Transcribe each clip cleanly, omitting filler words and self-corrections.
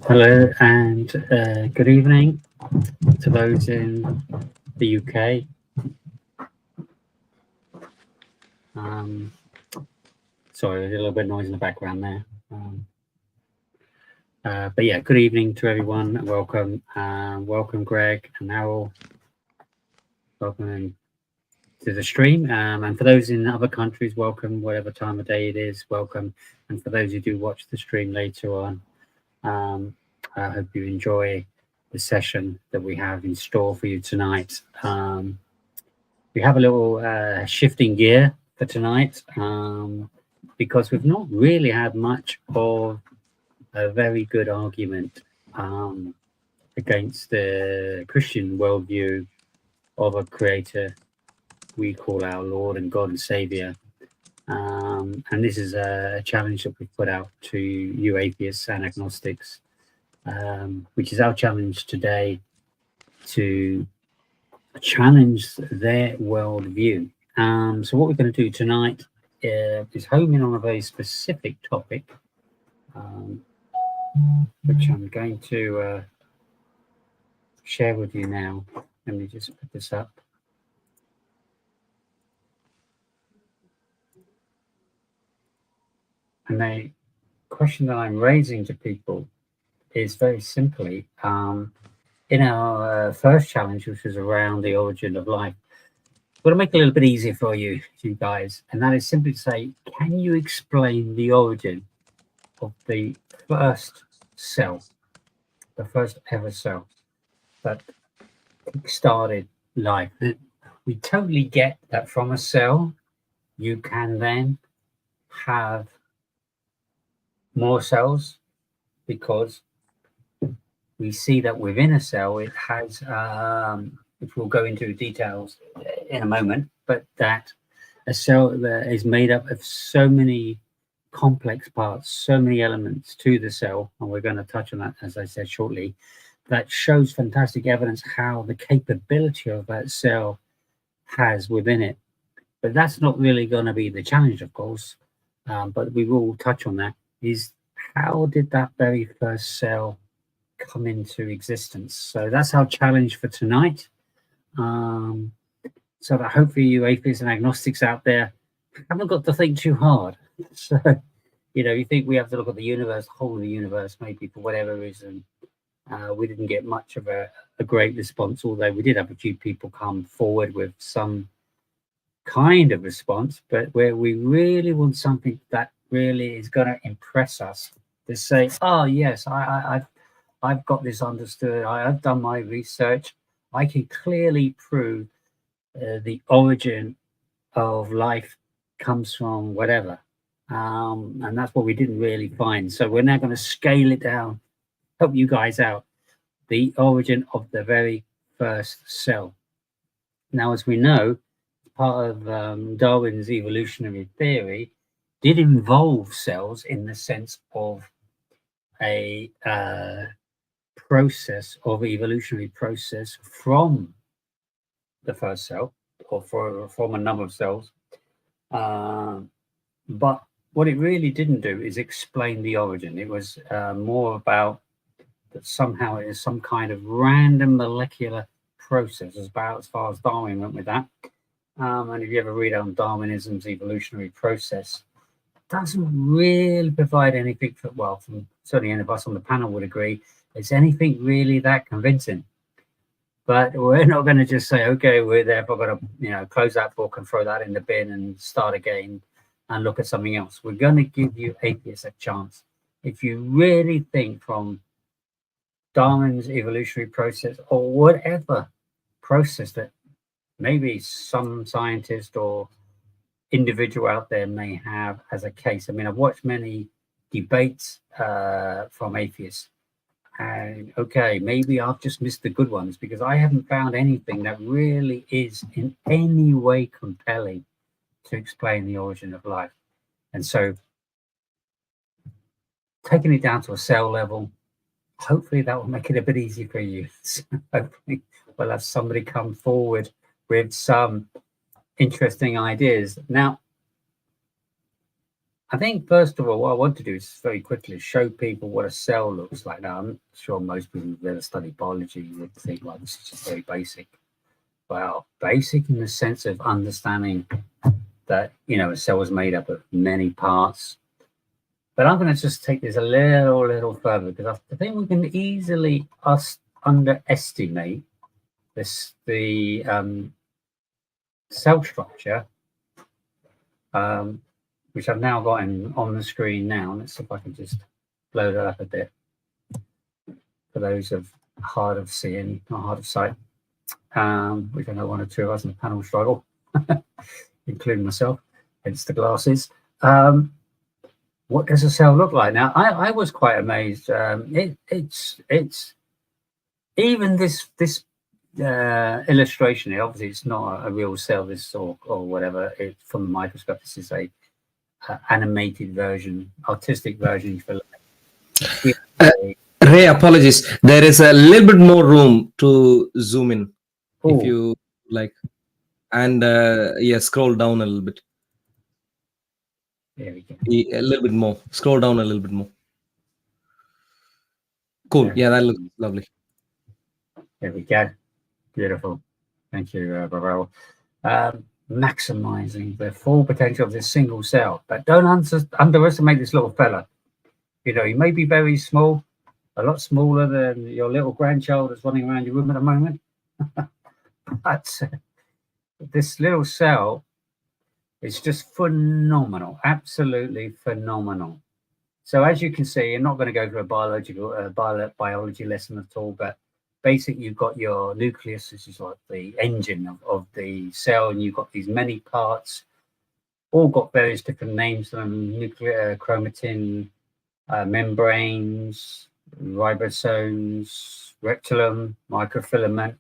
Hello and good evening to those in the UK. Sorry, there's a little bit of noise in the background there. But yeah, good evening to everyone. Welcome, welcome, Greg and Errol. Welcome to the stream. And for those in other countries, welcome, whatever time of day it is, welcome. And for those who do watch the stream later on, I hope you enjoy the session that we have in store for you tonight. We have a little shifting gear for tonight because we've not really had much of a very good argument against the Christian worldview of a creator we call our Lord and God and Savior. And this is a challenge that we put out to you atheists and agnostics, which is our challenge today to challenge their worldview. So what we're going to do tonight is home in on a very specific topic, which I'm going to share with you now. Let me just put this up. And the question that I'm raising to people is very simply, in our first challenge, which was around the origin of life, I'm going to make it a little bit easier for you guys, and that is simply to say, can you explain the origin of the first cell, the first ever cell that started life? We totally get that from a cell, you can then have more cells, because we see that within a cell it has, which we'll go into details in a moment, but that a cell that is made up of so many complex parts, so many elements to the cell, and we're going to touch on that, as I said, shortly, that shows fantastic evidence how the capability of that cell has within it. But that's not really going to be the challenge, of course, but we will touch on that, is how did that very first cell come into existence? So that's our challenge for tonight. So that hopefully you atheists and agnostics out there haven't got to think too hard. So, you think we have to look at the universe, the whole of the universe, maybe for whatever reason. We didn't get much of a great response, although we did have a few people come forward with some kind of response, but where we really want something that really is going to impress us, to say, oh yes, I've got this understood, I've done my research, I can clearly prove the origin of life comes from whatever, and that's what we didn't really find. So we're now going to scale it down, help you guys out, the origin of the very first cell. Now, as we know, part of Darwin's evolutionary theory did involve cells in the sense of a process of evolutionary process from the first cell, or from a number of cells. But what it really didn't do is explain the origin. It was more about that somehow it is some kind of random molecular process, about as far as Darwin went with that. And if you ever read on Darwinism's evolutionary process, it doesn't really provide anything for, well, from certainly any of us on the panel would agree, it's anything really that convincing. But we're not going to just say, okay, we're therefore going to, close that book and throw that in the bin and start again and look at something else. We're going to give you atheists a chance. If you really think from Darwin's evolutionary process, or whatever process that maybe some scientist or individual out there may have as a case. I mean, I've watched many debates from atheists, and okay, maybe I've just missed the good ones, because I haven't found anything that really is in any way compelling to explain the origin of life. And so taking it down to a cell level, hopefully that will make it a bit easier for you. So hopefully we'll have somebody come forward with some interesting ideas. Now, I think, first of all, what I want to do is very quickly show people what a cell looks like. Now, I'm sure most people who've ever studied biology would think, like, this is just very basic. Well, basic in the sense of understanding that, you know, a cell is made up of many parts. But I'm going to just take this a little further, because I think we can easily underestimate the cell structure, which I've now got on the screen now. Let's see if I can just load it up a bit for those of hard of seeing, not hard of sight. Which I know one or two of us in the panel struggle, including myself, hence the glasses. What does a cell look like? Now, I was quite amazed. It's even this illustration here. Obviously, it's not a real cell. This or whatever. From the microscope, this is a animated version, artistic version. For Ray, apologies. There is a little bit more room to zoom in. Ooh. If you like, and yeah, scroll down a little bit. There we go. A little bit more. Scroll down a little bit more. Cool. Yeah, that looks lovely. There we go. Beautiful. Thank you, Barrel. Maximizing the full potential of this single cell, but don't underestimate this little fella. You know, he may be very small, a lot smaller than your little grandchild that's running around your room at the moment. But this little cell is just phenomenal, absolutely phenomenal. So as you can see, you're not going to go through a biology lesson at all, but basically you've got your nucleus, this is like the engine of the cell, and you've got these many parts, all got various different names, nuclear, chromatin, membranes, ribosomes, reticulum, microfilament,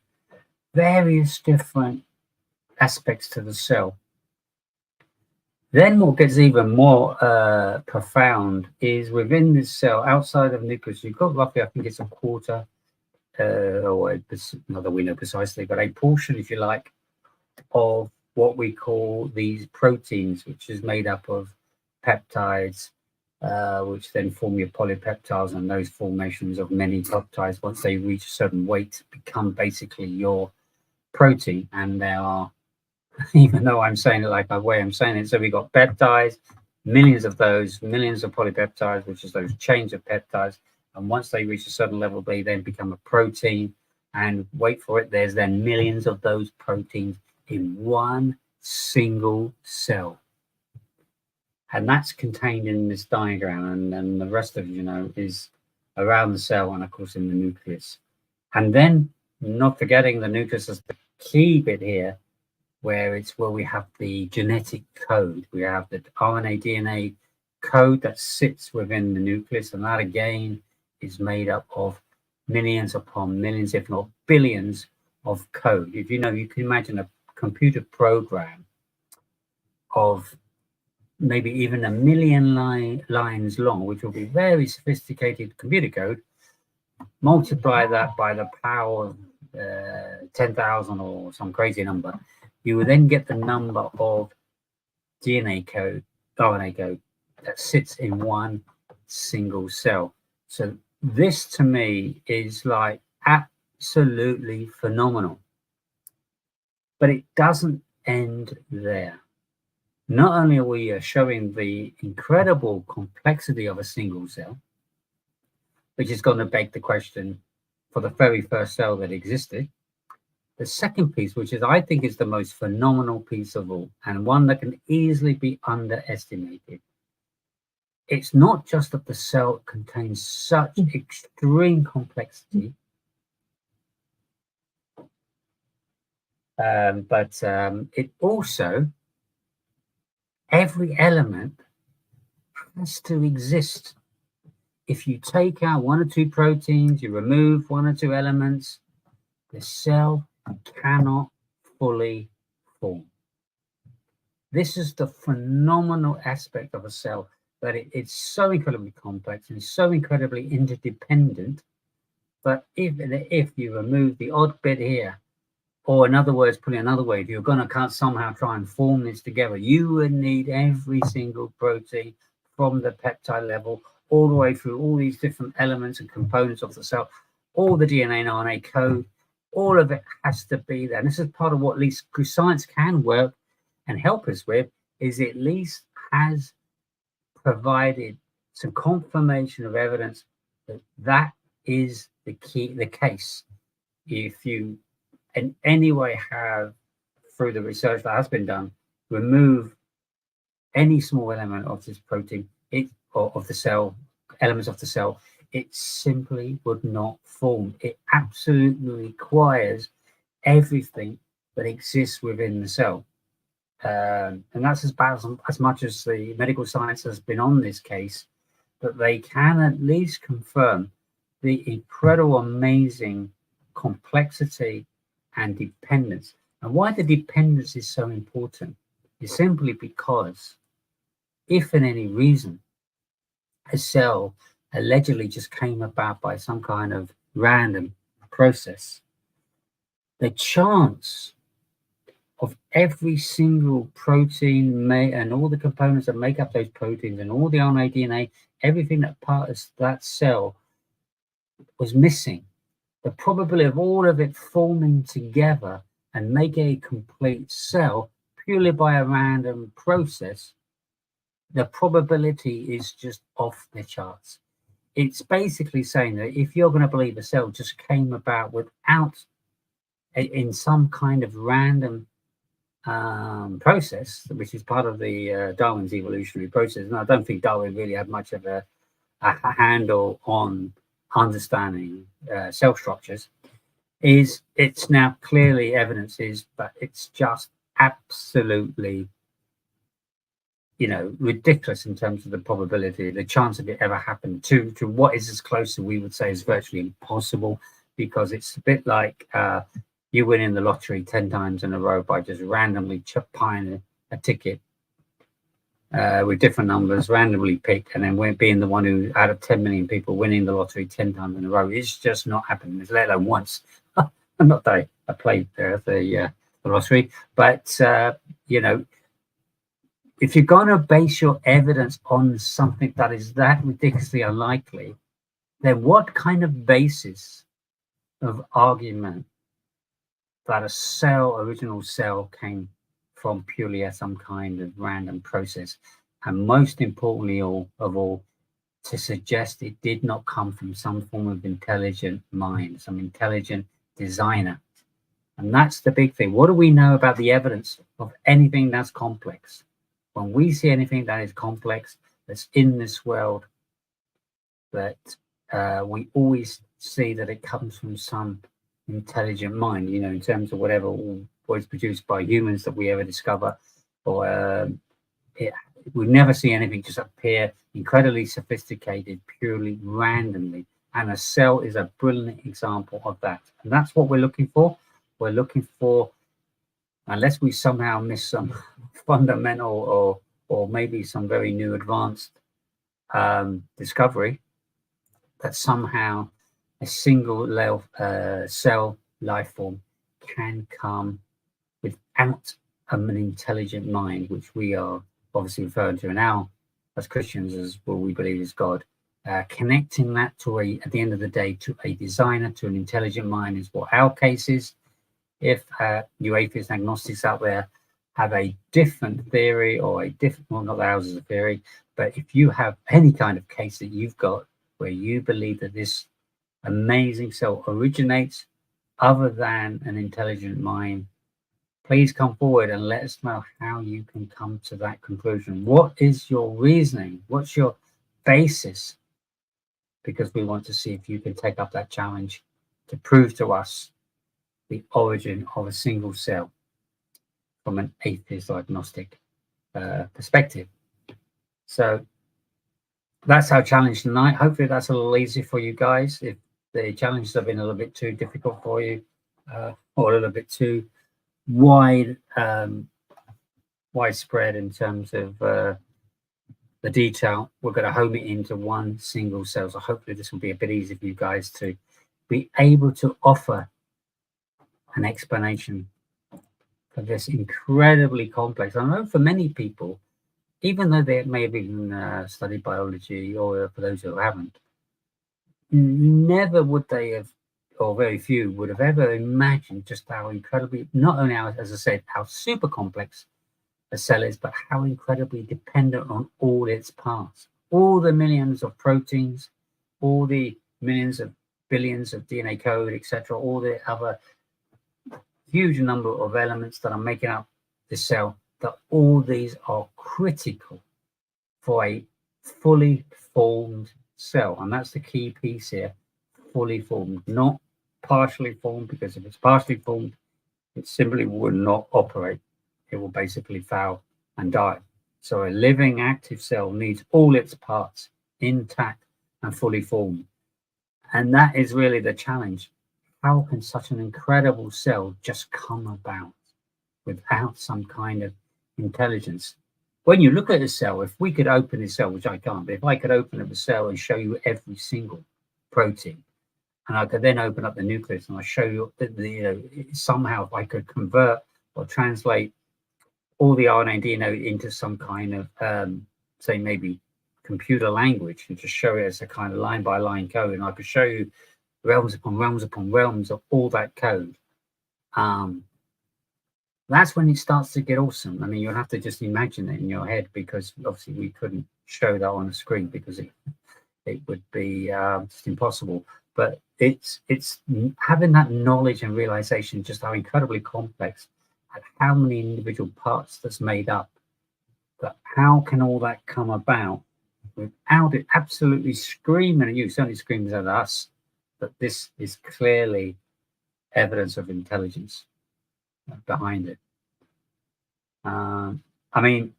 various different aspects to the cell. Then what gets even more profound is within this cell, outside of the nucleus, you've got roughly, I think it's a quarter, or not that we know precisely, but a portion, if you like, of what we call these proteins, which is made up of peptides, which then form your polypeptides, and those formations of many peptides, once they reach a certain weight, become basically your protein. And there are, even though I'm saying it like the way I'm saying it, so we've got peptides, millions of those, millions of polypeptides, which is those chains of peptides, and once they reach a certain level, they then become a protein, and wait for it, there's then millions of those proteins in one single cell. And that's contained in this diagram, and then the rest of, you know, is around the cell and of course in the nucleus. And then, not forgetting the nucleus is the key bit here, where we have the genetic code. We have the RNA, DNA code that sits within the nucleus, and that again is made up of millions upon millions, if not billions, of code. If you know, you can imagine a computer program of maybe even 1 million lines long, which will be very sophisticated computer code. Multiply that by the power of 10,000 or some crazy number. You will then get the number of DNA code, RNA code that sits in one single cell. So this to me is like absolutely phenomenal. But it doesn't end there. Not only are we showing the incredible complexity of a single cell, which is going to beg the question for the very first cell that existed, the second piece, which is I think is the most phenomenal piece of all, and one that can easily be underestimated. It's not just that the cell contains such extreme complexity, but it also, every element has to exist. If you take out 1 or 2 proteins, you remove 1 or 2 elements, the cell cannot fully form. This is the phenomenal aspect of a cell, that it's so incredibly complex and so incredibly interdependent. But if you remove the odd bit here, or in other words, put it another way, if you're going to somehow try and form this together, you would need every single protein from the peptide level all the way through all these different elements and components of the cell, all the DNA and RNA code, all of it has to be there. And this is part of what at least science can work and help us with, is it at least has provided some confirmation of evidence that that is the case. If you in any way have, through the research that has been done, remove any small element of this protein, or of the cell, elements of the cell, it simply would not form. It absolutely requires everything that exists within the cell. And that's as much as the medical science has been on this case, but they can at least confirm the incredible, amazing complexity and dependence. And why the dependence is so important is simply because if for any reason a cell allegedly just came about by some kind of random process, the chance of every single protein and all the components that make up those proteins and all the RNA, DNA, everything that part of that cell was missing, the probability of all of it forming together and making a complete cell purely by a random process, the probability is just off the charts. It's basically saying that if you're going to believe a cell just came about without, in some kind of random process, which is part of the Darwin's evolutionary process, and I don't think Darwin really had much of a handle on understanding cell structures, it's now clearly evidences, but it's just absolutely, ridiculous in terms of the probability, the chance of it ever happening to what is as close as we would say is virtually impossible, because it's a bit like you winning the lottery 10 times in a row by just randomly buying a ticket with different numbers, randomly picked, and then being the one who, out of 10 million people, winning the lottery 10 times in a row. It's just not happening, let alone once. Not that I played the lottery, but if you're going to base your evidence on something that is that ridiculously unlikely, then what kind of basis of argument that a original cell came from purely some kind of random process, and most importantly of all, to suggest it did not come from some form of intelligent mind, some intelligent designer? And that's the big thing. What do we know about the evidence of anything that's complex? When we see anything that is complex, that's in this world, that we always see that it comes from some intelligent mind, in terms of whatever was produced by humans that we ever discover, or we never see anything just appear incredibly sophisticated purely randomly, and a cell is a brilliant example of that. And that's what we're looking for. We're looking for, unless we somehow miss some fundamental or maybe some very new advanced discovery, that somehow a single cell life form can come without an intelligent mind, which we are obviously referring to now as Christians as what we believe is God. Connecting that to at the end of the day, to a designer, to an intelligent mind, is what our case is. If you atheists and agnostics out there have a different theory, or well, not ours as a theory, but if you have any kind of case that you've got where you believe that this amazing cell originates other than an intelligent mind, please come forward and let us know how you can come to that conclusion. What is your reasoning? What's your basis? Because we want to see if you can take up that challenge to prove to us the origin of a single cell from an atheist or agnostic perspective. So that's our challenge tonight. Hopefully that's a little easy for you guys. If the challenges have been a little bit too difficult for you, or a little bit too widespread in terms of the detail, we're going to home it into one single cell. So hopefully this will be a bit easy for you guys to be able to offer an explanation for this incredibly complex. I know for many people, even though they may have even studied biology, or for those who haven't, never would they have, or very few would have ever imagined just how incredibly, not only how, as I said, how super complex a cell is, but how incredibly dependent on all its parts, all the millions of proteins, all the millions of billions of DNA code, etc., all the other huge number of elements that are making up the cell, that all these are critical for a fully formed cell. And that's the key piece here, fully formed, not partially formed, because if it's partially formed, it simply would not operate. It will basically fail and die. So a living active cell needs all its parts intact and fully formed. And that is really the challenge. How can such an incredible cell just come about without some kind of intelligence? When you look at a cell, if we could open a cell, which I can't, but if I could open up a cell and show you every single protein, and I could then open up the nucleus and I show you that somehow if I could convert or translate all the RNA and DNA into some kind of, say maybe computer language, and just show it as a kind of line by line code, and I could show you realms upon realms upon realms of all that code. That's when it starts to get awesome. I mean, you'll have to just imagine it in your head, because obviously we couldn't show that on the screen because it would be just impossible. But it's having that knowledge and realization just how incredibly complex and how many individual parts that's made up. But how can all that come about without it absolutely screaming at you? Certainly screams at us, but this is clearly evidence of intelligence behind it. I mean,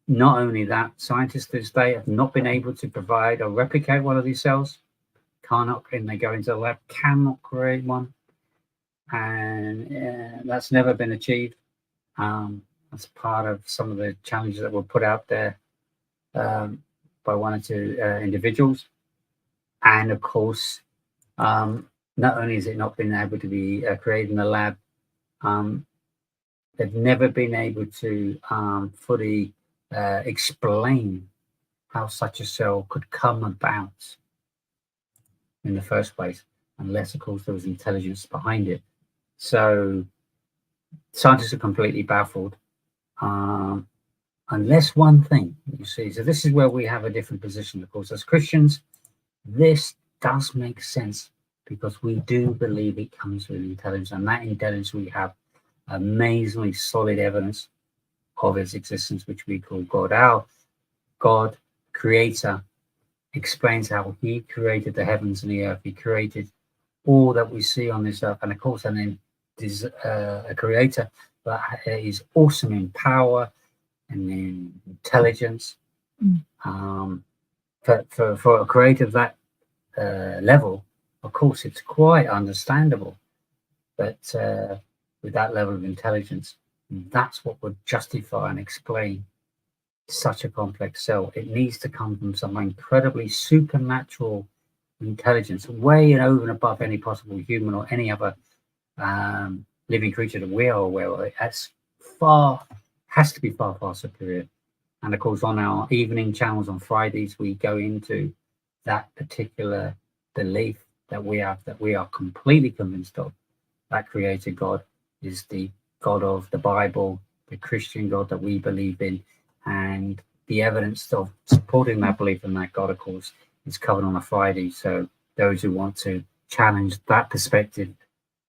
not only that, scientists to this day have not been able to provide or replicate one of these cells. Cannot, and they go into the lab, cannot create one, and that's never been achieved. That's part of some of the challenges that were put out there by one or two individuals. And of course, not only has it not been able to be created in the lab, they've never been able to fully explain how such a cell could come about in the first place, unless, of course, there was intelligence behind it. So scientists are completely baffled, unless one thing, you see. So this is where we have a different position, of course. As Christians, this does make sense, because we do believe it comes with intelligence, and that intelligence we have amazingly solid evidence of its existence, which we call God. Our God, creator, explains how he created the heavens and the earth. He created all that we see on this earth, and of course, and then is a creator that is awesome in power and in intelligence. For a creator of that level, of course, it's quite understandable, but with that level of intelligence, that's what would justify and explain such a complex cell. It needs to come from some incredibly supernatural intelligence, way and over and above any possible human or any other living creature that we are aware of. That's has to be far superior. And of course, on our evening channels on Fridays, we go into that particular belief that we have, that we are completely convinced of. That creator God is the God of the Bible, the Christian God that we believe in, and the evidence of supporting that belief in that God, of course, is covered on a Friday. So those who want to challenge that perspective,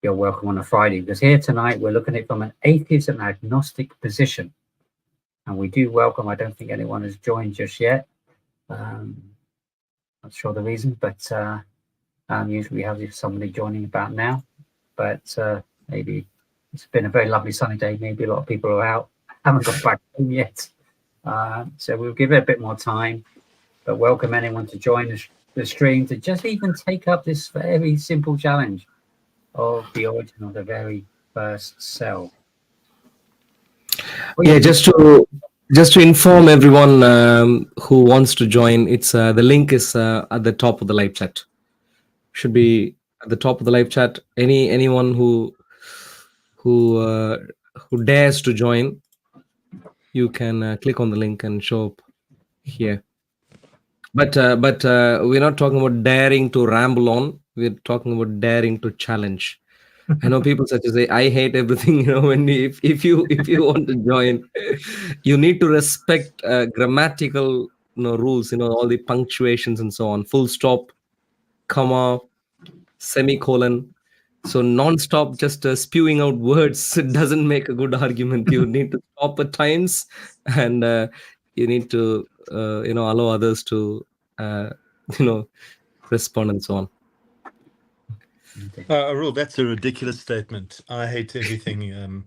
you're welcome on a Friday, because here tonight we're looking at it from an atheist and agnostic position, and we do welcome. I don't think anyone has joined just yet. Not sure the reason, but usually we have somebody joining about now. But maybe it's been a very lovely sunny day. Maybe a lot of people are out, haven't got back home yet. So we'll give it a bit more time, but welcome anyone to join the stream to just even take up this very simple challenge of the origin of the very first cell. Yeah, just to inform everyone who wants to join, it's the link is at the top of the live chat. Should be at the top of the live chat. Anyone who dares to join, you can click on the link and show up here. But we're not talking about daring to ramble on. We're talking about daring to challenge. I know people such as say, "I hate everything." When if you want to join, you need to respect grammatical rules. All the punctuations and so on. Full stop, comma, semicolon. So non-stop just spewing out words doesn't make a good argument. You need to stop at times, and you need to allow others to uh, you know respond and so on. Arul, that's a ridiculous statement. I hate everything.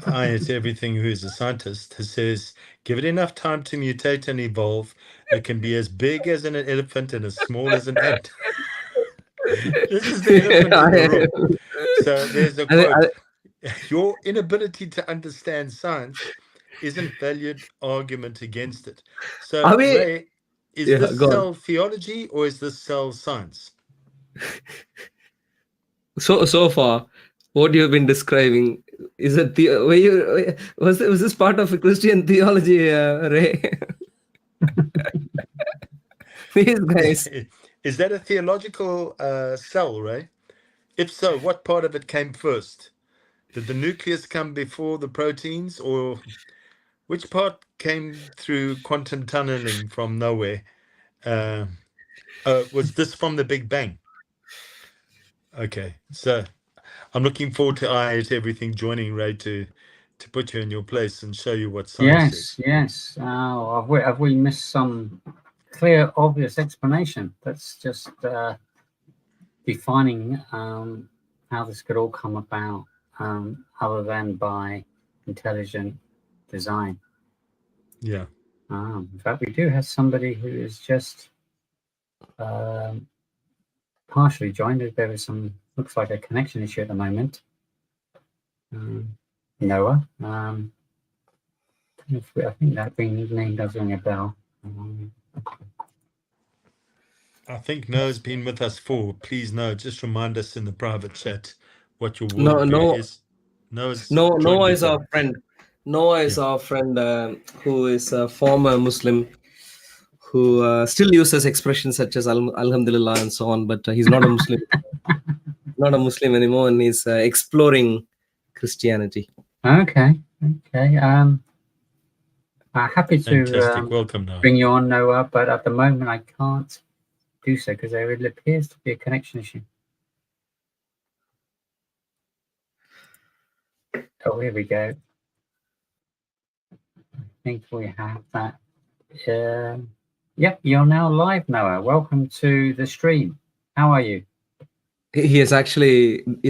I hate everything who is a scientist who says, give it enough time to mutate and evolve. It can be as big as an elephant and as small as an ant. This is the elephant in the room. So there's a quote. Your inability to understand science isn't valid argument against it. So, Ray, is this cell theology or is this cell science? So far, what you have been describing is it was this part of a Christian theology, Ray? These guys. Is that a theological cell, Ray? If so, what part of it came first? Did the nucleus come before the proteins, or which part came through quantum tunneling from nowhere? Was this from the Big Bang? Okay, so I'm looking forward to I Hate Everything joining Ray to put you in your place and show you what science is. Yes. Oh, have we missed some clear, obvious explanation? That's just defining how this could all come about, other than by intelligent design. Yeah. In fact, we do have somebody who is just partially joined. There is looks like a connection issue at the moment. Noah. I think that name does ring a bell. I think Noah's been with us for. Please, Noah, just remind us in the private chat what your worldview is. Noah is our friend. Noah is our friend who is a former Muslim who still uses expressions such as Alhamdulillah and so on, but he's not a Muslim. Not a Muslim anymore, and he's exploring Christianity. Okay. Happy to welcome, Noah. bring you on, Noah, but at the moment I can't do so because there appears to be a connection issue. Oh, here we go. I think we have that. Yep, you're now live, Noah. Welcome to the stream. How are you? He is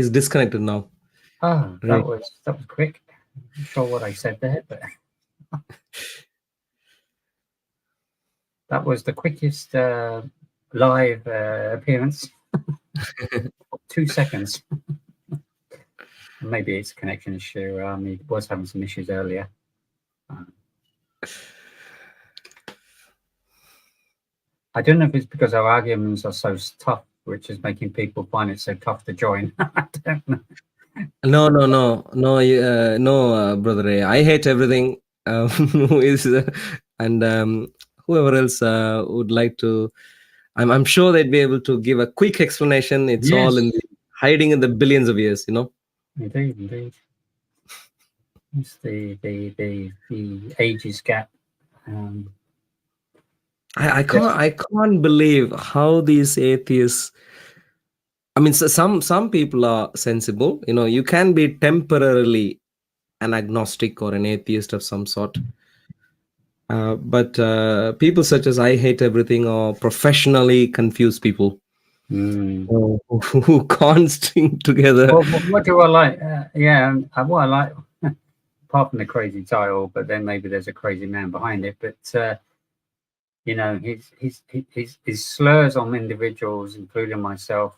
disconnected now. Oh, that was quick. I'm not sure what I said there, but that was the quickest live appearance. 2 seconds. Maybe it's a connection issue. He was having some issues earlier. I don't know if it's because our arguments are so tough, which is making people find it so tough to join. I don't know. No, brother Ray. I hate everything. And whoever else would like to, I'm sure they'd be able to give a quick explanation. It's all hiding in the billions of years, Indeed. It's the ages gap. I can't believe how these atheists. I mean, so some people are sensible. You can be temporarily an agnostic or an atheist of some sort. But people such as I hate everything are professionally confused people who can't string together. What do I like? What I like, apart from the crazy title, but then maybe there's a crazy man behind it. But his slurs on individuals, including myself,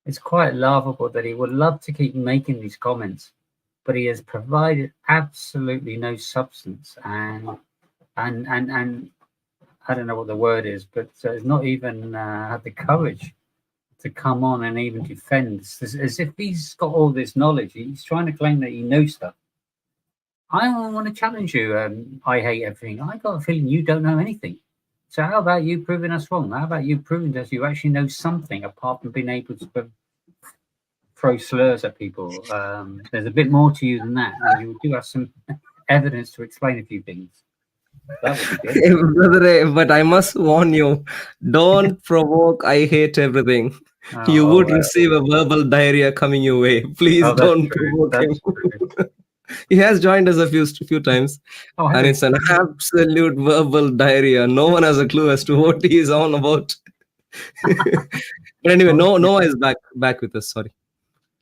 it's quite laughable that he would love to keep making these comments, but he has provided absolutely no substance and I don't know what the word is, but has not even had the courage to come on and even defend, as if he's got all this knowledge. He's trying to claim that he knows stuff, I want to challenge you. I hate everything. I got a feeling you don't know anything. So how about you proving us wrong? How about you proving to us you actually know something apart from being able to throw slurs at people? There's a bit more to you than that, and you do have some evidence to explain a few things. That would be good. Brother, but I must warn you, don't provoke I hate everything. You would receive a verbal diarrhea coming your way. Please don't provoke him. He has joined us a few times, and it's an absolute verbal diarrhea. No one has a clue as to what he is on about. But anyway, Noah is back with us. Sorry.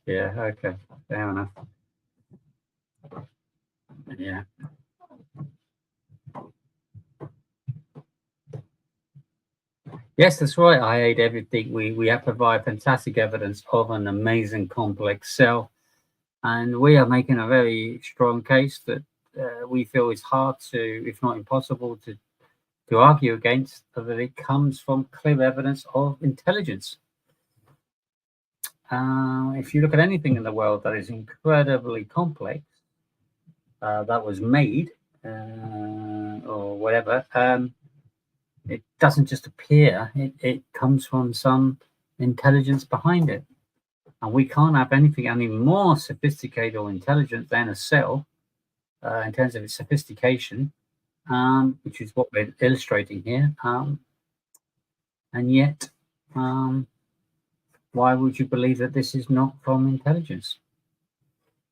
Yeah. Okay. Fair enough. Yeah. Yes, that's right. I hate everything. We have provide fantastic evidence of an amazing complex cell, and we are making a very strong case that we feel is hard to, if not impossible, to argue against, that it comes from clear evidence of intelligence. If you look at anything in the world that is incredibly complex, that was made or whatever, it doesn't just appear, it comes from some intelligence behind it. And we can't have anything any more sophisticated or intelligent than a cell in terms of its sophistication, which is what we're illustrating here. And yet, why would you believe that this is not from intelligence?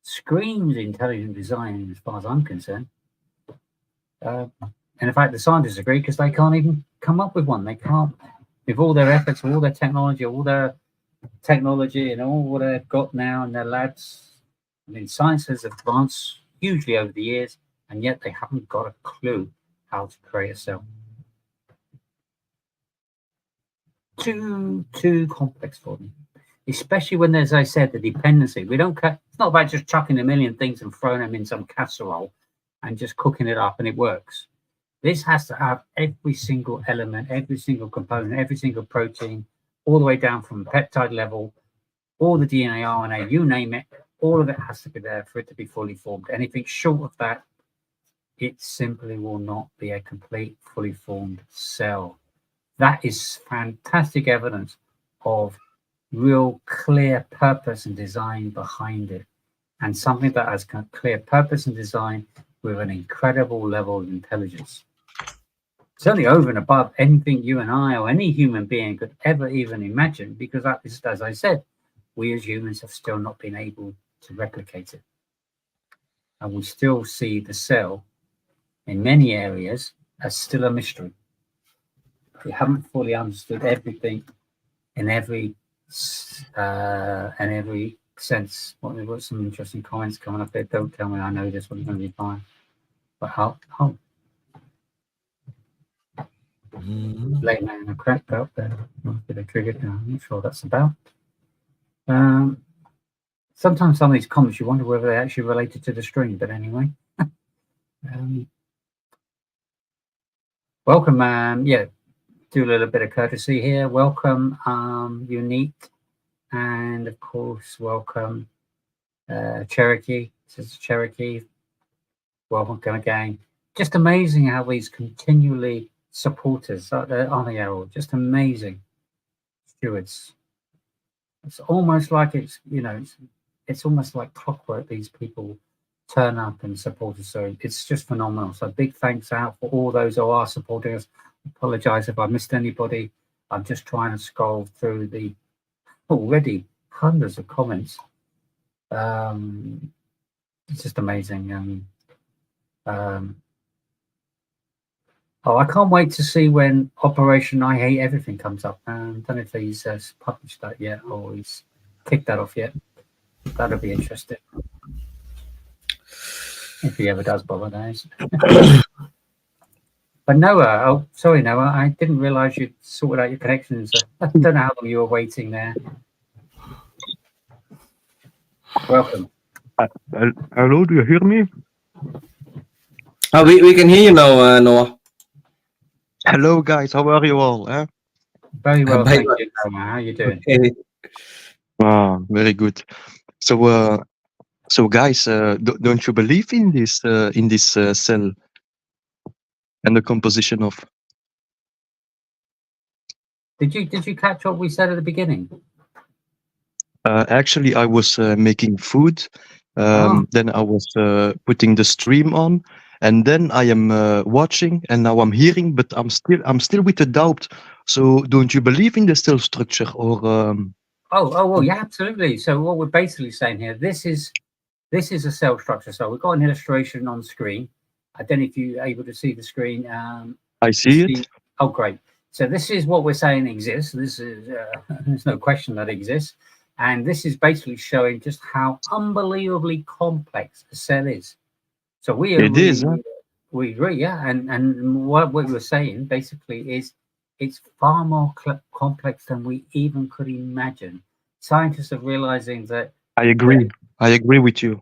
Screams intelligent design, as far as I'm concerned. And in fact, the scientists agree, because they can't even come up with one. They can't, with all their efforts, all their technology, and all what they've got now in their labs. I mean, science has advanced hugely over the years, and yet they haven't got a clue how to create a cell. Too complex for them, especially when, as I said, the dependency. We don't. It's not about just chucking a million things and throwing them in some casserole and just cooking it up and it works. This has to have every single element, every single component, every single protein, all the way down from peptide level, all the DNA, RNA, you name it. All of it has to be there for it to be fully formed. Anything short of that, it simply will not be a complete, fully formed cell. That is fantastic evidence of real clear purpose and design behind it, and something that has got clear purpose and design with an incredible level of intelligence. Certainly over and above anything you and I or any human being could ever even imagine, because that is, as I said, we as humans have still not been able to replicate it. And we still see the cell in many areas as still a mystery. We haven't fully understood everything in every sense. We've got some interesting comments coming up there. Don't tell me I know this one's going to be fine. But late man in a crack belt there. Must be the trigger. I'm not sure what that's about. Sometimes some of these comments you wonder whether they're actually related to the stream, but anyway. Welcome, yeah, do a little bit of courtesy here. Welcome, Unique, and of course, welcome, Cherokee. This is Cherokee. Welcome again. Just amazing how these continually support us, aren't they, Errol? Just amazing stewards. It's almost like it's, you know, it's almost like clockwork. These people turn up and support us, so it's just phenomenal. So big thanks out for all those who are supporting us. Apologize if I missed anybody. I'm just trying to scroll through the already hundreds of comments. It's just amazing. Oh, I can't wait to see when Operation I Hate Everything comes up. I don't know if he's published that yet or he's kicked that off yet. That'll be interesting. If he ever does bother, those. But Noah, oh, sorry, Noah, I didn't realize you'd sorted out your connections. I don't know how long you were waiting there. Welcome. Hello, do you hear me? We can hear you now, Noah. Hello, guys. How are you all? Very well, thank you, Noah. How are you doing? Okay. Very good. So, So, guys, don't you believe in this cell and the composition of? Did you catch what we said at the beginning? Actually, I was making food. Ah. Then I was putting the stream on, and then I am watching, and now I'm hearing, but I'm still with the doubt. So, don't you believe in the cell structure, or? Oh, yeah, absolutely. So what we're basically saying here, this is a cell structure. So we've got an illustration on screen. I don't know if you're able to see the screen. I see it. Oh, great. So this is what we're saying exists. This is there's no question that exists. And this is basically showing just how unbelievably complex a cell is. So we agree, yeah. And what we're saying basically is it's far more complex than we even could imagine. Scientists are realizing that. I agree. I agree with you.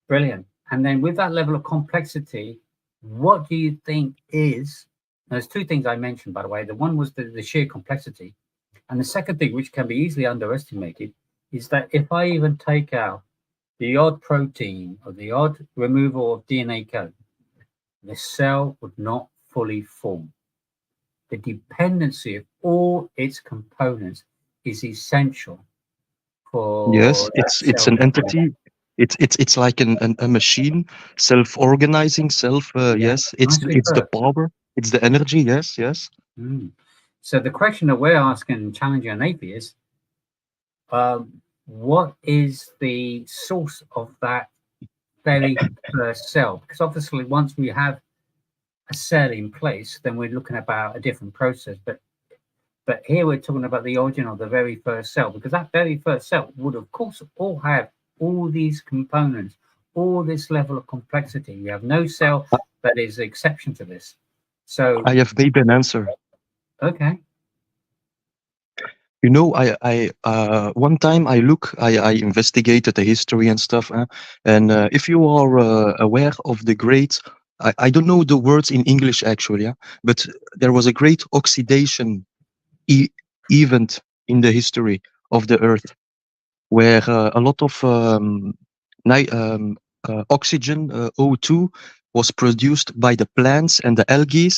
Brilliant. And then with that level of complexity, what do you think is, there's two things I mentioned, by the way. The one was the sheer complexity. And the second thing, which can be easily underestimated, is that if I even take out the odd protein or the odd removal of DNA code, the cell would not fully form. The dependency of all its components is essential for. Yes, it's an entity. It's like a machine, self-organizing, yes, it's the power, it's the energy. Yes. So the question that we're asking, challenging an atheist, what is the source of that very first cell? Because obviously once we have a cell in place, then we're looking about a different process. But here we're talking about the origin of the very first cell, because that very first cell would, of course, all have all these components, all this level of complexity. We have no cell that is the exception to this. So I have maybe an answer. Okay. You know, I one time I investigated the history and stuff, and if you are aware of the great, I don't know the words in English actually, but there was a great oxidation event in the history of the Earth, where a lot of oxygen, O2, was produced by the plants and the algae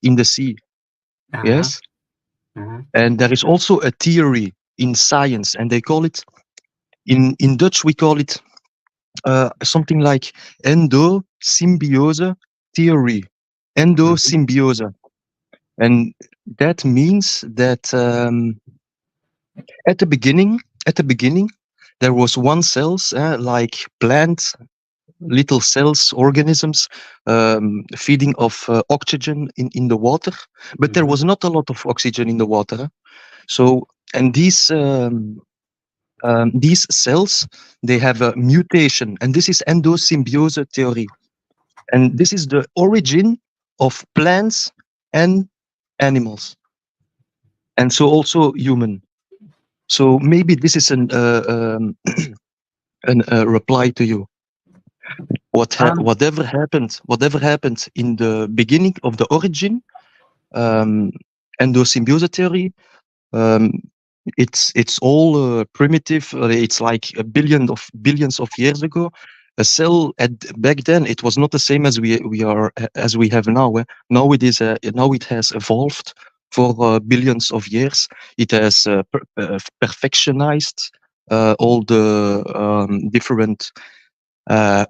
in the sea. Yes. And there is also a theory in science, and they call it, in Dutch we call it something like endosymbiose theory. Endosymbiose. And that means that at the beginning, there was one cells, like plant, little cells, organisms, feeding of oxygen in the water, but there was not a lot of oxygen in the water. So, and these cells, they have a mutation, and this is endosymbiose theory. And this is the origin of plants and animals, and so also human. So maybe this is a reply to you. Whatever happened in the beginning of the origin, endosymbiose theory, it's all primitive. It's like billions of years ago. A cell back then, it was not the same as we have now. Now it is now it has evolved for billions of years. It has perfectionized all the different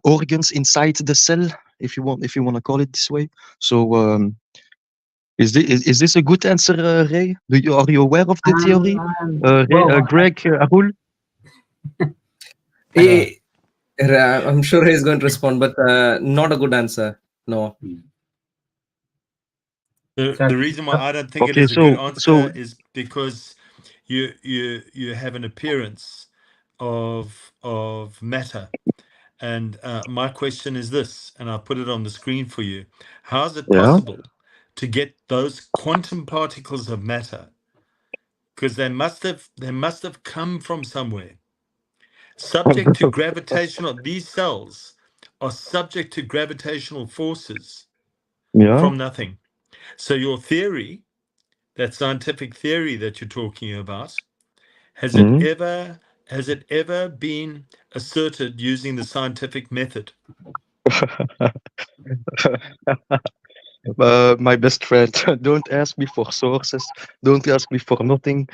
organs inside the cell, if you want to call it this way. So is this a good answer, Ray? Are you aware of the theory? Greg, Arul? I'm sure he's going to respond, but not a good answer. No. The reason why I don't think it is a good answer is because you have an appearance of matter. And my question is this, and I'll put it on the screen for you. How is it possible to get those quantum particles of matter? Because they must have come from somewhere. Subject to gravitational, these cells are subject to gravitational forces from nothing. So your theory, that scientific theory that you're talking about, has it ever Has it ever been asserted using the scientific method? My best friend, don't ask me for sources. Don't ask me for nothing.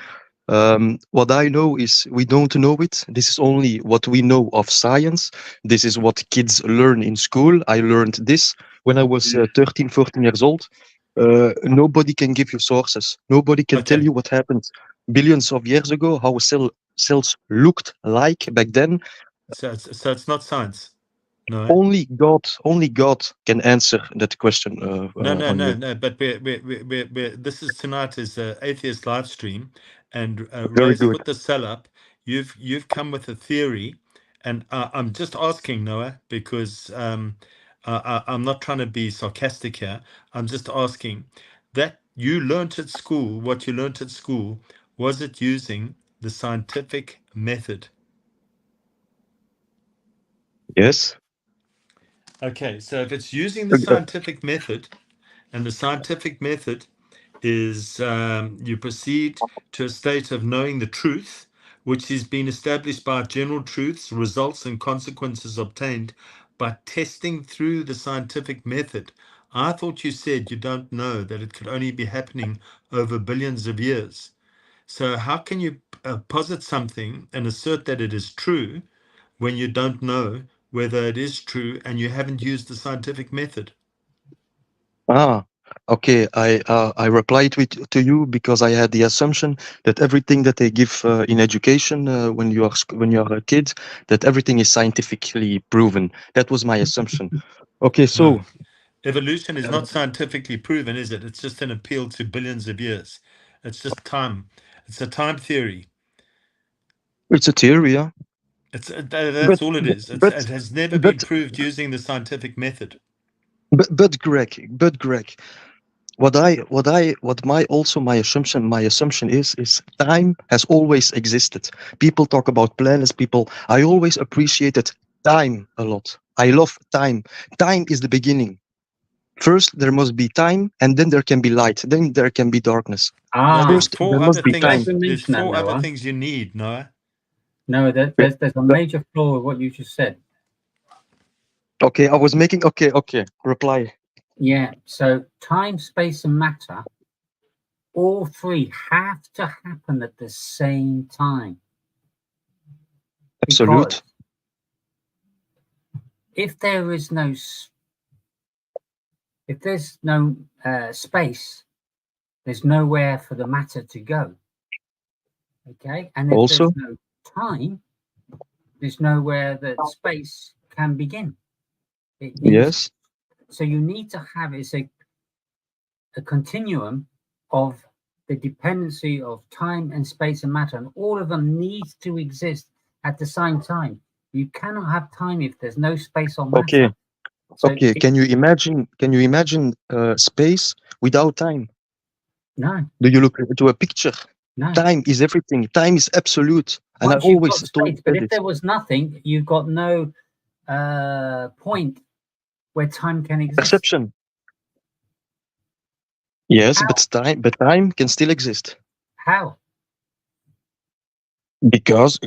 What I know is we don't know it. This is only what we know of science. This is what kids learn in school. I learned this when I was 13, 14 years old. Nobody can give you sources. Nobody can tell Okay. you what happened billions of years ago, how cells looked like back then. So it's not science. No. Only God can answer that question. No. But this is tonight is atheist live stream, and Very Ray's good. put the cell up. You've come with a theory, and I'm just asking Noah because I'm not trying to be sarcastic here. I'm just asking that you learnt at school. What you learnt at school, was it using the scientific method? Yes. Okay, so if it's using the scientific method, and the scientific method is you proceed to a state of knowing the truth, which has been established by general truths, results, and consequences obtained by testing through the scientific method. I thought you said you don't know, that it could only be happening over billions of years. So how can you posit something and assert that it is true when you don't know whether it is true and you haven't used the scientific method? Okay. I replied to you because I had the assumption that everything that they give in education when you are a kid, that everything is scientifically proven. That was my assumption. Okay, so No. Evolution is not scientifically proven, is it? It's just an appeal to billions of years. It's just time. It's a time theory. it's a theory, yeah. That's all it is. It has never been proved using the scientific method. but Greg, my assumption is time has always existed. People talk about planets. I always appreciated time a lot. I love time. Time is the beginning. First, there must be time, and then there can be light. Then there can be darkness. There's First, there must be time. There's four other things you need, Noah. No, there's a major flaw with what you just said. Okay, I was making. Okay. Reply. Yeah. So time, space, and matter, all three have to happen at the same time. Absolute. Because if there's no space, there's nowhere for the matter to go. Okay, and if Also, there's no time, there's nowhere that space can begin. yes. So you need to have a continuum of the dependency of time and space and matter, and all of them need to exist at the same time. You cannot have time if there's no space or matter. Okay. So okay. Can you imagine space without time? No. Do you look into a picture? No. Time is everything. Time is absolute. And Once I you've got always space, but if it. there was nothing, you've got no point where time can exist. Perception. Yes, How? but time can still exist. How? Because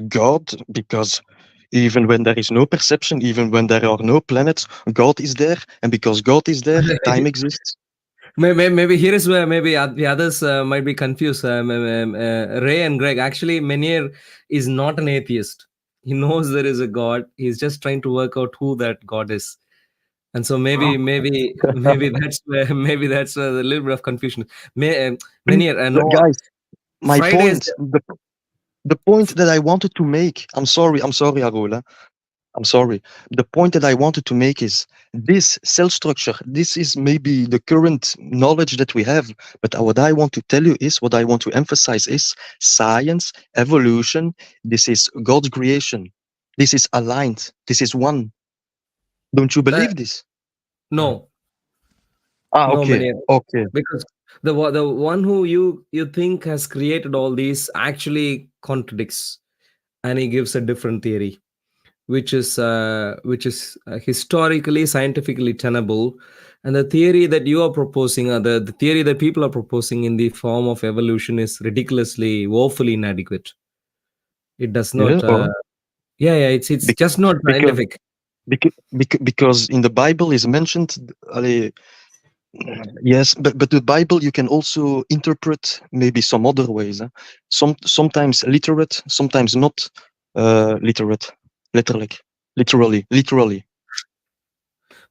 even when there is no perception, even when there are no planets, God is there, and because God is there, time exists. Maybe here is where maybe the others might be confused. Ray and Greg, actually, Menier is not an atheist. He knows there is a God. He's just trying to work out who that God is. And so maybe that's where the little bit of confusion. Menier, no, Guys, my Fridays, point, the point that I wanted to make. I'm sorry, Arola. I'm sorry. The point that I wanted to make is this cell structure. This is maybe the current knowledge that we have. But what I want to tell you is, what I want to emphasize is science, evolution. This is God's creation. This is aligned. This is one. Don't you believe this? No. No, okay. Menier. Okay. Because the one who you think has created all these actually contradicts, and he gives a different theory, which is historically, scientifically tenable. And the theory that you are proposing, the theory that people are proposing in the form of evolution, is ridiculously, woefully inadequate. It does not. Yeah, It's just not scientific. Because in the Bible is mentioned, yes, but the Bible you can also interpret maybe some other ways. Sometimes literate, sometimes not literate, literally.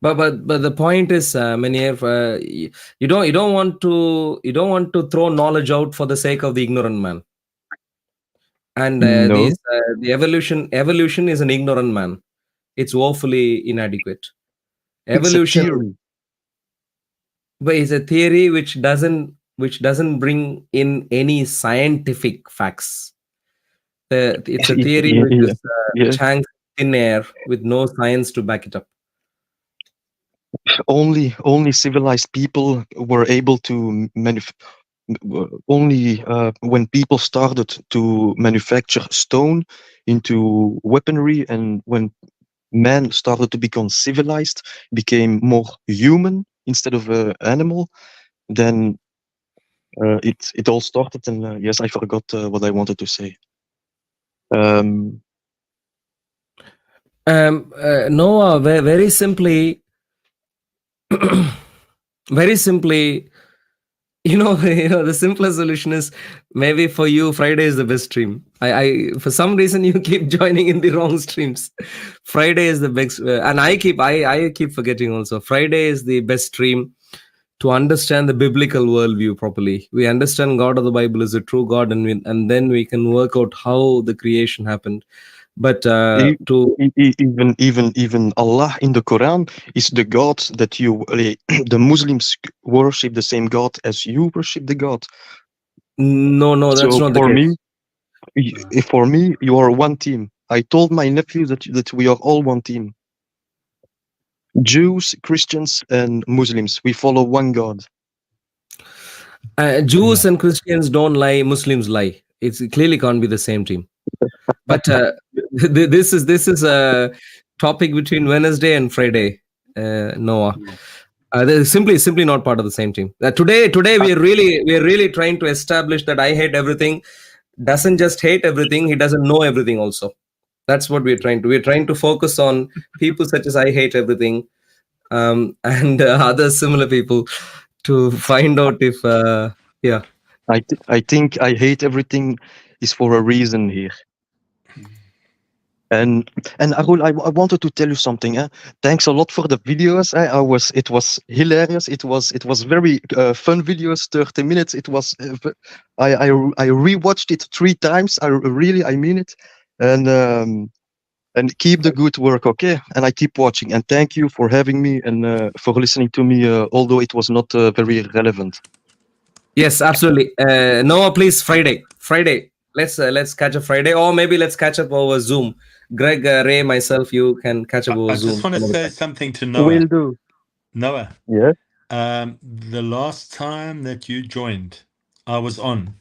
But the point is, Meneer, you don't want to throw knowledge out for the sake of the ignorant man. And No. the evolution is an ignorant man. It's woefully inadequate. Evolution, it's a theory. but it's a theory which doesn't bring in any scientific facts. It's a theory which is hanging in air with no science to back it up. Only civilized people were able to only when people started to manufacture stone into weaponry, and when man started to become civilized, became more human instead of animal, then it all started. And yes, I forgot what I wanted to say. Noah, very simply, very simply, the simplest solution is maybe for you Friday is the best stream. I for some reason you keep joining in the wrong streams. Friday is the best, and I keep forgetting also. Friday is the best stream to understand the biblical worldview properly. We understand God of the Bible is a true God, and then we can work out how the creation happened. But even Allah in the Quran is the God that you the Muslims worship the same God as you worship the God. No, that's not the case. For me, you are one team. I told my nephew that we are all one team. Jews, Christians, and Muslims. We follow one God. Jews and Christians don't lie. Muslims lie. It clearly can't be the same team. But this is a topic between Wednesday and Friday, Noah. They're simply not part of the same team. Today we are really trying to establish that I hate everything doesn't just hate everything. He doesn't know everything also. That's what we're trying to. We're trying to focus on people such as I hate everything, and other similar people to find out if yeah. I think I hate everything is for a reason here. And Arul, I wanted to tell you something. Thanks a lot for the videos. It was hilarious. It was very fun videos. 30 minutes. It was. I rewatched it 3 times. I mean it. And keep the good work, okay? And I keep watching. And thank you for having me and for listening to me, although it was not very relevant. Yes, absolutely. Noah, please, Friday. Let's catch up Friday, or maybe let's catch up over Zoom. Greg, Ray, myself, you can catch up over Zoom. I just want to say something to Noah. Will do. Noah. Yeah. The last time that you joined, I was on.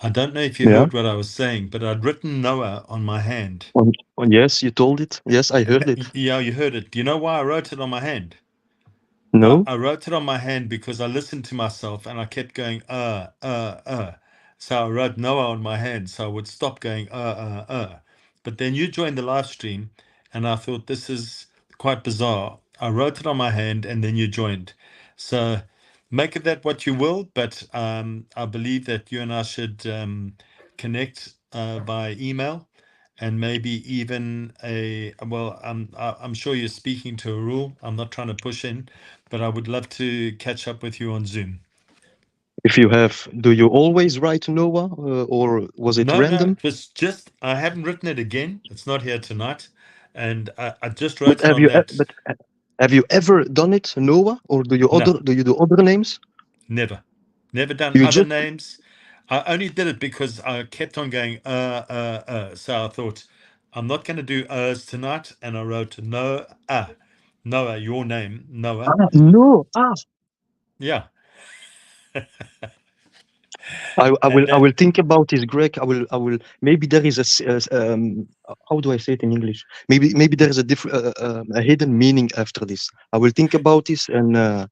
I don't know if you heard what I was saying, but I'd written Noah on my hand. Yes, you told it. Yes, I heard it. Yeah, you heard it. Do you know why I wrote it on my hand? No. I wrote it on my hand because I listened to myself and I kept going, So I wrote Noah on my hand, so I would stop going, But then you joined the live stream and I thought, this is quite bizarre. I wrote it on my hand and then you joined. So make of that what you will, but I believe that you and I should connect by email. And maybe even I'm sure you're speaking to a rule. I'm not trying to push in, but I would love to catch up with you on Zoom. If you have, do you always write Noah, or was it random? No, it was just, I haven't written it again. It's not here tonight. And I just wrote But have you ever done it, Noah, or do you do other names? Never done other names. I only did it because I kept on going, So I thought, I'm not going to do tonight. And I wrote Noah, your name, Noah. Noah. Yeah. I will think about this, Greg. I will. Maybe there is how do I say it in English? Maybe there is a different, a hidden meaning after this. I will think about this, and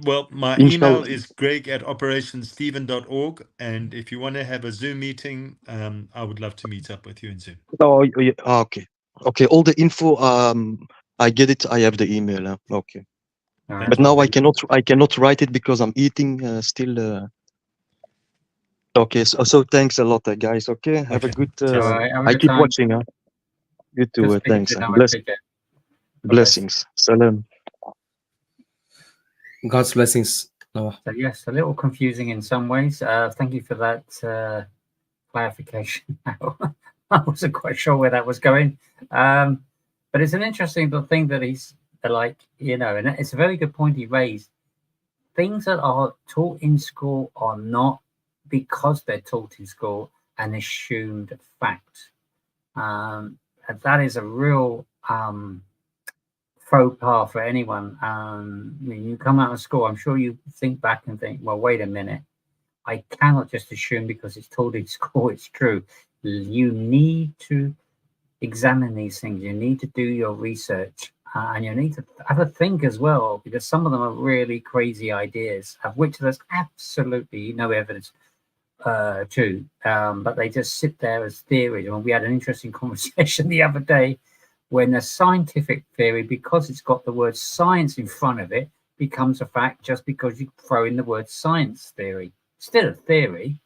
Well, my Inshallah. email is greg@operationsteven.org. And if you want to have a Zoom meeting, I would love to meet up with you in Zoom. Oh, yeah. Okay. Okay. All the info. I get it. I have the email. Okay. All right, But now lovely. I cannot write it because I'm eating still. Okay. So thanks a lot, guys. Okay. Have a Okay. good. All right, have a I good keep time. watching. You Good too. speaking to Thanks. you, Noah. Take care. God bless. Blessings. Salam. God's blessings, Noah. So yes, a little confusing in some ways. Thank you for that clarification. I wasn't quite sure where that was going, but it's an interesting little thing that he's like, and it's a very good point he raised. Things that are taught in school are not, because they're taught in school, an assumed fact. And that is a real faux pas for anyone. When you come out of school, I'm sure you think back and think, well, wait a minute. I cannot just assume because it's taught in school it's true. You need to examine these things. You need to do your research, and you need to have a think as well, because some of them are really crazy ideas, of which there's absolutely no evidence to, but they just sit there as theories. And we had an interesting conversation the other day when a scientific theory, because it's got the word science in front of it, becomes a fact just because you throw in the word science theory. Still a theory,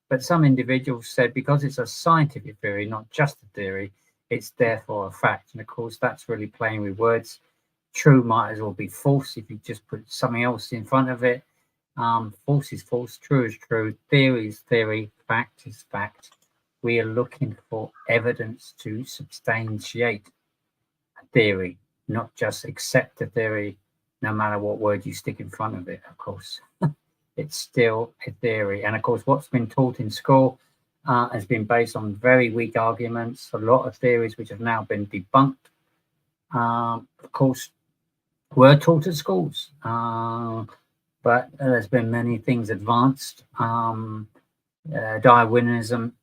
but some individuals said because it's a scientific theory, not just a theory, it's therefore a fact. And of course, that's really playing with words. True might as well be false if you just put something else in front of it. False is false, true is true, theory is theory, fact is fact. We are looking for evidence to substantiate a theory, not just accept a theory, no matter what word you stick in front of it, of course. It's still a theory. And of course, what's been taught in school has been based on very weak arguments, a lot of theories which have now been debunked. Of course, were taught at schools, but there's been many things advanced. Darwinism,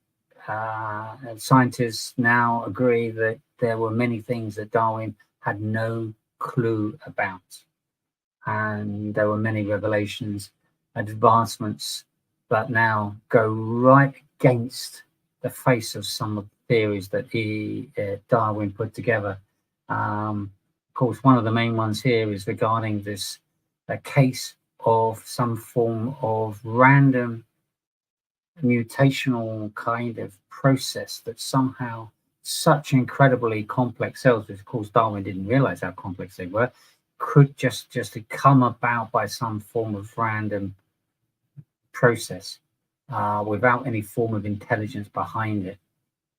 scientists now agree that there were many things that Darwin had no clue about. And there were many revelations, advancements that now go right against the face of some of the theories that Darwin put together. Of course, one of the main ones here is regarding this case of some form of random mutational kind of process that somehow such incredibly complex cells, which of course Darwin didn't realize how complex they were, could just come about by some form of random process without any form of intelligence behind it.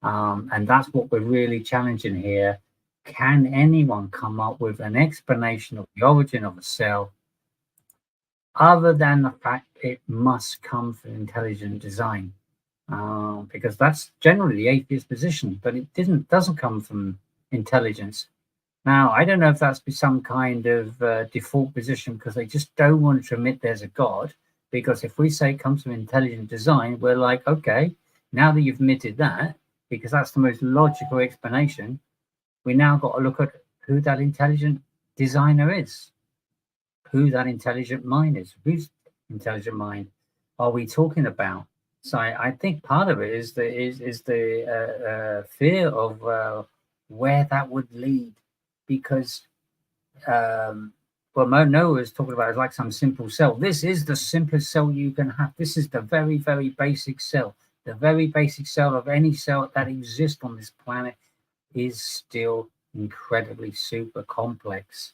And that's what we're really challenging here. Can anyone come up with an explanation of the origin of a cell other than the fact it must come from intelligent design? Because that's generally the atheist position, but it doesn't come from intelligence. Now, I don't know if that's some kind of default position because they just don't want to admit there's a God. Because if we say it comes from intelligent design, we're like, okay, now that you've admitted that, because that's the most logical explanation, we now got to look at who that intelligent designer is, who that intelligent mind is. Whose intelligent mind are we talking about? So I think part of it is the fear of where that would lead, because what Noah is talking about is like some simple cell. This is the simplest cell you can have. This is the very, very basic cell. The very basic cell of any cell that exists on this planet is still incredibly super complex.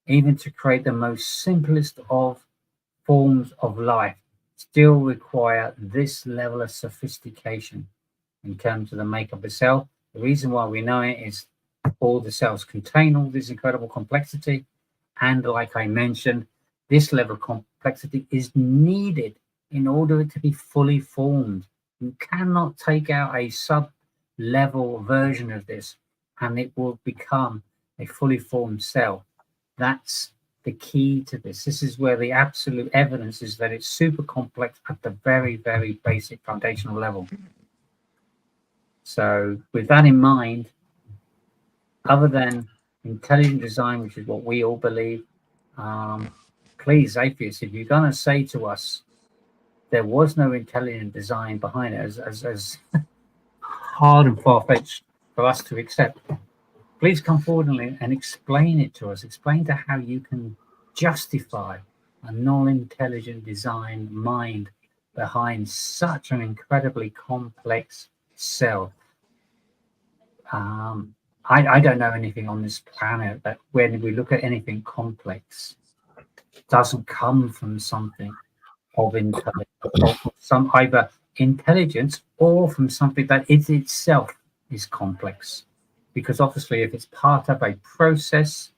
Even to create the most simplest of forms of life still require this level of sophistication in terms of the makeup of the cell. The reason why we know it is all the cells contain all this incredible complexity. And like I mentioned, this level of complexity is needed in order to be fully formed. You cannot take out a sub-level version of this and it will become a fully formed cell. That's the key to this. This is where the absolute evidence is that it's super complex at the very, very basic foundational level. So with that in mind, other than intelligent design, which is what we all believe, Please, atheists, if you're going to say to us there was no intelligent design behind it, as hard and far-fetched for us to accept, please come forward and explain it to us. Explain to how you can justify a non-intelligent design mind behind such an incredibly complex cell. I don't know anything on this planet that when we look at anything complex, doesn't come from something of intelligence, or from some either intelligence or from something that it itself is complex. Because obviously, if it's part of a process,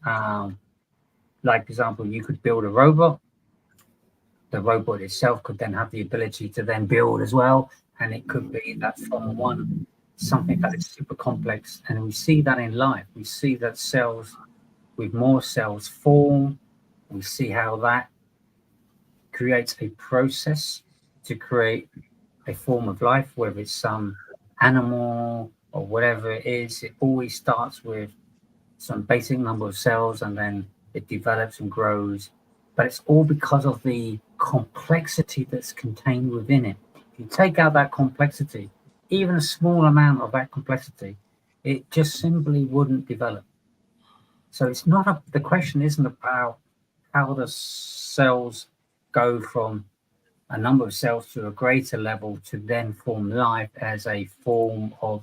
like for example, you could build a robot. The robot itself could then have the ability to then build as well, and it could be that from one something that is super complex. And we see that in life. We see that cells with more cells form. We see how that creates a process to create a form of life, whether it's some animal or whatever it is. It always starts with some basic number of cells, and then it develops and grows. But it's all because of the complexity that's contained within it. If you take out that complexity, even a small amount of that complexity, it just simply wouldn't develop. So it's not the question isn't about how the cells go from a number of cells to a greater level to then form life as a form of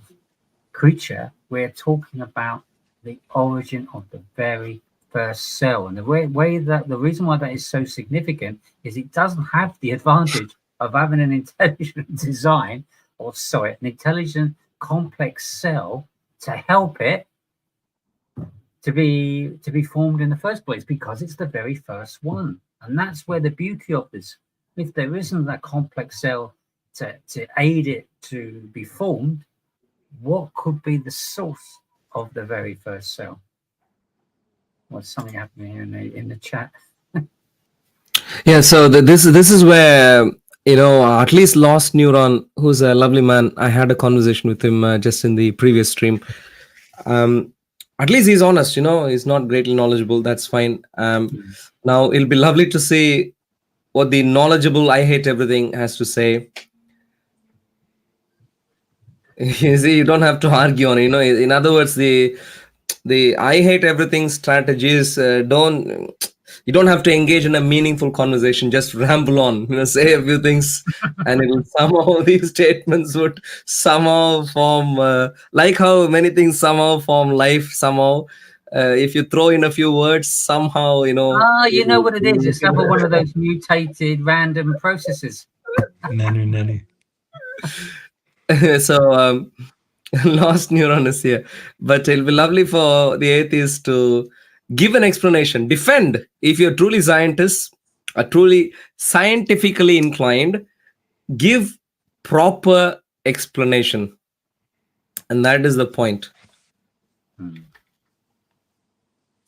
creature. We're talking about the origin of the very first cell. And the reason why that is so significant is it doesn't have the advantage of having an intelligent design, or an intelligent complex cell to help it to be formed in the first place, because it's the very first one. And that's where the beauty of this, if there isn't that complex cell to aid it to be formed, what could be the source of the very first cell? What's something happening here in the chat? Yeah, so this is where, at least Lost Neuron, who's a lovely man, I had a conversation with him just in the previous stream. At least he's honest, he's not greatly knowledgeable. That's fine. Now it'll be lovely to see what the knowledgeable I hate everything has to say. You see, you don't have to argue on it. In other words, the I hate everything strategies you don't have to engage in a meaningful conversation. Just ramble on, say a few things, and it'll somehow, these statements would somehow form, like how many things somehow form life somehow. If you throw in a few words, somehow, you know what it is. It's another one of those mutated random processes. Nanu. So, Lost Neuron is here, but it'll be lovely for the atheist to give an explanation, defend. If you're truly scientists, are truly scientifically inclined, give proper explanation, and that is the point.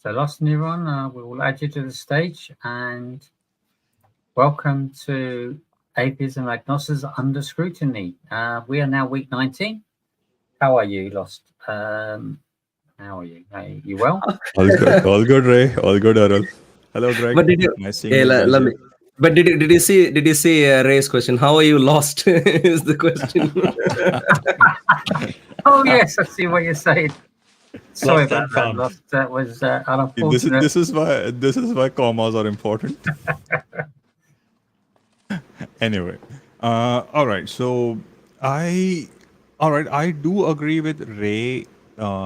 So, Lost Neuron, we will add you to the stage, and welcome to Atheism and Agnosticism under Scrutiny. We are now week 19. How are you, Lost? How are you? Hey, you well? All good, Ray. All good, Arul. Hello, Greg. But did you? Nice seeing you. But did you see Ray's question? How are you lost? Is the question. Oh yes, I see what you're saying. Sorry about that, Lost. That was unfortunate. This is why commas are important. Anyway, all right. So I do agree with Ray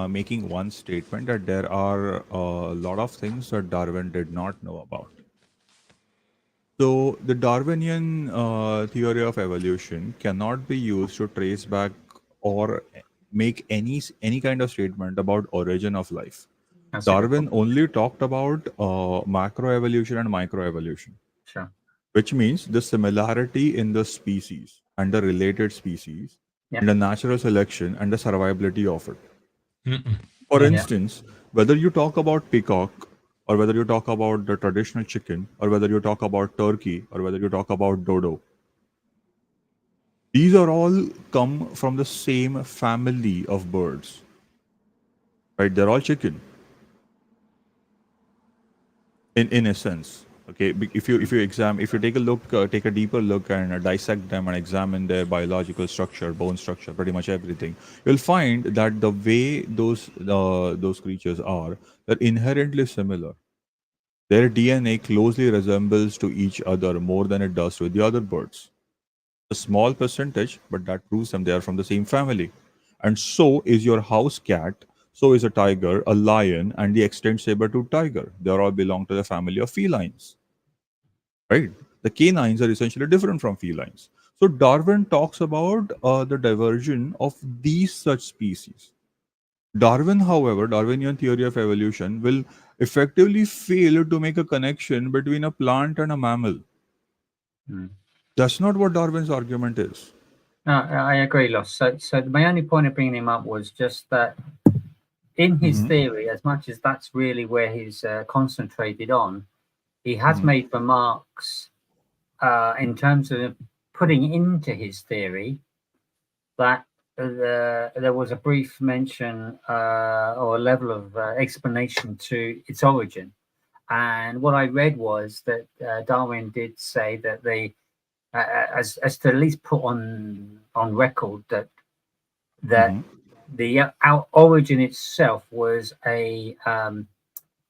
making one statement that there are a lot of things that Darwin did not know about. So the Darwinian theory of evolution cannot be used to trace back or make any kind of statement about origin of life. Darwin only talked about macroevolution and microevolution. Sure. Which means the similarity in the species and the related species, and the natural selection and the survivability of it. For instance, whether you talk about peacock, or whether you talk about the traditional chicken, or whether you talk about turkey, or whether you talk about dodo, these are all come from the same family of birds. Right? They're all chicken. in a sense. Okay, if you take a look, take a deeper look and dissect them and examine their biological structure, bone structure, pretty much everything, you'll find that the way those creatures are, they're inherently similar. Their DNA closely resembles to each other more than it does with the other birds. A small percentage, but that proves them they are from the same family. And so is your house cat, so is a tiger, a lion, and the extant saber-toothed tiger. They all belong to the family of felines, right? The canines are essentially different from felines. So Darwin talks about the diversion of these such species. Darwin, however, Darwinian theory of evolution will effectively fail to make a connection between a plant and a mammal. That's not what Darwin's argument is. No, I agree, Loss. So my only point of bringing him up was just that in his theory, as much as that's really where he's concentrated on, he has made remarks in terms of putting into his theory that there was a brief mention or a level of explanation to its origin. And what I read was that Darwin did say that they, as to at least put on record that the origin itself was a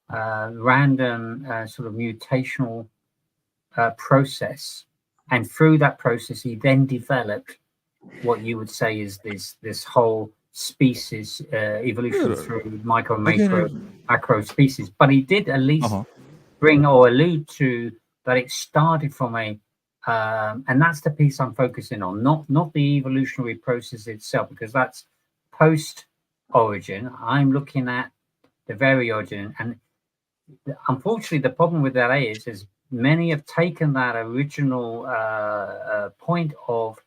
random sort of mutational process, and through that process he then developed what you would say is this whole species evolution through micro, macro species. But he did at least bring or allude to that it started from a and that's the piece I'm focusing on, not the evolutionary process itself, because that's post origin. I'm looking at the very origin, and unfortunately the problem with that is many have taken that original point of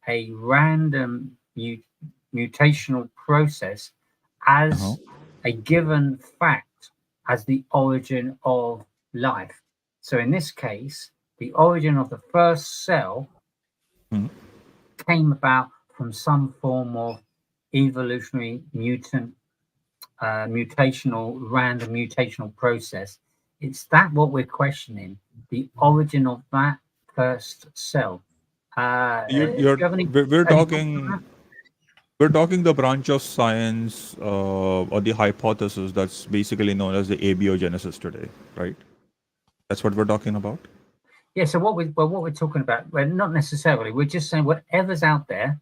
a random mutational process as a given fact, as the origin of life. So in this case, the origin of the first cell came about from some form of evolutionary random mutational process. It's that what we're questioning, the origin of that first cell. We're talking the branch of science or the hypothesis that's basically known as the abiogenesis today, right? That's what we're talking about. Yeah. So what we're talking about, well, not necessarily. We're just saying whatever's out there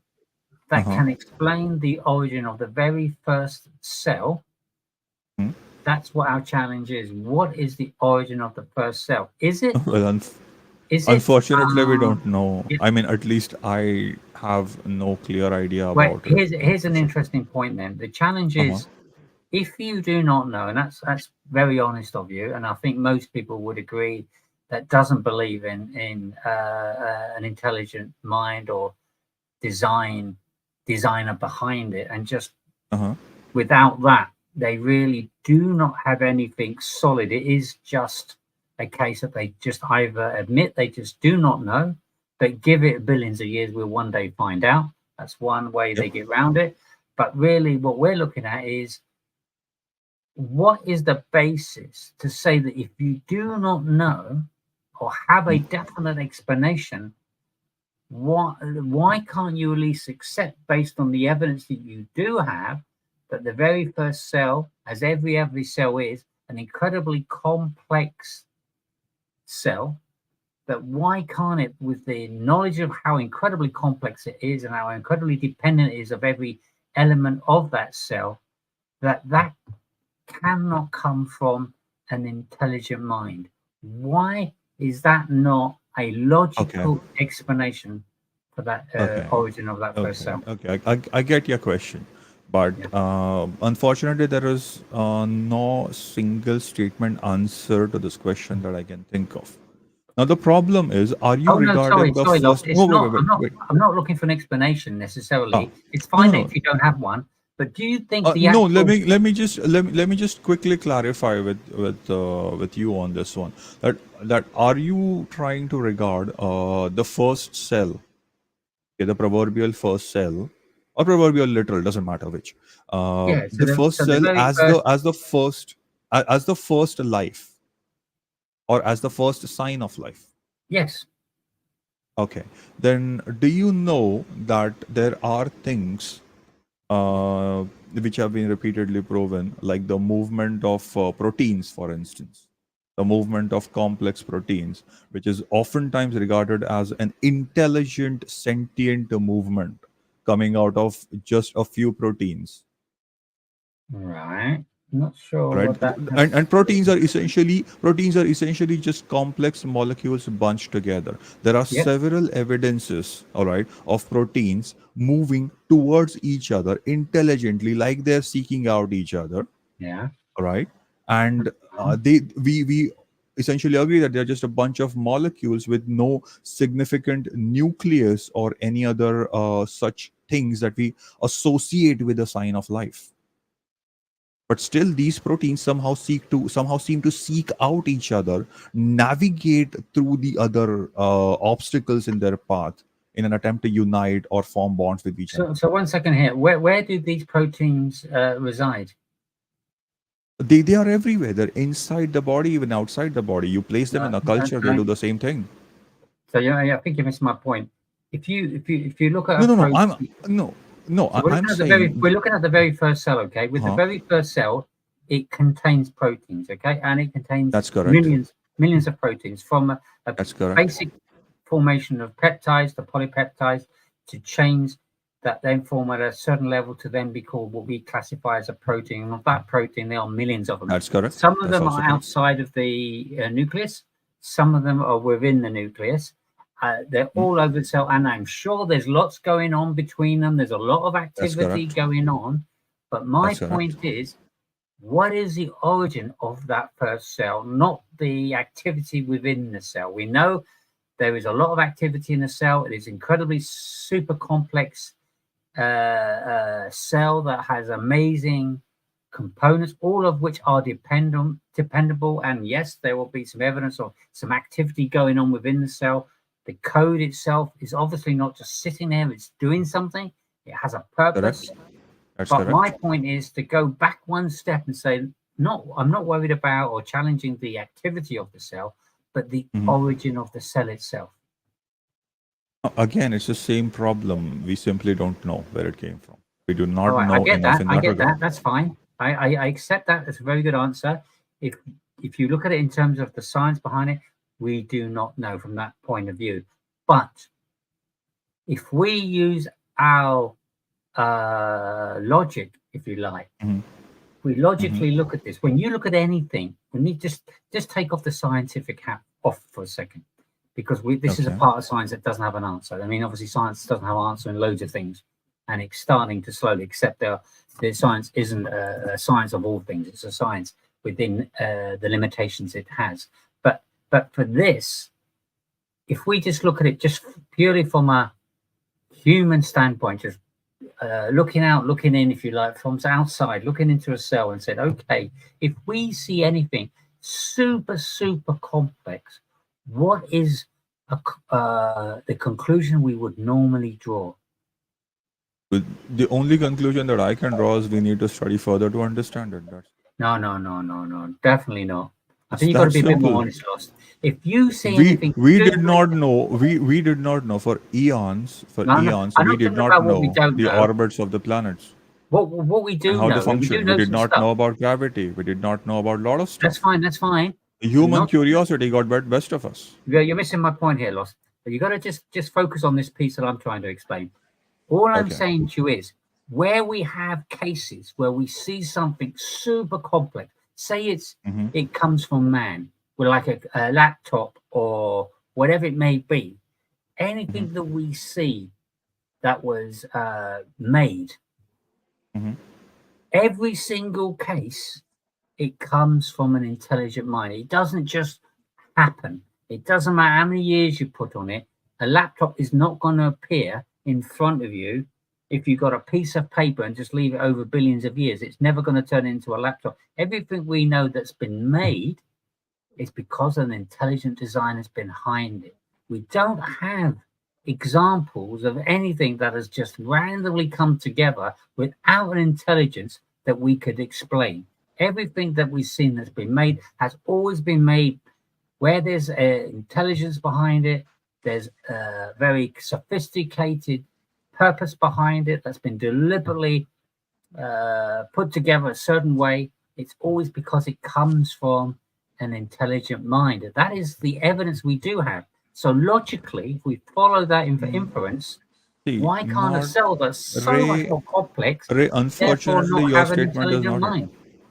that can explain the origin of the very first cell. That's what our challenge is. What is the origin of the first cell? Is it? Well, unfortunately, we don't know. Yeah. I mean, at least I have no clear idea about it. Here's an interesting point then. The challenge is, if you do not know, and that's very honest of you, and I think most people would agree that doesn't believe in an intelligent mind or designer behind it, and just without that, they really do not have anything solid. It is just a case that they just either admit they just do not know, but give it billions of years, we'll one day find out. That's one way they get around it. But really what we're looking at is, what is the basis to say that if you do not know or have a definite explanation, why can't you at least accept, based on the evidence that you do have, that the very first cell, as every cell is, an incredibly complex cell, that why can't it, with the knowledge of how incredibly complex it is and how incredibly dependent it is of every element of that cell, that cannot come from an intelligent mind? Why is that not a logical explanation for that origin of that first cell? Okay, I get your question. But unfortunately, there is no single statement answer to this question that I can think of. Now, the problem is, are you regarding the first... I'm not looking for an explanation necessarily. It's fine if you don't have one. But do you think the actual... No, let me just quickly clarify with you on this one. That are you trying to regard the first cell, the proverbial first cell, or proverbial literal, doesn't matter which. The first cell as the first life. or as the first sign of life? Yes. Okay. Then do you know that there are things which have been repeatedly proven, like the movement of proteins, for instance, the movement of complex proteins, which is oftentimes regarded as an intelligent, sentient movement coming out of just a few proteins. Right. Not sure Right, what that and proteins are essentially just complex molecules bunched together. There are Yep. several evidences, all right, of proteins moving towards each other intelligently, like they're seeking out each other. Yeah. All right, and we essentially agree that they're just a bunch of molecules with no significant nucleus or any other such things that we associate with the sign of life. But still, these proteins somehow seem to seek out each other, navigate through the other obstacles in their path in an attempt to unite or form bonds with each other. So 1 second here. Where do these proteins reside? They are everywhere. They're inside the body, even outside the body. You place them in a culture, they'll do the same thing. So I think you missed my point. If you look at I'm saying we're looking at the very first cell, okay? With the very first cell, it contains proteins, okay, and it contains That's correct. millions of proteins, from a That's correct. basic formation of peptides to polypeptides to chains that then form at a certain level to then be called what we classify as a protein. And of that protein, there are millions of them. That's correct. Some of them also are correct. outside of the nucleus. Some of them are within the nucleus. They're all over the cell, and I'm sure there's lots going on between them. There's a lot of activity going on. But my point is, what is the origin of that first cell, not the activity within the cell? We know there is a lot of activity in the cell. It is incredibly super complex cell that has amazing components, all of which are dependable. And yes, there will be some evidence of some activity going on within the cell. The code itself is obviously not just sitting there, it's doing something. It has a purpose. But my point is to go back one step and say, no, I'm not worried about or challenging the activity of the cell, but the origin of the cell itself. Again, it's the same problem. We simply don't know where it came from. We do not know I get enough that. in I that get regard. that. That's fine. I accept that. That's a very good answer. If you look at it in terms of the science behind it, we do not know from that point of view. But if we use our logic, if you like, we logically look at this. When you look at anything, when you just take off the scientific hat off for a second, because this is a part of science that doesn't have an answer. I mean, obviously, science doesn't have an answer in loads of things, and it's starting to slowly accept the science isn't a science of all things. It's a science within the limitations it has. But for this, if we just look at it just purely from a human standpoint, just looking in, if you like, from outside, looking into a cell and said, okay, if we see anything super complex, what is the conclusion we would normally draw? The only conclusion that I can draw is we need to study further to understand it. No, definitely not. I think you've got to be a bit more honest, Lost. If you see anything, we did not know. We did not know for eons. We did not know the orbits of the planets. What we do and how know, they function. We did not know about gravity. We did not know about a lot of stuff. That's fine. Human curiosity got best of us. You're missing my point here, Lost. You got to just focus on this piece that I'm trying to explain. All I'm saying to you is, where we have cases where we see something super complex, say it comes from man, with like a laptop or whatever it may be, anything that we see that was made, every single case, it comes from an intelligent mind. It doesn't just happen. It doesn't matter how many years you put on it. A laptop is not going to appear in front of you if you've got a piece of paper and just leave it over billions of years. It's never going to turn into a laptop. Everything we know that's been made is because an intelligent design has been behind it. We don't have examples of anything that has just randomly come together without an intelligence that we could explain. Everything that we've seen that's been made has always been made where there's intelligence behind it, there's a very sophisticated purpose behind it that's been deliberately put together a certain way. It's always because it comes from an intelligent mind. That is the evidence we do have. So logically, if we follow that inference, why can't a cell that's so much more complex, Ray, therefore unfortunately, not your have an statement is intelligent not. mind?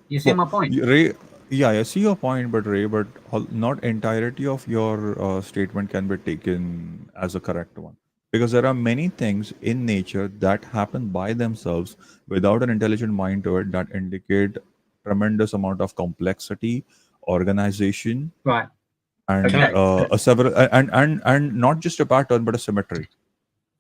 You see my point? Ray, yeah, I see your point, but Ray, but not entirety of your statement can be taken as a correct one. Because there are many things in nature that happen by themselves without an intelligent mind to it that indicate tremendous amount of complexity, organization, right, and and not just a pattern but a symmetry.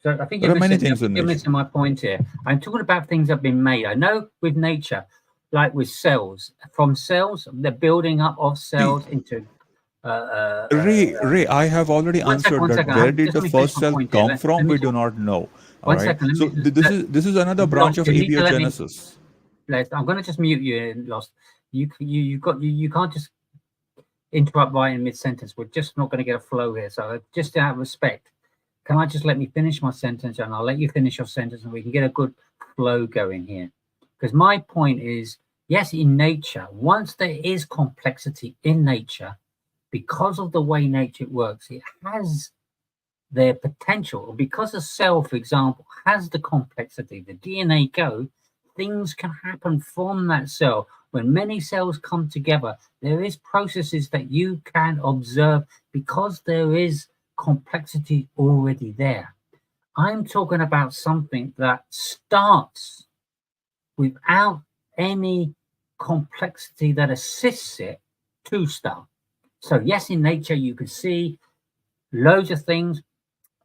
So I think there are many things in you're nature. missing my point here. I'm talking about things that have been made. I know with nature, like with cells, from cells, the building up of cells into. Ray, I have already answered that. Where did the first cell come from? We do not know. All right. So this is another branch of abiogenesis. I'm going to just mute you, Lost. You can't just interrupt right in mid sentence. We're just not going to get a flow here. So just out of respect, can I just let me finish my sentence, and I'll let you finish your sentence, and we can get a good flow going here. Because my point is, yes, in nature, once there is complexity in nature, because of the way nature works, it has their potential. Because a cell, for example, has the complexity, the DNA code, things can happen from that cell. When many cells come together, there is processes that you can observe because there is complexity already there. I'm talking about something that starts without any complexity that assists it to start. So yes, in nature, you can see loads of things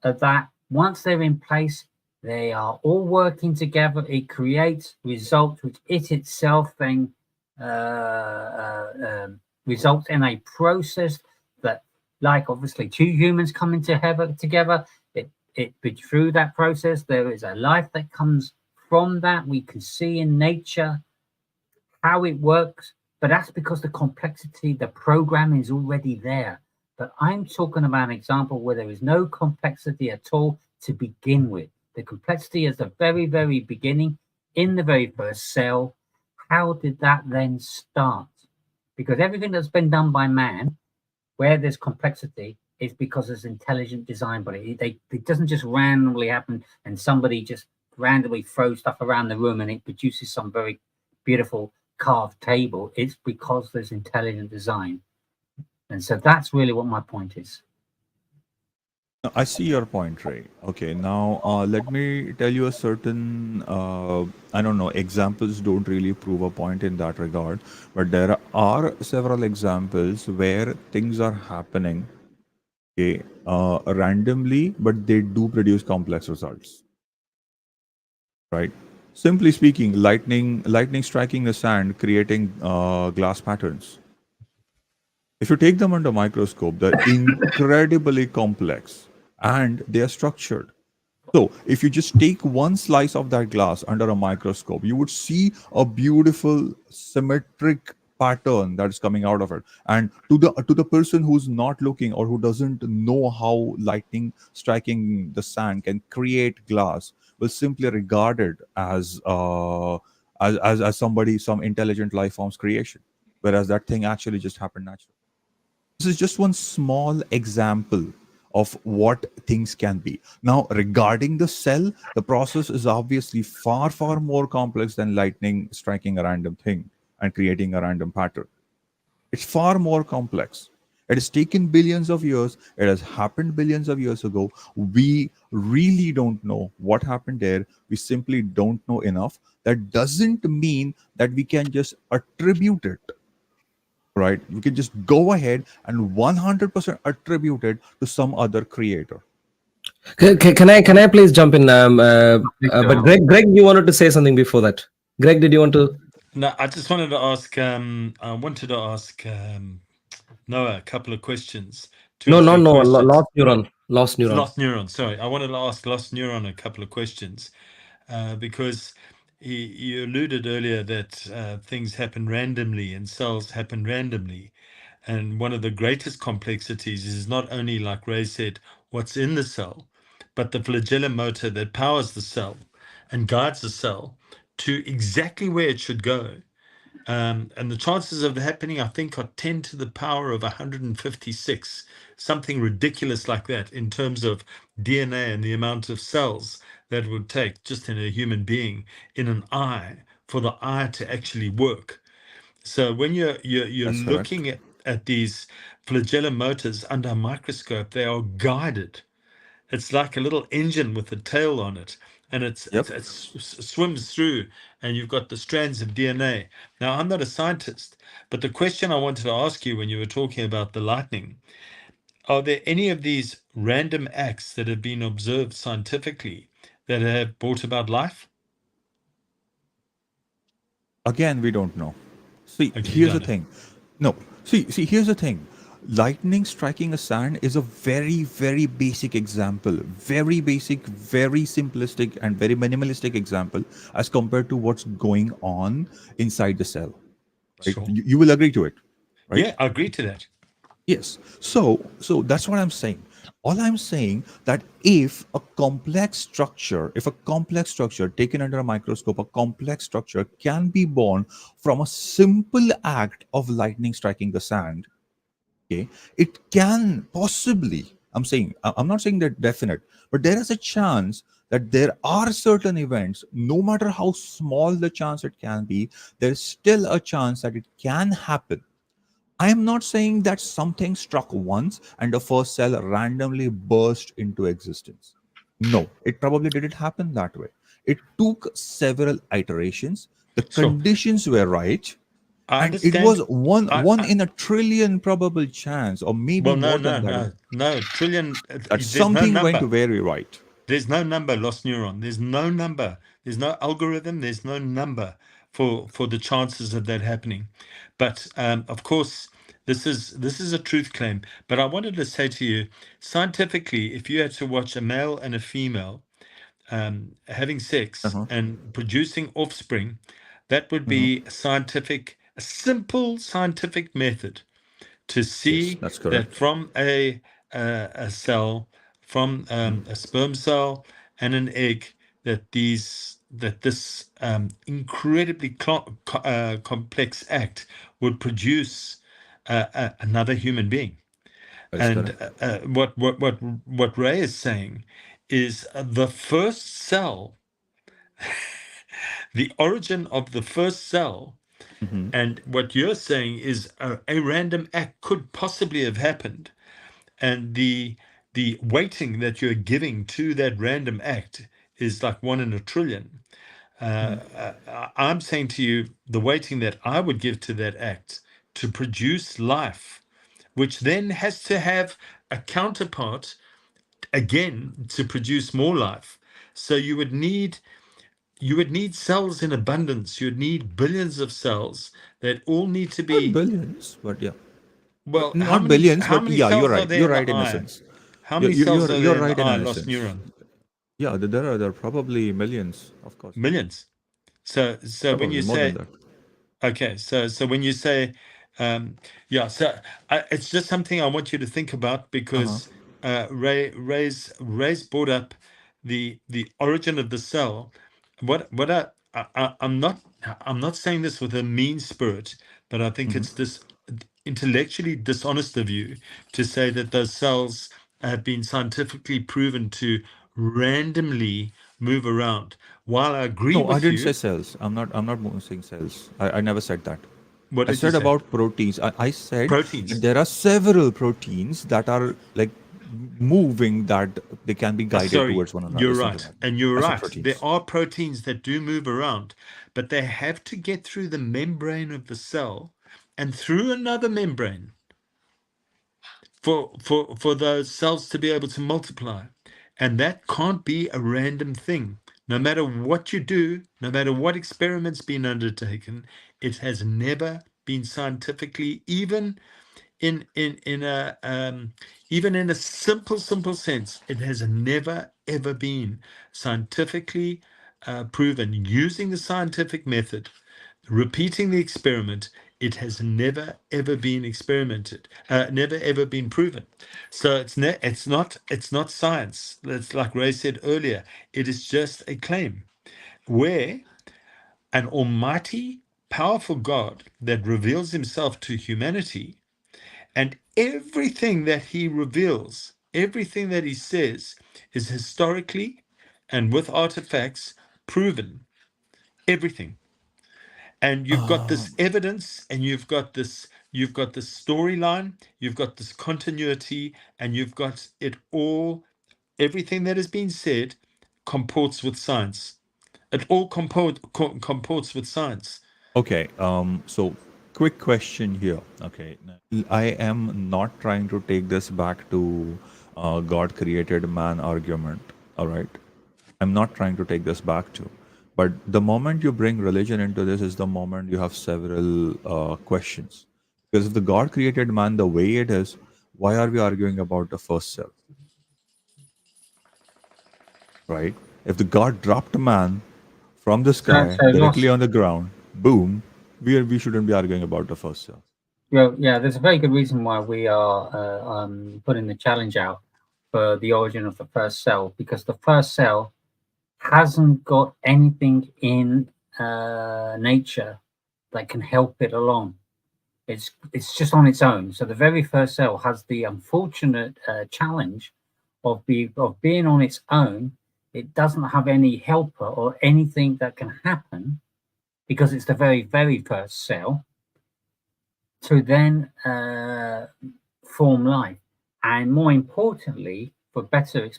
that once they're in place, they are all working together. It creates results which it itself then results in a process that, like obviously two humans coming together, through that process, there is a life that comes from that. We can see in nature how it works, but that's because the complexity, the program is already there. But I'm talking about an example where there is no complexity at all to begin with. The complexity is the very, very beginning in the very first cell. How did that then start? Because everything that's been done by man, where there's complexity, is because there's intelligent design, but it doesn't just randomly happen and somebody just randomly throws stuff around the room and it produces some very beautiful carved table. It's because there's intelligent design. And so that's really what my point is. I see your point, Ray. Okay, now let me tell you a certain, I don't know, examples don't really prove a point in that regard, but there are several examples where things are happening, okay, randomly, but they do produce complex results, right? Simply speaking, lightning striking the sand, creating glass patterns. If you take them under a microscope, they're incredibly complex and they are structured. So if you just take one slice of that glass under a microscope, you would see a beautiful symmetric pattern that is coming out of it. And to the person who's not looking or who doesn't know how lightning striking the sand can create glass, will simply regard it as somebody, some intelligent life form's creation, whereas that thing actually just happened naturally. This is just one small example of what things can be. Now, regarding the cell, the process is obviously far, far more complex than lightning striking a random thing and creating a random pattern. It's far more complex. It has taken billions of years. It has happened billions of years ago. We really don't know what happened there. We simply don't know enough. That doesn't mean that we can just attribute it. Right? You can just go ahead and 100% attribute it to some other creator. Can I please jump in? But Greg, you wanted to say something before that. Greg, did you want to? No, I just wanted to ask. Noah a couple of questions. No. Lost neuron. Lost neuron. Sorry, I wanted to ask Lost neuron a couple of questions because you alluded earlier that things happen randomly and cells happen randomly. And one of the greatest complexities is not only, like Ray said, what's in the cell, but the flagellum motor that powers the cell and guides the cell to exactly where it should go. And the chances of it happening, I think, are 10 to the power of 156, something ridiculous like that in terms of DNA and the amount of cells that it would take just in a human being, in an eye, for the eye to actually work. So when you're That's correct. looking at these flagellum motors under a microscope, they are guided. It's like a little engine with a tail on it, and it swims through, and you've got the strands of DNA. Now, I'm not a scientist, but the question I wanted to ask you when you were talking about the lightning, are there any of these random acts that have been observed scientifically that have brought about life? Again, we don't know. See, Okay, here's the thing. No, see, here's the thing. Lightning striking a sand is a very, very basic example. Very basic, very simplistic, and very minimalistic example as compared to what's going on inside the cell. Right? Sure. You will agree to it, right? Yeah, I agree to that. Yes. So that's what I'm saying. All I'm saying that if a complex structure taken under a microscope, a complex structure can be born from a simple act of lightning striking the sand, okay, it can possibly, I'm not saying that definite, but there is a chance that there are certain events, no matter how small the chance it can be, there's still a chance that it can happen. I am not saying that something struck once and the first cell randomly burst into existence. No, it probably didn't happen that way. It took several iterations. The conditions were right. And it was one in a trillion probable chance, or maybe more than that. No, trillion. That something went very right. There's no number, lost neuron. There's no number. There's no algorithm. There's no number for the chances of that happening. But of course, this is a truth claim. But I wanted to say to you, scientifically, if you had to watch a male and a female having sex and producing offspring, that would be a simple scientific method to see that from a cell, from a sperm cell and an egg, that this incredibly complex act would produce another human being. What Ray is saying is the first cell, the origin of the first cell, and what you're saying is a random act could possibly have happened, and the weighting that you're giving to that random act is like 1 in a trillion. I'm saying to you, the weighting that I would give to that act to produce life, which then has to have a counterpart again to produce more life. So you would need cells in abundance. You'd need billions of cells that all need to be not billions, but yeah. Well, not billions, but yeah, cells you're right. are there You're right in eye? a sense. How many cells are there right in the eye, a lost sense. neuron? Yeah, there are probably millions, of course. Millions. So Probably when you more say, than that. okay, so when you say, it's just something I want you to think about, because Ray's brought up the origin of the cell. I'm not saying this with a mean spirit, but I think it's this intellectually dishonest of you to say that those cells have been scientifically proven to randomly move around. While I agree with you, I didn't say cells. I'm not saying cells. I never said that. What I did you said say? about proteins. I said Proteins. that there are several proteins that are like moving, that they can be guided towards one another. You're right. And you're right. Proteins. There are proteins that do move around, but they have to get through the membrane of the cell and through another membrane for those cells to be able to multiply. And that can't be a random thing. No matter what you do, no matter what experiments been undertaken, it has never been scientifically, even in a simple sense, it has never ever been scientifically proven using the scientific method, repeating the experiment. It has never ever been experimented, never ever been proven. So it's not science. It's like Ray said earlier. It is just a claim where an almighty, powerful God that reveals himself to humanity, and everything that he reveals, everything that he says, is historically and with artifacts proven. Everything. And you've got this evidence, and you've got this storyline, you've got this continuity, and you've got it all. Everything that has been said comports with science. It all comports with science. Okay. So quick question here. Okay. I am not trying to take this back to God created man argument. All right. I'm not trying to take this back to. But the moment you bring religion into this is the moment you have several questions. Because if the God created man the way it is, why are we arguing about the first cell? Right? If the God dropped a man from the sky directly on the ground, boom, we shouldn't be arguing about the first cell. Well, yeah, there's a very good reason why we are putting the challenge out for the origin of the first cell, because the first cell hasn't got anything in nature that can help it along. It's just on its own. So the very first cell has the unfortunate challenge of being on its own. It doesn't have any helper or anything that can happen, because it's the very, very first cell, to then form life. And more importantly, a better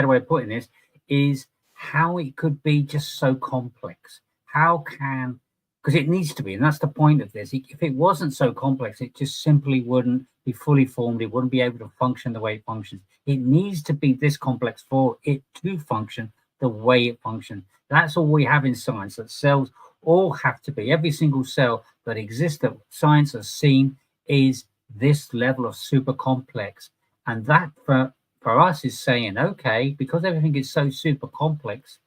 way of putting this is how it could be just so complex. How can, because it needs to be, and that's the point of this. If it wasn't so complex, it just simply wouldn't be fully formed. It wouldn't be able to function the way it functions. It needs to be this complex for it to function the way it functions. That's all we have in science, that cells all have to be, every single cell that exists that science has seen is this level of super complex. And that for us is saying, okay, because everything is so super complex,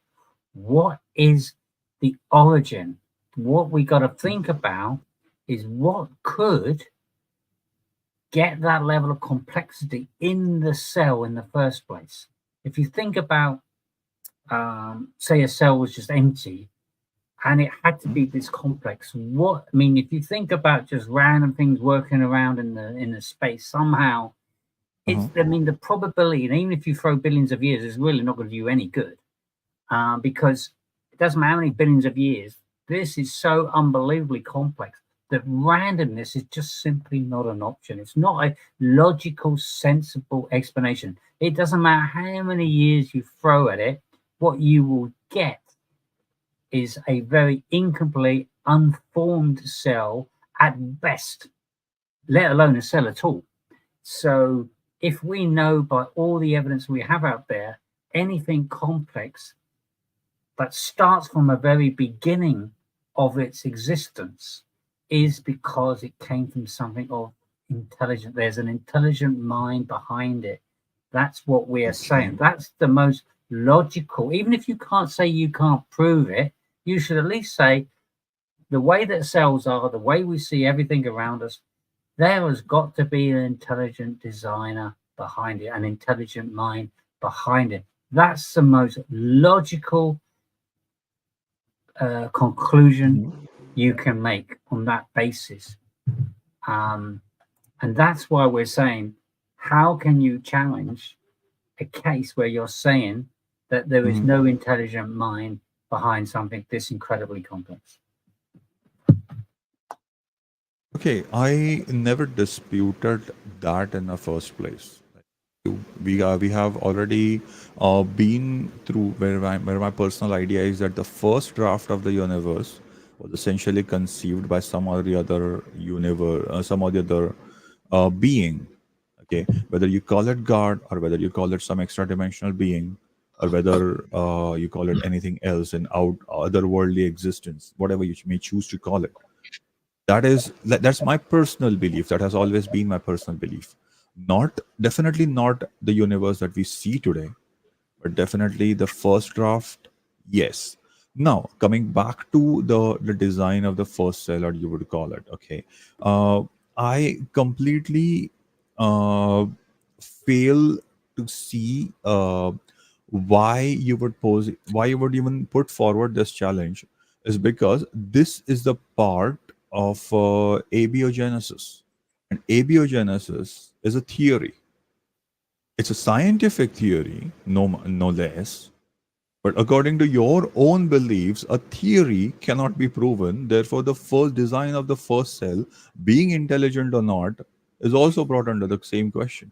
what is the origin? What we got to think about is what could get that level of complexity in the cell in the first place. If you think about, say a cell was just empty and it had to be this complex, if you think about just random things working around in the space, somehow it's, the probability, and even if you throw billions of years, it's really not going to do you any good, because it doesn't matter how many billions of years, this is so unbelievably complex that randomness is just simply not an option. It's not a logical, sensible explanation. It doesn't matter how many years you throw at it, what you will get is a very incomplete, unformed cell at best, let alone a cell at all. So if we know by all the evidence we have out there, anything complex that starts from a very beginning of its existence is because it came from something of intelligent. There's an intelligent mind behind it. That's what we are saying. That's the most logical. Even if you can't say you can't prove it, you should at least say the way that cells are, the way we see everything around us, there has got to be an intelligent designer behind it, an intelligent mind behind it. That's the most logical conclusion you can make on that basis. And that's why we're saying, how can you challenge a case where you're saying that there is no intelligent mind behind something this incredibly complex? Okay, I never disputed that in the first place. We have already been through where my personal idea is that the first draft of the universe was essentially conceived by some or the other universe, some or the other being. Okay, whether you call it God or whether you call it some extra dimensional being, or whether you call it anything else in otherworldly existence, whatever you may choose to call it. That's my personal belief. That has always been my personal belief. Definitely not the universe that we see today, but definitely the first draft, yes. Now, coming back to the design of the first cell, or you would call it, okay, I completely fail to see why you would even put forward this challenge, is because this is the part of abiogenesis, and abiogenesis is a theory. It's a scientific theory, no less. But according to your own beliefs, a theory cannot be proven. Therefore, the first design of the first cell, being intelligent or not, is also brought under the same question.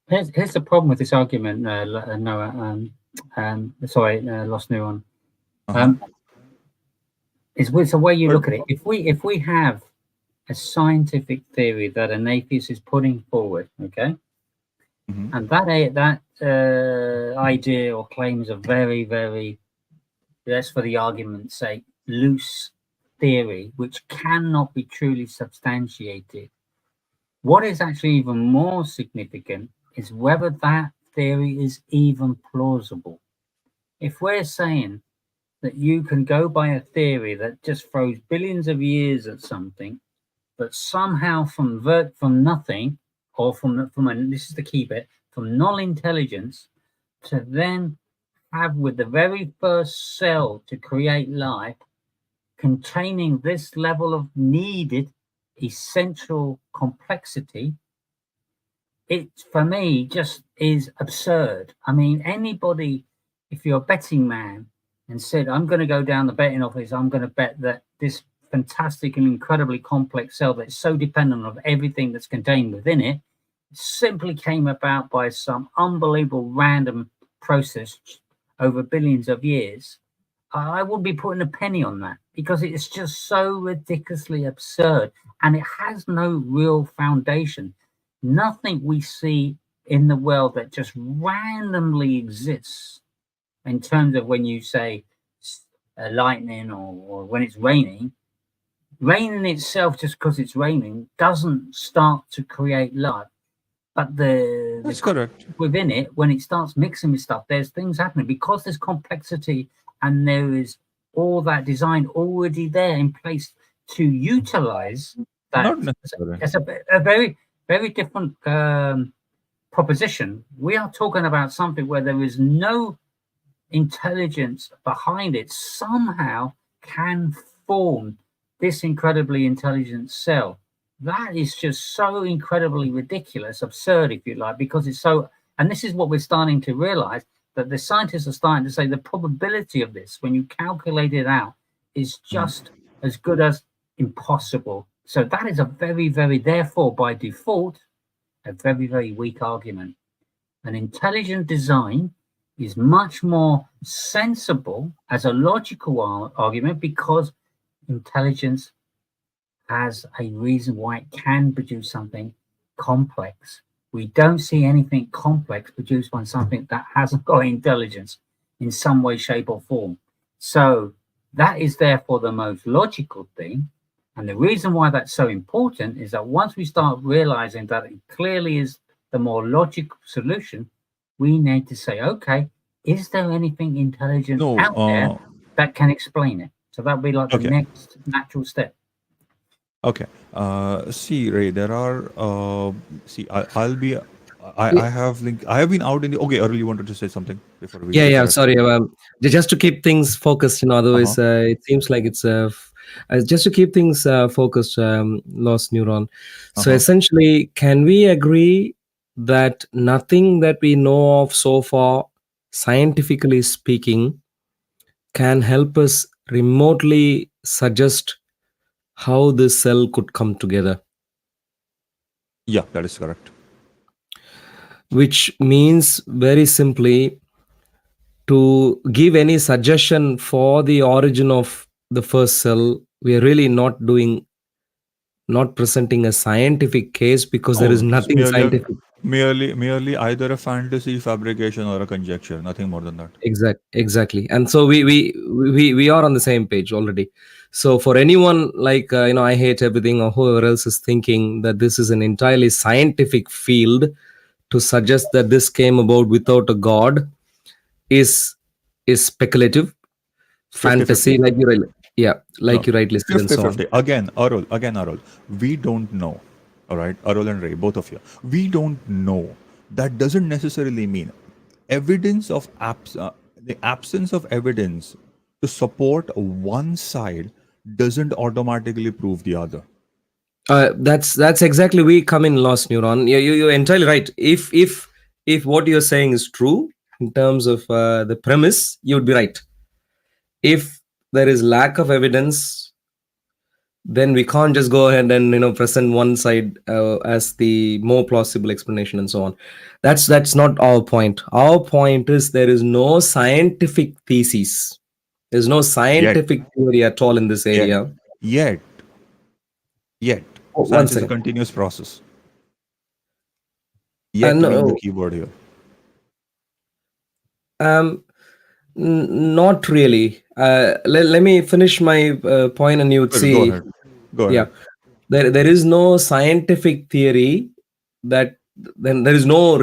Here's the problem with this argument, Noah. Lost Neuron. Is with the way you look at it. If we have a scientific theory that an atheist is putting forward, okay, and that idea or claim is a very, very, let's for the argument's sake, loose theory which cannot be truly substantiated. What is actually even more significant is whether that theory is even plausible. If we're saying that you can go by a theory that just throws billions of years at something, but somehow from nothing, or this is the key bit, from null intelligence, to then have with the very first cell to create life containing this level of needed essential complexity, it for me just is absurd. I mean, anybody, if you're a betting man and said, I'm going to go down the betting office, I'm going to bet that this fantastic and incredibly complex cell that's so dependent on everything that's contained within it simply came about by some unbelievable random process over billions of years, I wouldn't be putting a penny on that, because it's just so ridiculously absurd and it has no real foundation. Nothing we see in the world that just randomly exists, in terms of when you say lightning or when it's raining itself, just because it's raining, doesn't start to create life. But that's correct. Within it, when it starts mixing with stuff, there's things happening because there's complexity and there is all that design already there in place to utilize that. Not necessarily. It's a very, very different proposition. We are talking about something where there is no intelligence behind it, somehow can form this incredibly intelligent cell. That is just so incredibly ridiculous, absurd, if you like, because it's so, and this is what we're starting to realize, that the scientists are starting to say the probability of this, when you calculate it out, is just as good as impossible. So that is a very, very, therefore, by default, a very, very weak argument. An intelligent design is much more sensible as a logical argument, because intelligence has a reason why it can produce something complex. We don't see anything complex produced by something that hasn't got intelligence in some way, shape, or form. So that is therefore the most logical thing. And the reason why that's so important is that once we start realizing that it clearly is the more logical solution, we need to say, okay, is there anything intelligent out there that can explain it? So that would be like the next natural step. Okay. See, Ray, there are. I have been out in the. Okay, Earl, you wanted to say something before we? Yeah. Sorry. Just to keep things focused, otherwise it seems like it's just to keep things focused. Lost Neuron. So essentially, can we agree that nothing that we know of so far, scientifically speaking, can help us remotely suggest how this cell could come together? Yeah, that is correct. Which means, very simply, to give any suggestion for the origin of the first cell, we are really not presenting a scientific case, because there is nothing scientific. Merely either a fantasy, fabrication, or a conjecture. Nothing more than that. Exactly. And so we are on the same page already. So for anyone like I hate everything, or whoever else is thinking that this is an entirely scientific field, to suggest that this came about without a god is speculative. fantasy, 50-50. like you No, you rightly said, and so on. 50-50. Again, Arul. We don't know. All right, Arul and Ray, both of you. We don't know. That doesn't necessarily mean evidence of the absence of evidence to support one side doesn't automatically prove the other. That's exactly we come in Lost Neuron. You're entirely right. If what you're saying is true in terms of the premise, you'd be right. If there is lack of evidence, then we can't just go ahead and present one side as the more plausible explanation and so on. That's not our point. Our point is there is no scientific thesis. There's no scientific theory at all in this area. Yet. Oh, Science is a continuous process. Yet being the keyword here. Not really. Let me finish my point, and you would see. Go ahead. There is no scientific theory that then there is no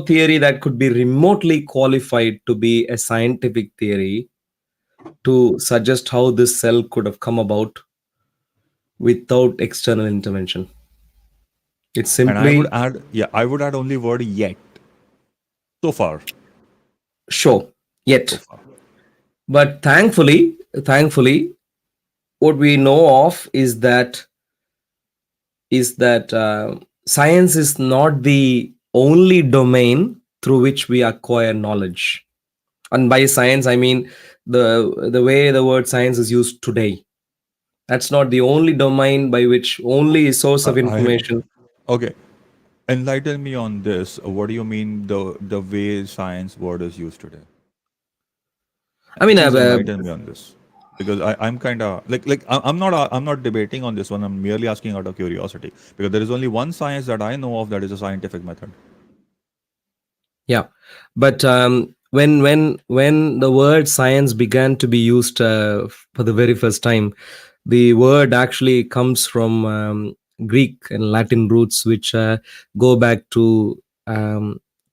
theory that could be remotely qualified to be a scientific theory to suggest how this cell could have come about without external intervention. It's simply. And I would add only word yet. So far. Sure, yet. So far. But thankfully, what we know of is that science is not the only domain through which we acquire knowledge. And by science, I mean the way the word science is used today. That's not the only domain by which only source of information. Okay. Enlighten me on this. What do you mean the way science word is used today? I mean, enlighten me on this, because I'm kind of like I'm not debating on this one. I'm merely asking out of curiosity, because there is only one science that I know of that is a scientific method. Yeah, but when the word science began to be used for the very first time, the word actually comes from Greek and Latin roots, which go back to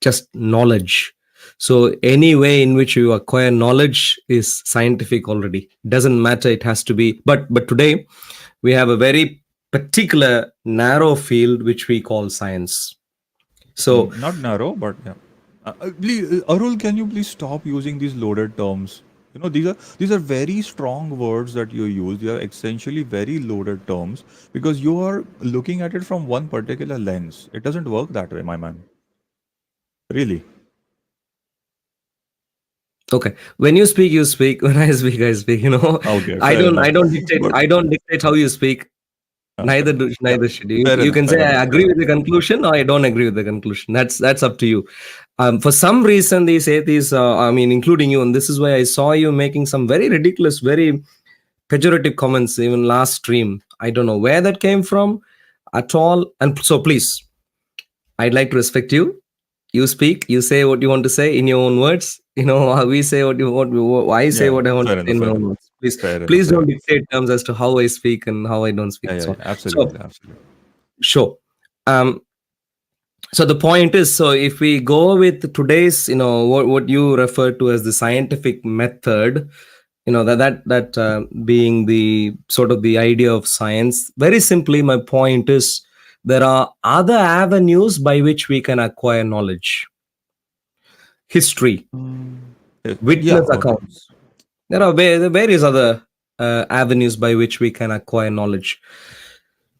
just knowledge. So any way in which you acquire knowledge is scientific already. Doesn't matter, it has to be. But today we have a very particular narrow field which we call science. So not narrow, but yeah. Please, Arul, can you please stop using these loaded terms? These are very strong words that you use. They are essentially very loaded terms because you are looking at it from one particular lens. It doesn't work that way, my man. Really. Okay. When you speak, you speak. When I speak, I speak. Okay, I don't dictate. But I don't dictate how you speak. Neither should you. You can say I agree with the conclusion, or I don't agree with the conclusion. That's up to you. For some reason, these atheists, including you, and this is why I saw you making some very ridiculous, very pejorative comments even last stream. I don't know where that came from at all. And so please, I'd like to respect you. You speak, you say what you want to say in your own words. We say what you want. I say what I want to say in my own words. Please don't dictate terms as to how I speak and how I don't speak. Absolutely. Sure. So the point is, so if we go with today's, what you refer to as the scientific method, that being the sort of the idea of science. Very simply, my point is there are other avenues by which we can acquire knowledge. History, witness accounts. There are various other avenues by which we can acquire knowledge.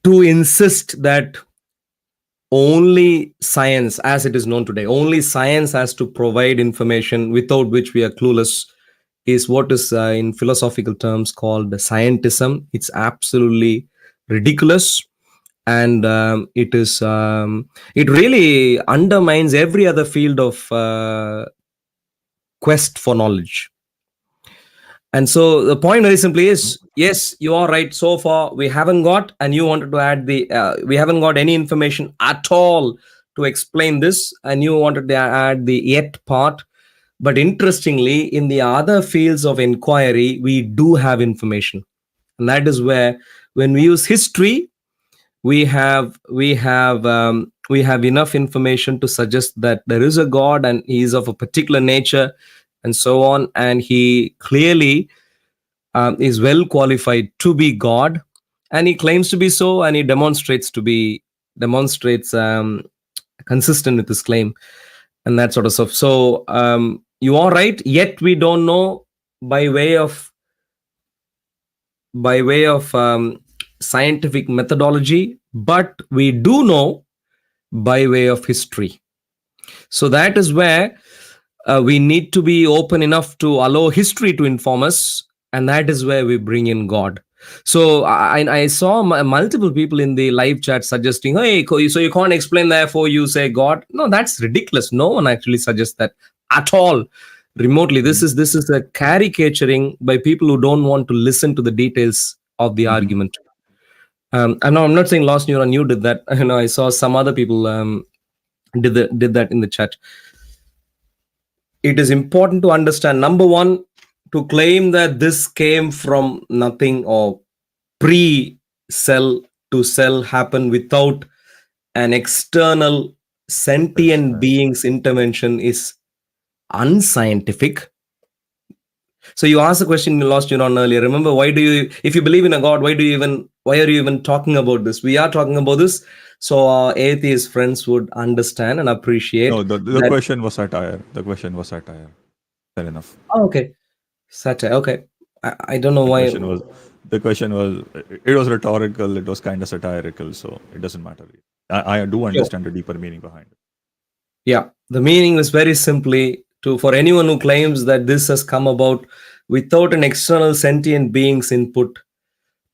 To insist that only science, as it is known today, only science has to provide information without which we are clueless, is what is in philosophical terms called scientism. It's absolutely ridiculous, and it really undermines every other field of quest for knowledge. And so the point very simply is, yes, you are right. So far we haven't got, and you wanted to add we haven't got any information at all to explain this, and you wanted to add the yet part. But interestingly, in the other fields of inquiry, we do have information. And that is where, when we use history, we have enough information to suggest that there is a God and he is of a particular nature, and so on, and he clearly is well qualified to be God, and he claims to be so, and he demonstrates consistent with his claim and that sort of stuff. So you are right, yet we don't know by way of scientific methodology, but we do know by way of history. So that is where we need to be open enough to allow history to inform us, and that is where we bring in God. So I saw multiple people in the live chat suggesting, hey, so you can't explain, therefore you say God. No, that's ridiculous. No one actually suggests that at all remotely. This is a caricaturing by people who don't want to listen to the details of the argument. I'm not saying Lost Neuron, you did that. I saw some other people did that in the chat. It is important to understand, number one, to claim that this came from nothing or pre-cell to cell happened without an external sentient being's intervention is unscientific. So you asked the question you lost on earlier. Remember, if you believe in a God, why are you even talking about this? We are talking about this so our atheist friends would understand and appreciate. No, the question was satire. The question was satire. Fair enough. Oh, okay. Satire. Okay. I don't know why. The question was, it was rhetorical. It was kind of satirical. So it doesn't matter. I do understand the deeper meaning behind it. Yeah. The meaning is very simply for anyone who claims that this has come about without an external sentient being's input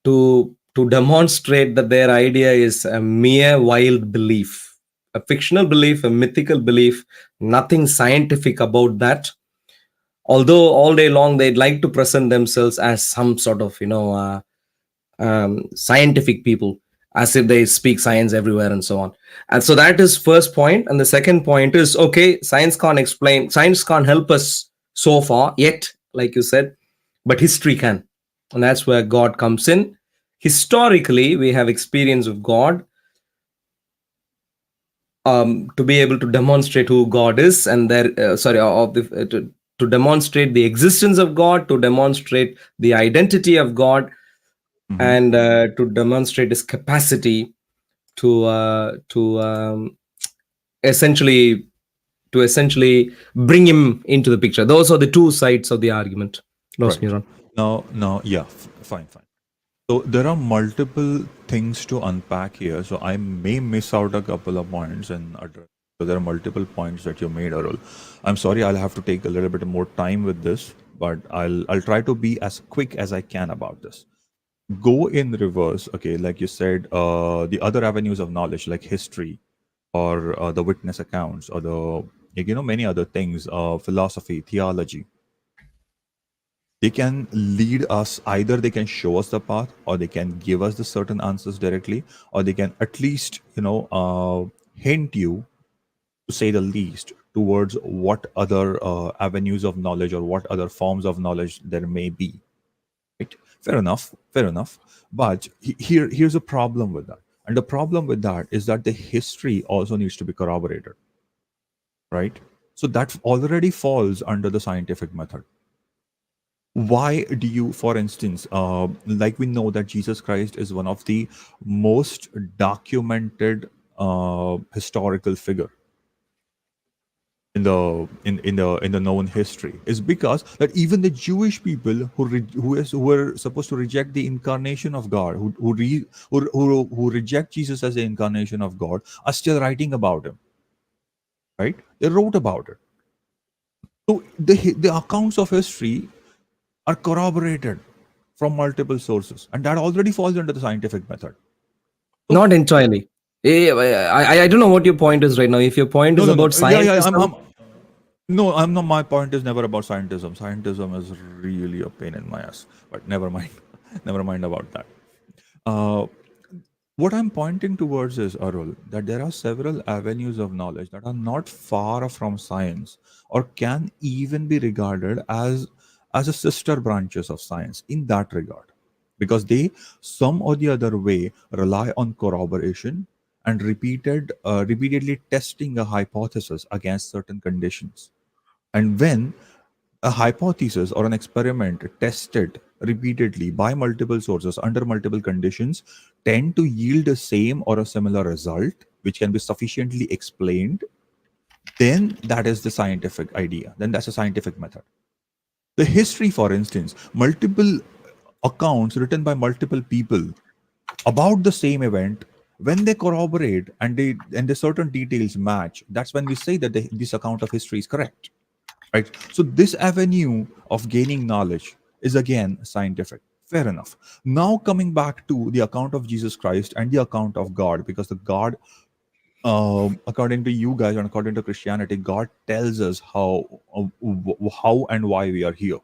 to demonstrate that their idea is a mere wild belief, a fictional belief, a mythical belief, nothing scientific about that. Although all day long they'd like to present themselves as some sort of, scientific people, as if they speak science everywhere and so on. And so that is first point. And the second point is, okay, science can't help us so far yet, like you said, but history can. And that's where God comes in. Historically, we have experience of God to be able to demonstrate who God is, and to demonstrate the existence of God, to demonstrate the identity of God, and to demonstrate his capacity to essentially bring him into the picture. Those are the two sides of the argument. Right. Now, yeah, fine. So there are multiple things to unpack here. So I may miss out a couple of points and address. So there are multiple points that you made, Arul. I'm sorry, I'll have to take a little bit more time with this, but I'll try to be as quick as I can about this. Go in reverse, okay? Like you said, the other avenues of knowledge, like history, or the witness accounts, or the many other things, philosophy, theology. They can lead us, either they can show us the path, or they can give us the certain answers directly, or they can at least hint you, to say the least, towards what other avenues of knowledge or what other forms of knowledge there may be. Right? Fair enough. But here's a problem with that. And the problem with that is that the history also needs to be corroborated. Right? So that already falls under the scientific method. Why do you, for instance, like we know that Jesus Christ is one of the most documented historical figure in the known history, is because that even the Jewish people who were supposed to reject the incarnation of God, who reject Jesus as the incarnation of God, are still writing about him. Right? They wrote about it. So the accounts of history are corroborated from multiple sources, and that already falls under the scientific method. Not entirely. I don't know what your point is right now. If your point is about science, I'm not. My point is never about scientism. Scientism is really a pain in my ass. But never mind. Never mind about that. What I'm pointing towards is, Arul, that there are several avenues of knowledge that are not far from science, or can even be regarded as a sister branches of science in that regard, because they, some or the other way, rely on corroboration and repeatedly testing a hypothesis against certain conditions. And when a hypothesis or an experiment tested repeatedly by multiple sources under multiple conditions tend to yield the same or a similar result, which can be sufficiently explained, then that is the scientific idea. Then that's a scientific method. The history, for instance, multiple accounts written by multiple people about the same event, when they corroborate and the certain details match, that's when we say that this account of history is correct, right? So this avenue of gaining knowledge is again scientific. Fair enough. Now coming back to the account of Jesus Christ and the account of God, because the God, according to you guys and according to Christianity, God tells us how and why we are here,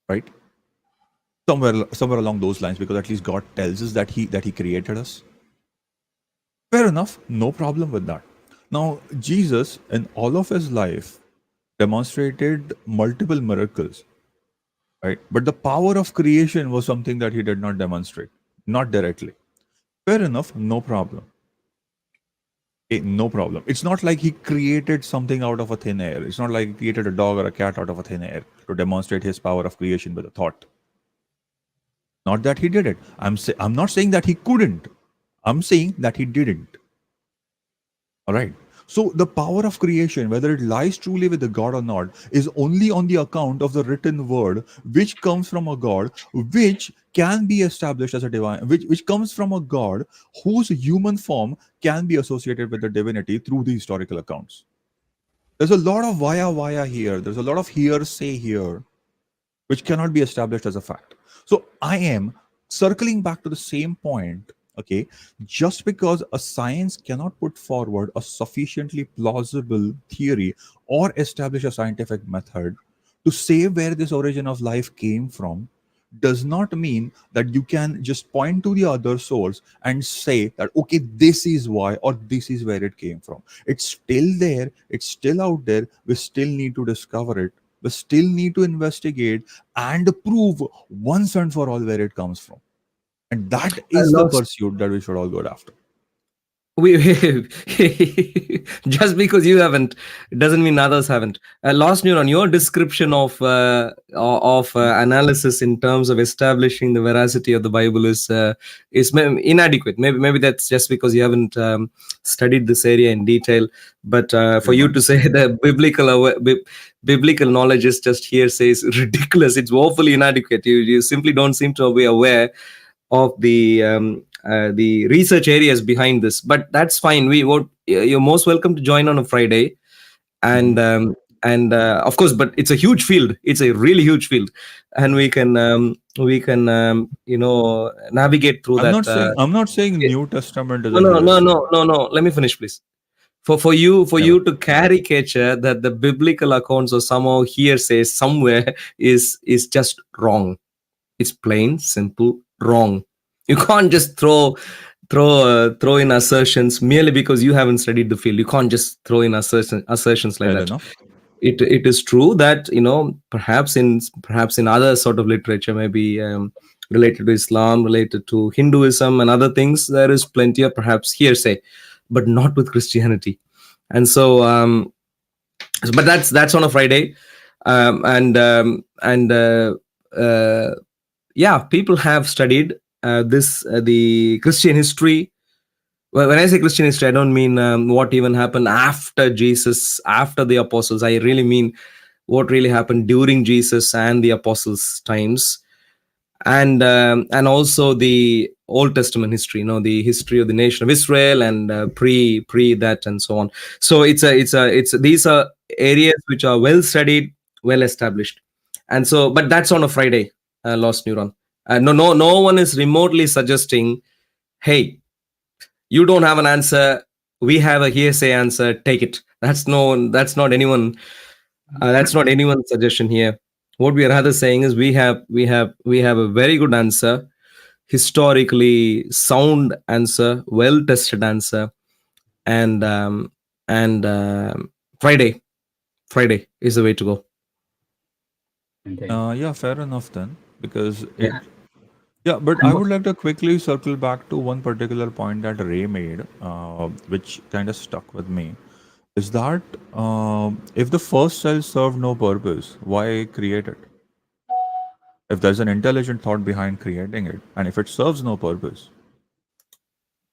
right? Somewhere along those lines, because at least God tells us that he created us. Fair enough, no problem with that. Now Jesus, in all of his life, demonstrated multiple miracles, right? But the power of creation was something that he did not demonstrate, not directly. Fair enough, no problem. No problem. It's not like he created something out of a thin air. It's not like he created a dog or a cat out of a thin air to demonstrate his power of creation with a thought. Not that he did it. I'm not saying that he couldn't. I'm saying that he didn't. All right. So the power of creation, whether it lies truly with the God or not, is only on the account of the written word, which comes from a God, which can be established as a divine, which comes from a God whose human form can be associated with the divinity through the historical accounts. There's a lot of via here. There's a lot of hearsay here, which cannot be established as a fact. So I am circling back to the same point. Okay, just because a science cannot put forward a sufficiently plausible theory or establish a scientific method to say where this origin of life came from, does not mean that you can just point to the other source and say that, okay, this is why or this is where it came from. It's still there. It's still out there. We still need to discover it. We still need to investigate and prove once and for all where it comes from. And that is the pursuit that we should all go after. Just because you haven't doesn't mean others haven't. Last Neuron, your description of analysis in terms of establishing the veracity of the Bible is inadequate. Maybe that's just because you haven't studied this area in detail. But for you to say the biblical knowledge is just hearsay is ridiculous. It's woefully inadequate. You simply don't seem to be aware of the research areas behind this, but that's fine. You're most welcome to join on a Friday, and of course, but it's a huge field. It's a really huge field, and we can navigate through that. I'm not saying New Testament is no. Let me finish, please. For you to caricature that the biblical accounts or somehow hearsay somewhere is just wrong. It's plain, simple, wrong. You can't just throw in assertions merely because you haven't studied the field. You can't just throw in assertions like Fair that. Enough. It is true that perhaps in other sort of literature, maybe related to Islam, related to Hinduism and other things, there is plenty of perhaps hearsay, but not with Christianity. And so, but that's on a Friday, yeah, people have studied the Christian history. Well, when I say Christian history, I don't mean what even happened after Jesus, after the apostles. I really mean what really happened during Jesus and the apostles' times, and also the Old Testament history. The history of the nation of Israel and pre that and so on. So it's these are areas which are well studied, well established, and so. But that's on a Friday, Lost Neuron. No one is remotely suggesting, hey, you don't have an answer, we have a hearsay answer, take it. That's not anyone's suggestion here. What we are rather saying is we have a very good answer, historically sound answer, well tested answer, and Friday is the way to go. Yeah, fair enough then, because but I would like to quickly circle back to one particular point that Ray made, which kind of stuck with me, is that if the first cell served no purpose, why create it? If there's an intelligent thought behind creating it, and if it serves no purpose,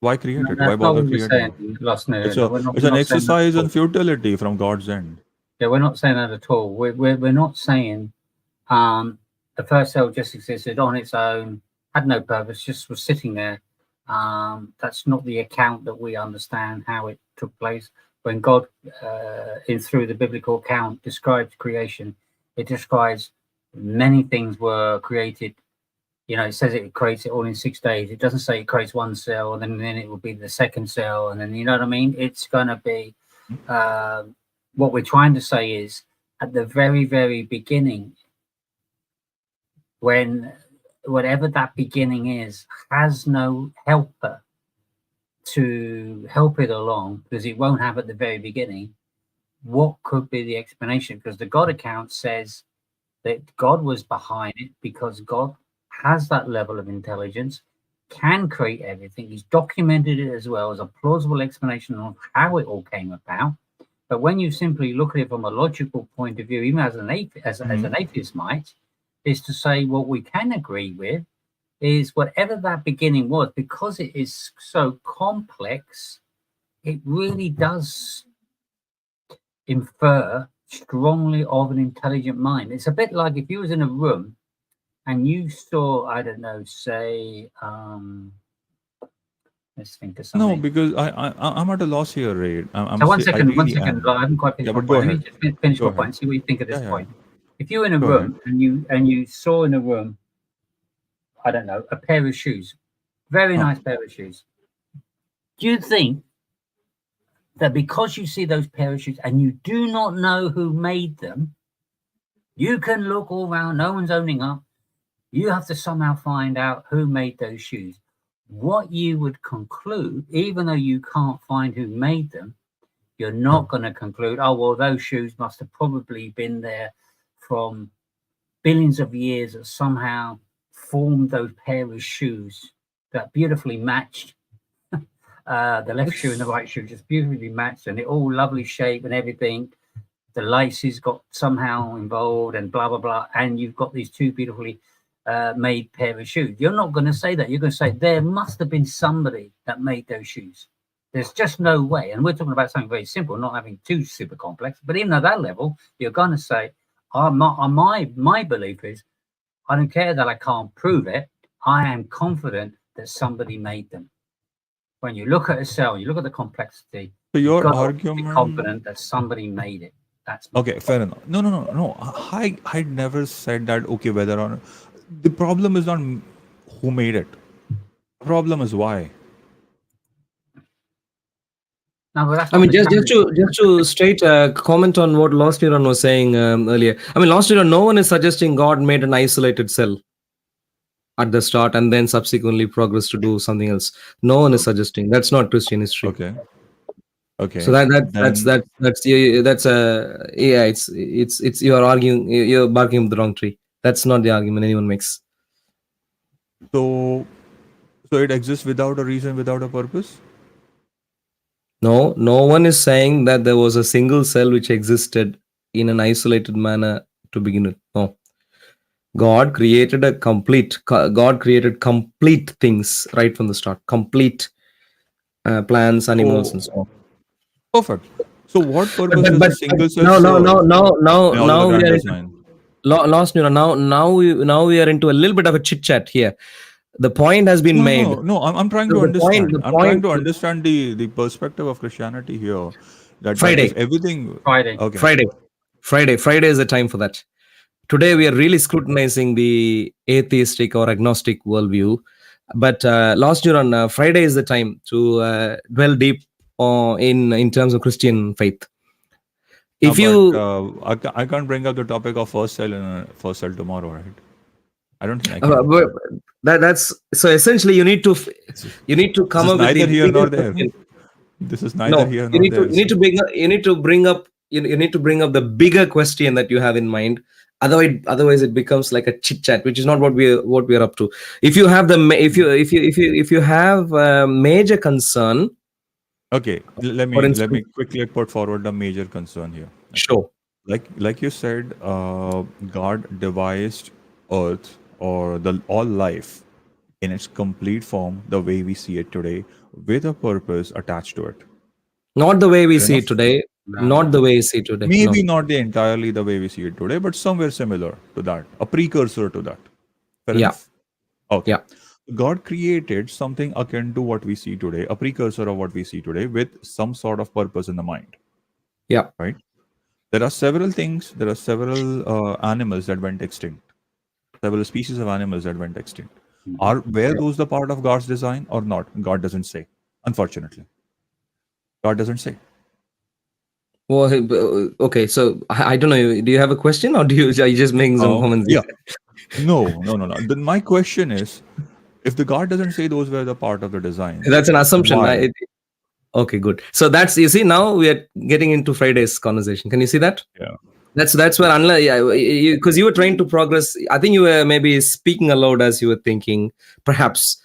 why create No, it? Why that's not bother what we're creating saying, it? Lost Nerd. It's We're an not saying that exercise at in all. futility from God's end. Yeah, we're not saying that at all. We're not saying the first cell just existed on its own, had no purpose, just was sitting there. That's not the account that we understand how it took place. When God, through the biblical account, describes creation, it describes many things were created. You know, it says it creates it all in 6 days. It doesn't say it creates one cell and then it will be the second cell, and then, you know what I mean? It's going to be what we're trying to say is at the very, very beginning, when whatever that beginning is has no helper to help it along, because it won't have at the very beginning, what could be the explanation? Because the God account says that God was behind it because God has that level of intelligence, can create everything. He's documented it as well as a plausible explanation of how it all came about. But when you simply look at it from a logical point of view, even as an atheist might, is to say what we can agree with is whatever that beginning was, because it is so complex, it really does infer strongly of an intelligent mind. It's a bit like if you was in a room and you saw, I don't know, say, let's think of something. No, because I'm at a loss here, Ray. So one second, I haven't quite finished my but point. go Let me just finish Go my point and see what you think at this Yeah, point. If you're in a Go room and you saw in a room, I don't know, a pair of shoes, very nice pair of shoes. Do you think that because you see those pair of shoes and you do not know who made them, you can look all around, no one's owning up, you have to somehow find out who made those shoes? What you would conclude, even though you can't find who made them, you're not going to conclude, oh, well, those shoes must have probably been there from billions of years that somehow formed those pair of shoes that beautifully matched. The left shoe and the right shoe just beautifully matched, and it all lovely shape and everything. The laces got somehow involved and blah, blah, blah. And you've got these two beautifully made pair of shoes. You're not going to say that. You're going to say there must have been somebody that made those shoes. There's just no way. And we're talking about something very simple, not having too super complex. But even at that level, you're going to say, my belief is, I don't care that I can't prove it. I am confident that somebody made them. When you look at a cell, you look at the complexity. So your you've got argument, to be confident that somebody made it. That's okay. Fair enough. No. I never said that. Okay, whether or not, the problem is not who made it. The problem is why. No, but that's I mean, just to straight comment on what Lost Neuron was saying earlier. I mean, Lost Neuron, no one is suggesting God made an isolated cell at the start and then subsequently progressed to do something else. No one is suggesting. That's not Christian history. Okay. So it's you're arguing, you're barking up the wrong tree. That's not the argument anyone makes. So it exists without a reason, without a purpose? No one is saying that there was a single cell which existed in an isolated manner to begin with. No. God created complete things right from the start. Complete plants, animals, and so on. Perfect. So what purpose does a single cell serve? Now we are into Lost Neuron. Now we are into a little bit of a chit chat here. The point has been made. No, I'm trying to understand. I'm trying to understand the perspective of Christianity here. That Friday. Everything. Friday. Okay. Friday is the time for that. Today we are really scrutinizing the atheistic or agnostic worldview, but Lost Neuron, Friday is the time to dwell deep in terms of Christian faith. If I can't bring up the topic of first cell tomorrow, right? I don't think I can. That's so essentially you need to come up with neither here nor there. This is neither here nor there. You need to bring up the bigger question that you have in mind. Otherwise it becomes like a chit chat, which is not what we're up to. If you have if you have a major concern Okay, let For me instance, quickly put forward the major concern here. sure. Like you said, God devised Earth or the all life in its complete form, the way we see it today, with a purpose attached to it. Not the way we Fair see enough? it today. No. Not the way we see it today. Maybe No. not the entirely the way we see it today, but somewhere similar to that, a precursor to that. Fair Yeah. enough? Okay. Yeah. God created something akin to what we see today, a precursor of what we see today, with some sort of purpose in the mind, Yeah. right? There are several things, there are several animals that went extinct, several species of animals that went extinct. Were those the part of God's design or not? God doesn't say. Unfortunately, God doesn't say. Well, okay. So I don't know. Do you have a question, or are you just making some comments? Yeah. No. Then my question is, if the God doesn't say those were the part of the designs, That's an assumption. why? Okay, good. So that's, you see, now we are getting into Friday's conversation. Can you see that? Yeah. That's where, unless, yeah, because you were trying to progress. I think you were maybe speaking aloud as you were thinking, perhaps.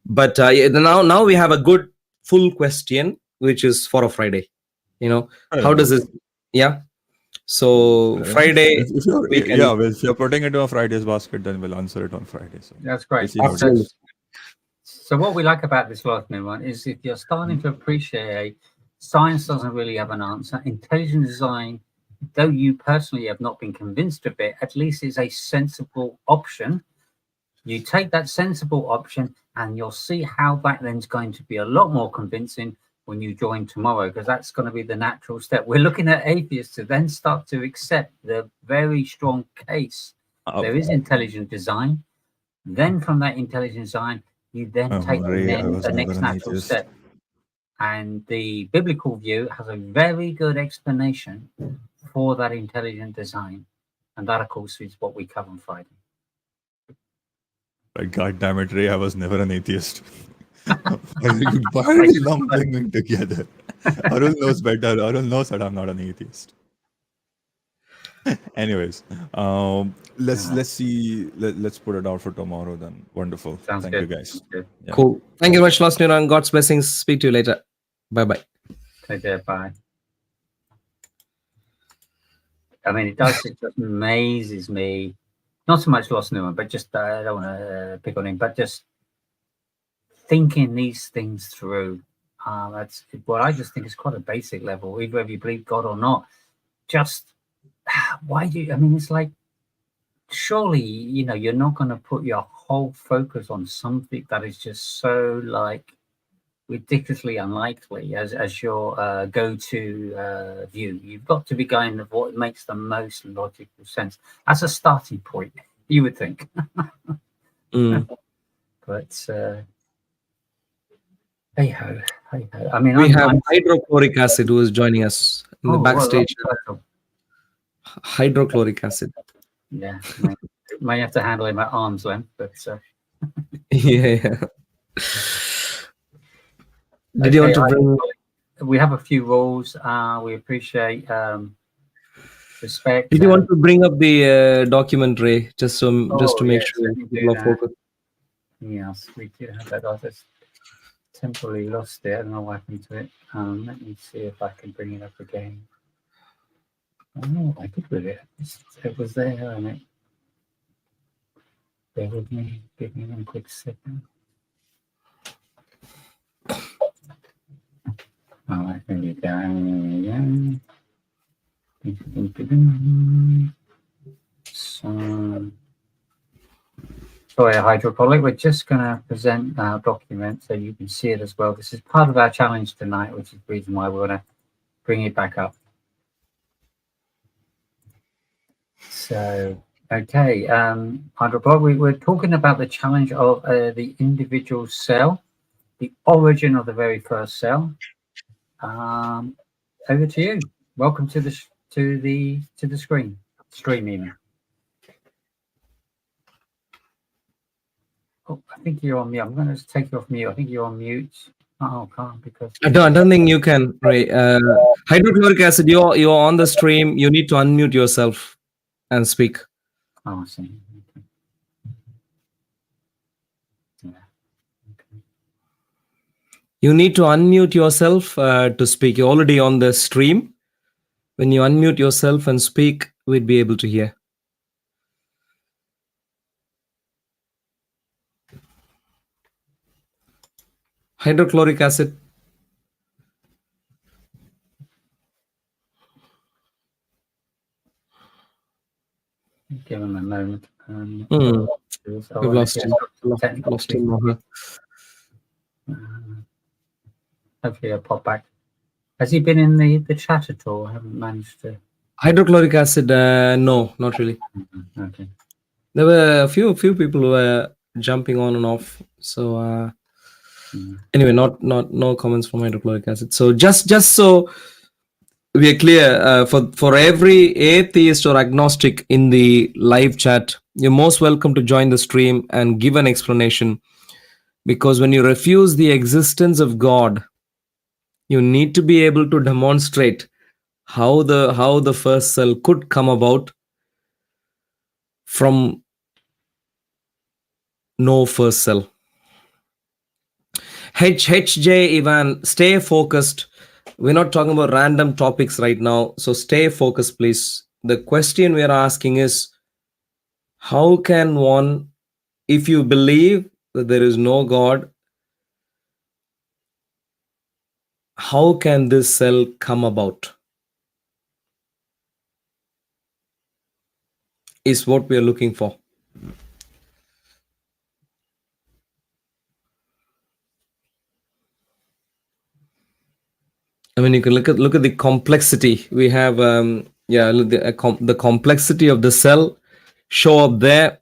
But now we have a good full question, which is for a Friday. Fair How does enough. this? Yeah. So Fair enough. Friday If you're, we can. yeah, well, if you're putting it to a Friday's basket, then we'll answer it on Friday. So That's we'll great. see how it Absolutely. goes. So what we like about this last one is if you're starting to appreciate science doesn't really have an answer, intelligent design, though you personally have not been convinced of it, at least it's a sensible option. You take that sensible option and you'll see how that then's going to be a lot more convincing when you join tomorrow, because that's going to be the natural step. We're looking at atheists to then start to accept the very strong case. There is intelligent design. Then from that intelligent design, you then take Ray, I was the never next an natural atheist. step. And the biblical view has a very good explanation for that intelligent design. And that, of course, is what we cover on Friday. God damn it, Ray, I was never an atheist. Why are we lumping them together? Arul knows better. Arul knows that I'm not an atheist. Anyways, let's see. Let's put it out for tomorrow then. Wonderful. Sounds Thank good. you, guys. Good. Yeah. Cool. Thank you very much, Last and God's blessings. Speak to you later. Bye-bye. Take care. Bye. I mean, it just amazes me. Not so much Lost Newman, but just I don't want to pick on him, but just thinking these things through. That's what I just think is quite a basic level, either whether you believe God or not. Just why do you? I mean, it's like surely you're not going to put your whole focus on something that is just so like ridiculously unlikely as your go-to view. You've got to be going with what makes the most logical sense. That's a starting point, you would think. But hey ho. I mean, we have hydrochloric acid who is joining us in the backstage. Hydrochloric acid. Yeah, may have to handle him at arm's length, but yeah. Did you want to bring? We have a few rules. We appreciate respect. Did you want to bring up the document, Ray, just to make sure people are focused? Yes, we do have that. I just temporarily lost it. I don't know what happened to it. Let me see if I can bring it up again. I don't know what I did with it. It was there, and it. Bear with me. Give me 1 quick second. All right, there you go. So, sorry, hydrophilic. We're just going to present our document so you can see it as well. This is part of our challenge tonight, which is the reason why we want to bring it back up. So, okay, hydrophilic. We're talking about the challenge of the individual cell, the origin of the very first cell. Over to you. Welcome to the screen. Stream even. Oh, I think you're on mute. I'm going to take you off mute. I think you're on mute. Oh, can't because I don't think you can, Ray. Hydrochloric acid. You're on the stream. You need to unmute yourself and speak. Oh, I see. Okay. Yeah. Okay. You need to unmute yourself to speak. You're already on the stream. When you unmute yourself and speak, we'd be able to hear. Hydrochloric acid. Give him a moment. We've lost him. Lost him. Hopefully he'll pop back. Has he been in the chat at all? I haven't managed to. Hydrochloric acid, no, not really. Okay. There were a few people who were jumping on and off. So anyway, no comments from hydrochloric acid. So just so we are clear, for every atheist or agnostic in the live chat, you're most welcome to join the stream and give an explanation. Because when you refuse the existence of God, you need to be able to demonstrate how the first cell could come about from no first cell. HJ Ivan, stay focused. We're not talking about random topics right now, so stay focused, please. The question we are asking is, how can one, if you believe that there is no God, how can this cell come about? Is what we are looking for. I mean, you can look at the complexity. We have, the complexity of the cell show up there.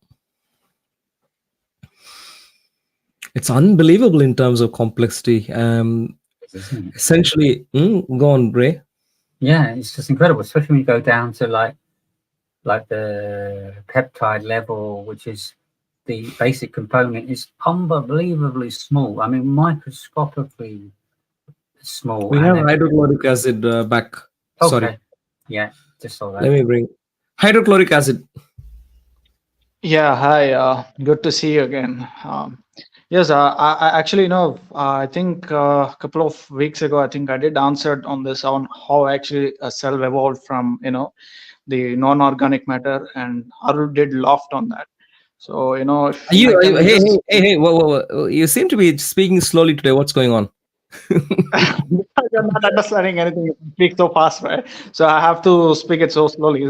It's unbelievable in terms of complexity. Essentially, go on, Ray. Yeah, it's just incredible, especially when you go down to like the peptide level, which is the basic component, is unbelievably small. I mean, microscopically small. We have hydrochloric acid back. Okay. Sorry. Yeah, just saw that. Let me bring hydrochloric acid. Yeah, hi. Good to see you again. Yes, I actually, I think a couple of weeks ago, I think I did answer on this, on how actually a cell evolved from, the non-organic matter, and Haru did laughed on that. So, Hey, whoa. You seem to be speaking slowly today. What's going on? You're not understanding anything. You speak so fast, right? So I have to speak it so slowly,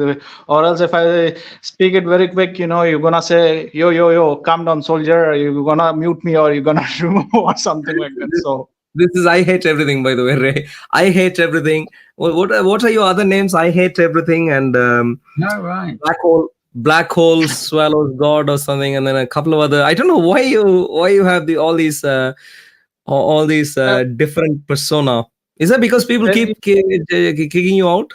or else if I speak it very quick, you're gonna say, yo, calm down, soldier. You're gonna mute me, or you're gonna remove or something like that. So this is I hate everything, by the way, Ray. I hate everything. What are your other names? I hate everything and no, right. Black hole swallows God or something, and then a couple of other. I don't know why you have all these different persona. Is that because people keep kicking you out?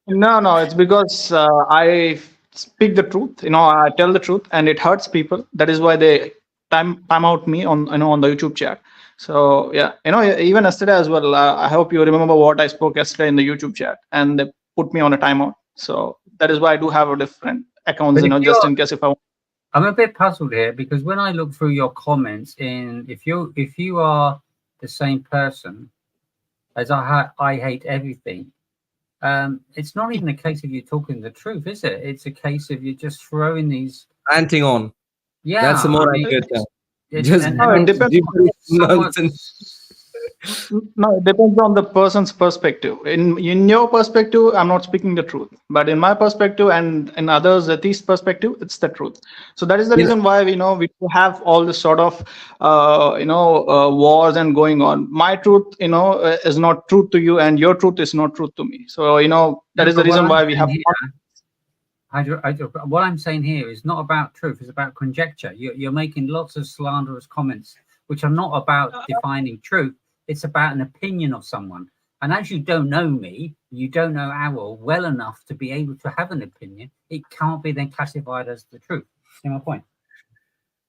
No, it's because I speak the truth. I tell the truth, and it hurts people. That is why they time out me on on the YouTube chat. So yeah, even yesterday as well. I hope you remember what I spoke yesterday in the YouTube chat, and they put me on a timeout. So that is why I do have a different accounts. Just in case if I. I'm a bit puzzled here because when I look through your comments, if you are the same person as I hate everything, it's not even a case of you talking the truth, is it? It's a case of you just throwing these ranting on. Yeah, that's the more accurate term. It depends. No, it depends on the person's perspective. In your perspective, I'm not speaking the truth, but in my perspective and in others' atheist perspective, it's the truth. So that is the reason why we have all this sort of wars and going on. My truth, is not truth to you, and your truth is not truth to me. So that is the reason why we have. What I'm saying here is not about truth; it's about conjecture. You're making lots of slanderous comments, which are not about defining truth. It's about an opinion of someone. And as you don't know me, you don't know Owl well enough to be able to have an opinion, it can't be then classified as the truth. See my point?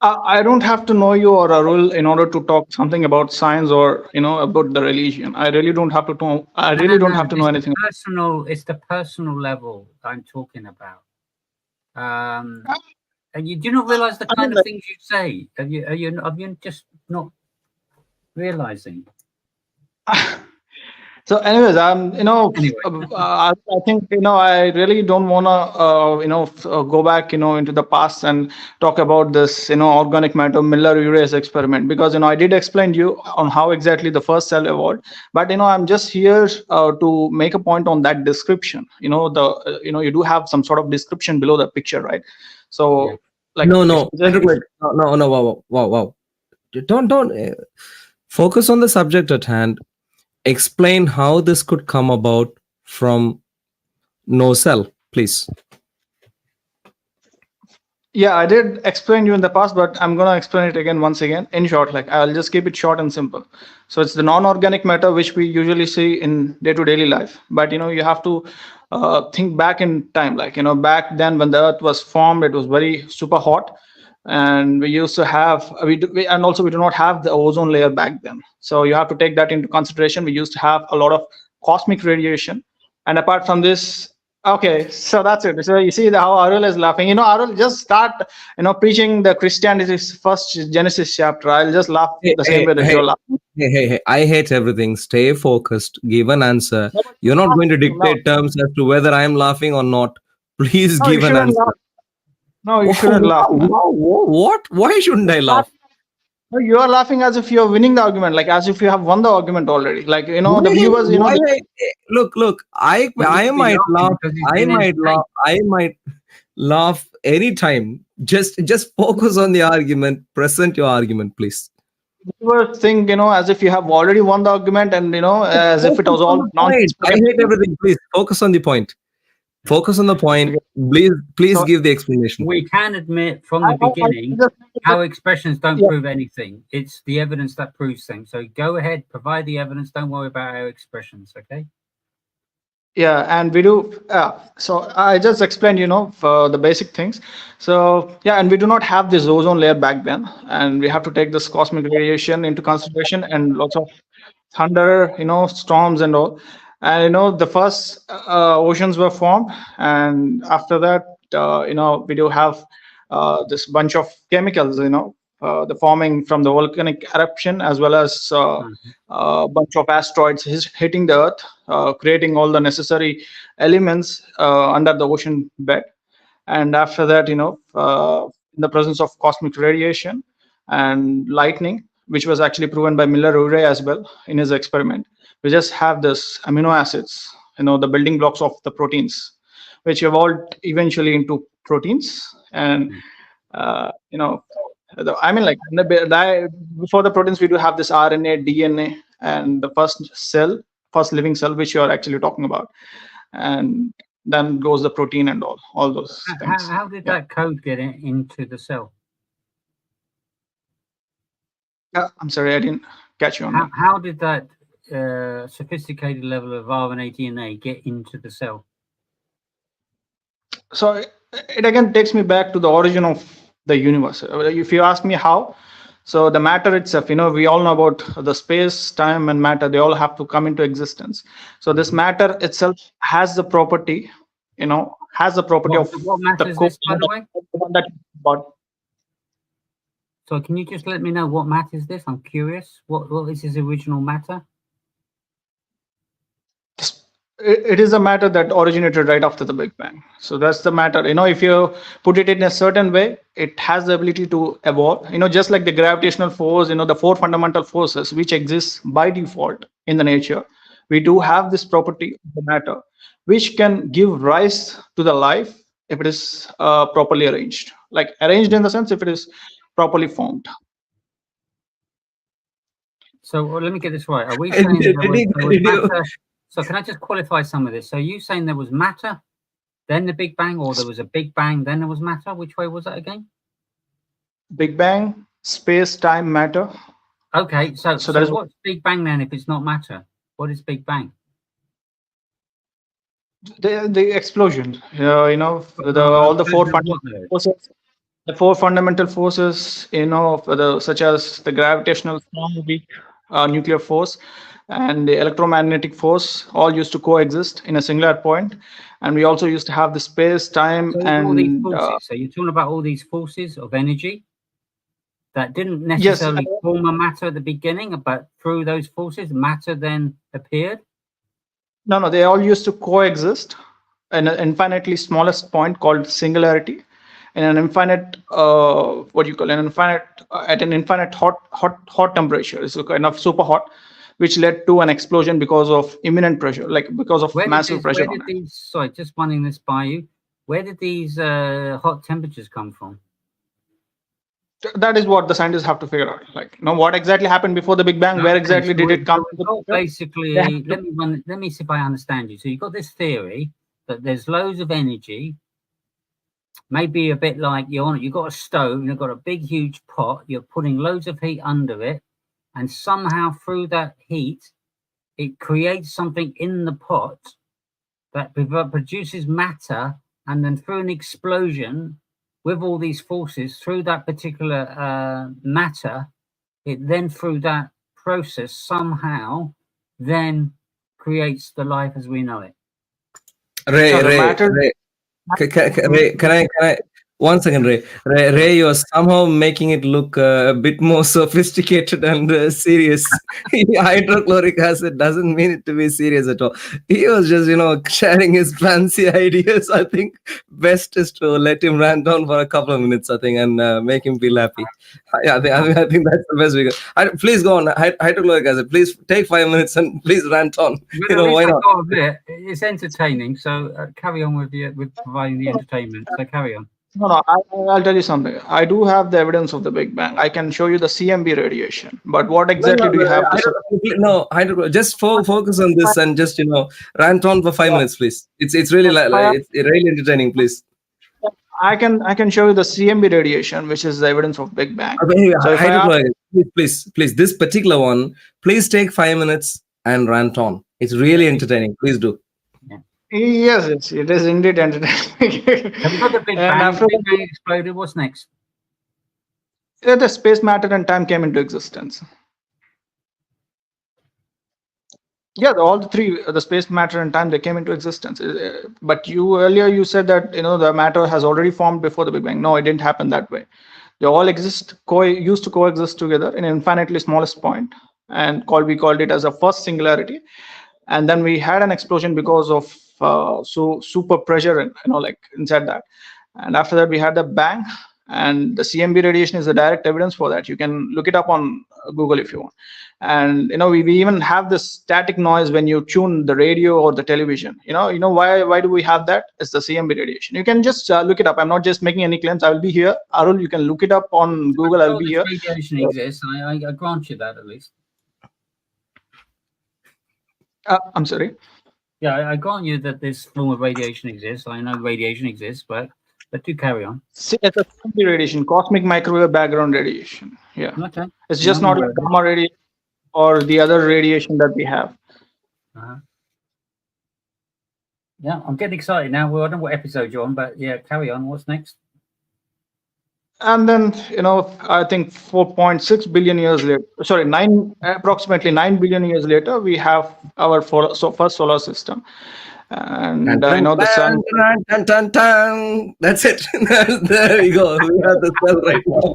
I don't have to know you or Arul in order to talk something about science or about the religion. I really don't have to know. I really don't have to know anything. It's the personal level I'm talking about. And you do not realize the kind of things you say. Have you just not realizing? So, anyways, Anyway. I think, I really don't want to, go back, into the past and talk about this, organic matter Miller-Urey's experiment, because, I did explain to you on how exactly the first cell evolved, but, I'm just here to make a point on that description. You do have some sort of description below the picture, right? So, Yeah. like, no, wow. Don't focus on the subject at hand. Explain how this could come about from no cell, please. Yeah, I did explain you in the past, but I'm going to explain it again once again. In short, like, I'll just keep it short and simple. So it's the non-organic matter which we usually see in day-to-day life. But, you have to think back in time. Like, back then when the Earth was formed, it was very super hot. And we used to have, and also we do not have the ozone layer back then. So you have to take that into consideration. We used to have a lot of cosmic radiation. And apart from this, okay, so that's it. So you see how Arul is laughing. Arul, just start, preaching the Christianity's first Genesis chapter. I'll just laugh the same way that you're laughing. Hey, I hate everything. Stay focused. Give an answer. You're not going to dictate terms as to whether I'm laughing or not. Please give an answer. Laugh. No, you shouldn't laugh. What? Why shouldn't I laugh? No, you are laughing as if you're winning the argument, like as if you have won the argument already. Like, the viewers, Look, I might laugh. I might laugh anytime. Just focus on the argument. Present your argument, please. Viewers think, as if you have already won the argument, and as if it was all nonsense. I hate everything. Please focus on the point. Focus on the point. Please give the explanation. We can admit from the beginning how expressions don't prove anything. It's the evidence that proves things. So go ahead, provide the evidence. Don't worry about our expressions, okay? Yeah, and we do. So I just explained, for the basic things. So yeah, and we do not have this ozone layer back then, and we have to take this cosmic radiation into consideration, and lots of thunder, storms and all. And the first oceans were formed, and after that, we do have this bunch of chemicals, the forming from the volcanic eruption, as well as a bunch of asteroids hitting the Earth, creating all the necessary elements under the ocean bed. And after that, in the presence of cosmic radiation and lightning, which was actually proven by Miller-Urey as well in his experiment, we just have this amino acids, the building blocks of the proteins, which evolved eventually into proteins. And before the proteins, we do have this RNA, DNA, and the first living cell, which you are actually talking about. And then goes the protein and all those things. How did that code get into the cell? I'm sorry, I didn't catch you on that. How did that sophisticated level of RNA, DNA get into the cell? So it again takes me back to the origin of the universe. If you ask me how, so the matter itself, we all know about the space, time, and matter. They all have to come into existence. So this matter itself has the property, of what matter is this, by the way? So can you just let me know what matter is this? I'm curious. What is his original matter? It is a matter that originated right after the Big Bang. So that's the matter. If you put it in a certain way, it has the ability to evolve. Just like the gravitational force, the four fundamental forces which exist by default in the nature. We do have this property of the matter, which can give rise to the life if it is properly arranged. Like arranged in the sense if it is properly formed. So let me get this right. Are we saying there was matter? So can I just qualify some of this? So you saying there was matter, then the Big Bang, or there was a Big Bang, then there was matter? Which way was that again? Big Bang, space, time, matter. Okay, so that is what's Big Bang then if it's not matter? What is Big Bang? The explosion. All the four fundamental forces. The four fundamental forces, such as the gravitational strong, weak nuclear force, and the electromagnetic force, all used to coexist in a singular point. And we also used to have the space, time, and all these forces. So you're talking about all these forces of energy that didn't necessarily form a matter at the beginning, but through those forces, matter then appeared? No, they all used to coexist in an infinitely smallest point called singularity, in an infinite at an infinite hot temperature. It's kind of super hot, which led to an explosion because of imminent pressure, like because of massive pressure. Sorry, just running this by you. Where did these hot temperatures come from? That is what the scientists have to figure out. Like, what exactly happened before the Big Bang? Where exactly did it come from? Basically, let me see if I understand you. So you've got this theory that there's loads of energy, maybe a bit like you've got a stove, you've got a big, huge pot, you're putting loads of heat under it, and somehow through that heat, it creates something in the pot that produces matter, and then through an explosion, with all these forces through that particular matter, it then through that process somehow then creates the life as we know it. Ray, can I 1 second, Ray, you're somehow making it look a bit more sophisticated and serious. Hydrochloric acid doesn't mean it to be serious at all. He was just, sharing his fancy ideas. I think best is to let him rant on for a couple of minutes, I think, and make him feel happy. Yeah, I think that's the best we can. Please go on. Hydrochloric acid, please take 5 minutes and please rant on. Why not? It's entertaining, so carry on with providing the entertainment. So carry on. No, I'll tell you something. I do have the evidence of the Big Bang. I can show you the CMB radiation. But what exactly do you have to say? No, just focus on this and just, rant on for 5 minutes, please. It's really it's really entertaining, please. I can show you the CMB radiation, which is the evidence of Big Bang. So please, this particular one, please take 5 minutes and rant on. It's really entertaining. Please do. Yes, it is indeed entertaining. Have you got the Big Bang? After the Big Bang exploded, what's next? The space, matter, and time came into existence. Yeah, all the three, the space, matter, and time, they came into existence. But earlier you said that the matter has already formed before the Big Bang. No, it didn't happen that way. They all used to coexist together in an infinitely smallest point, and we called it as a first singularity. And then we had an explosion because of super pressure and inside that. And after that we had the bang, and the CMB radiation is the direct evidence for that. You can look it up on Google if you want. And we even have this static noise when you tune the radio or the television. Why do we have that? It's the CMB radiation. You can just look it up. I'm not just making any claims. I will be here. Arul, you can look it up on Google. I'll be here. Radiation exists. I grant you that at least. I'm sorry. Yeah, I grant you that this form of radiation exists. I know radiation exists, but do carry on. See, it's a CMB radiation, cosmic microwave background radiation. Yeah. Okay. It's just not like gamma radiation or the other radiation that we have. Yeah, I'm getting excited now. Well, I don't know what episode you're on, but yeah, carry on. What's next? And then, I think 4.6 billion years later, approximately 9 billion years later, we have our first solar system. And the sun. That's it. There we go. We have the sun right now.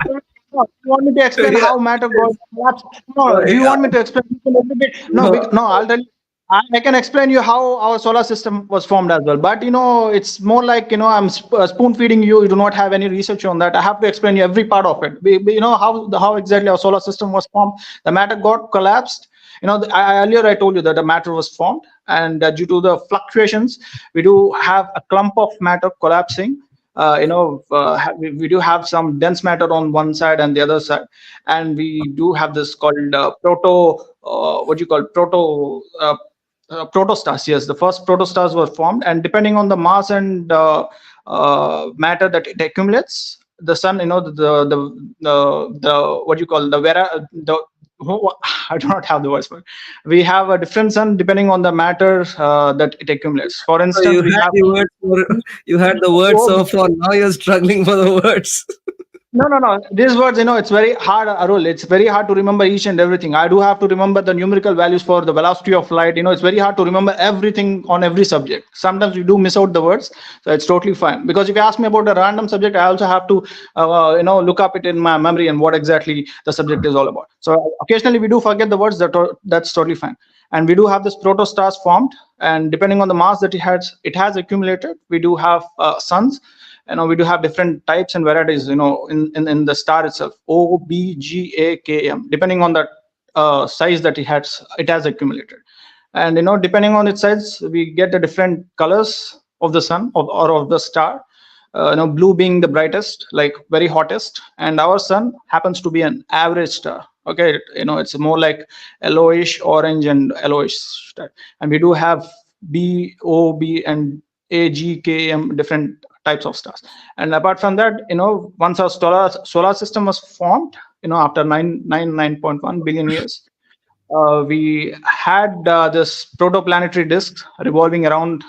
You want me to explain how matter got collapsed? No, do you want me to explain a little bit? No, I'll tell you. I can explain you how our solar system was formed as well. But, it's more like, I'm spoon feeding you. You do not have any research on that. I have to explain you every part of it. How exactly our solar system was formed. The matter got collapsed. Earlier I told you that the matter was formed. And due to the fluctuations, we do have a clump of matter collapsing. We do have some dense matter on one side and the other side. And we do have this called protostars. Yes, the first protostars were formed, and depending on the mass and matter that it accumulates, the sun, I do not have the words for it. We have a different sun depending on the matter that it accumulates. For instance, you had the words so far. Now you're struggling for the words. No. These words, it's very hard, Arul. It's very hard to remember each and everything. I do have to remember the numerical values for the velocity of light. It's very hard to remember everything on every subject. Sometimes we do miss out the words, so it's totally fine. Because if you ask me about a random subject, I also have to, look up it in my memory and what exactly the subject is all about. So occasionally we do forget the words. That's totally fine. And we do have this protostars formed, and depending on the mass that it has accumulated, we do have suns. We do have different types and varieties, in the star itself, O, B, G, A, K, M, depending on the size that it has accumulated. And, depending on its size, we get the different colors of the sun or of the star, blue being the brightest, like very hottest. And our sun happens to be an average star. Okay, it's more like yellowish, orange, and yellowish star. And we do have B, O, B, and A, G, K, M, different types of stars. And apart from that, once our solar system was formed, after 9.1 billion years, we had this protoplanetary disk revolving around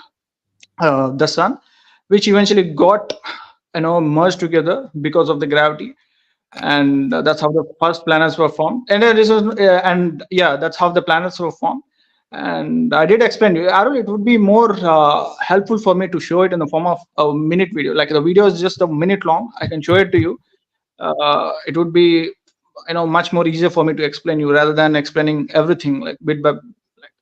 the sun, which eventually got merged together because of the gravity. And that's how the first planets were formed. And that's how the planets were formed. And I did explain you, Arul, it would be more helpful for me to show it in the form of a minute video. Like the video is just a minute long. I can show it to you. It would be, much more easier for me to explain you rather than explaining everything like bit by.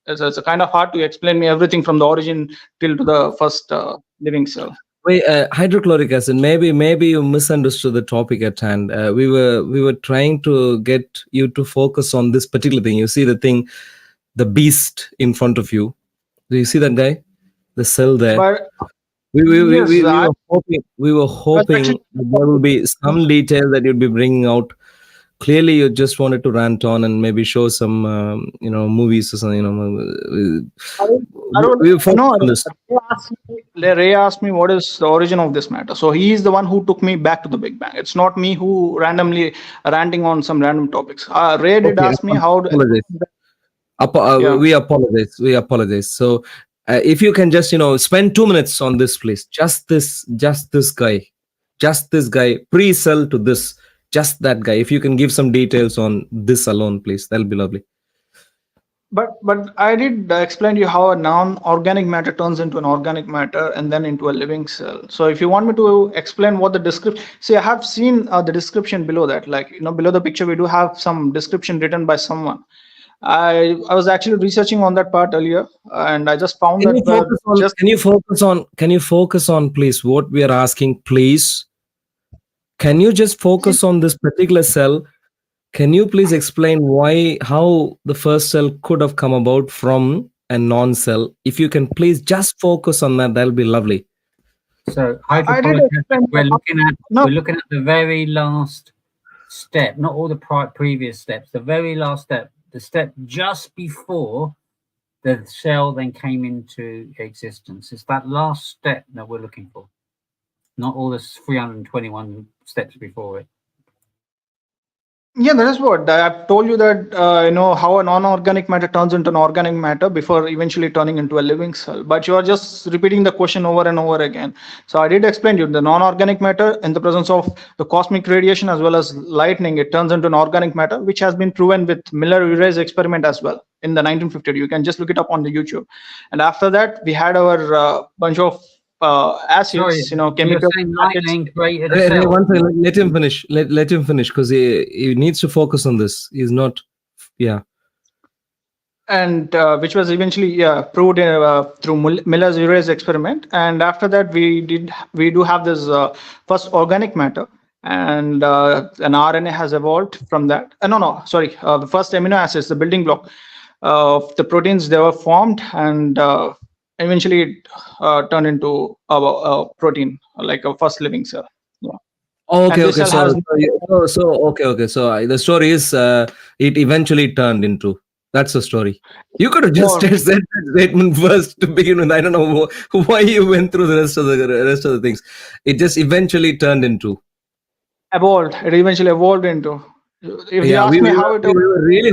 It's a kind of hard to explain me everything from the origin till to the first living cell. Wait, hydrochloric acid. Maybe you misunderstood the topic at hand. We were trying to get you to focus on this particular thing. You see the thing. The beast in front of you. Do you see that guy? The cell there. But, we were hoping that there will be some detail that you'd be bringing out. Clearly, you just wanted to rant on and maybe show some, movies or something. Ray asked me what is the origin of this matter. So he is the one who took me back to the Big Bang. It's not me who randomly ranting on some random topics. Ray did ask me how. We apologize. So if you can just spend 2 minutes on this, please. Just this guy pre-cell to this, just that guy. If you can give some details on this alone, please, that'll be lovely. But I did explain to you how a non-organic matter turns into an organic matter and then into a living cell. So if you want me to explain what the description, see, I have seen the description below that, like below the picture we do have some description written by someone. I was actually researching on that part earlier, and I just found Can you focus on, please, what we are asking, please? Can you just focus on this particular cell? Can you please explain how the first cell could have come about from a non-cell? If you can please just focus on that, that'll be lovely. So we're looking at the very last step, not all the previous steps, the very last step. The step just before the cell then came into existence. It's that last step that we're looking for, not all the 321 steps before it. Yeah, that is what I've told you, that how a non-organic matter turns into an organic matter before eventually turning into a living cell. But you are just repeating the question over and over again. So I did explain to you the non-organic matter in the presence of the cosmic radiation as well as lightning, it turns into an organic matter, which has been proven with Miller-Urey's experiment as well in the 1950s. You can just look it up on the YouTube. And after that, we had our bunch of acids, chemical. Let him finish. Let him finish, because he needs to focus on this. He's not, And which was eventually proved through Miller-Urey's experiment. And after that, we do have this first organic matter, and an RNA has evolved from that. The first amino acids, the building block of the proteins, they were formed, and eventually it turned into a protein, like a first living cell. Yeah. Okay. So the story is it eventually turned into. That's the story. You could have just said that statement first to begin with. I don't know why you went through the rest of the things. It just eventually turned into. Evolved. It eventually evolved into. If you ask me how it. We were really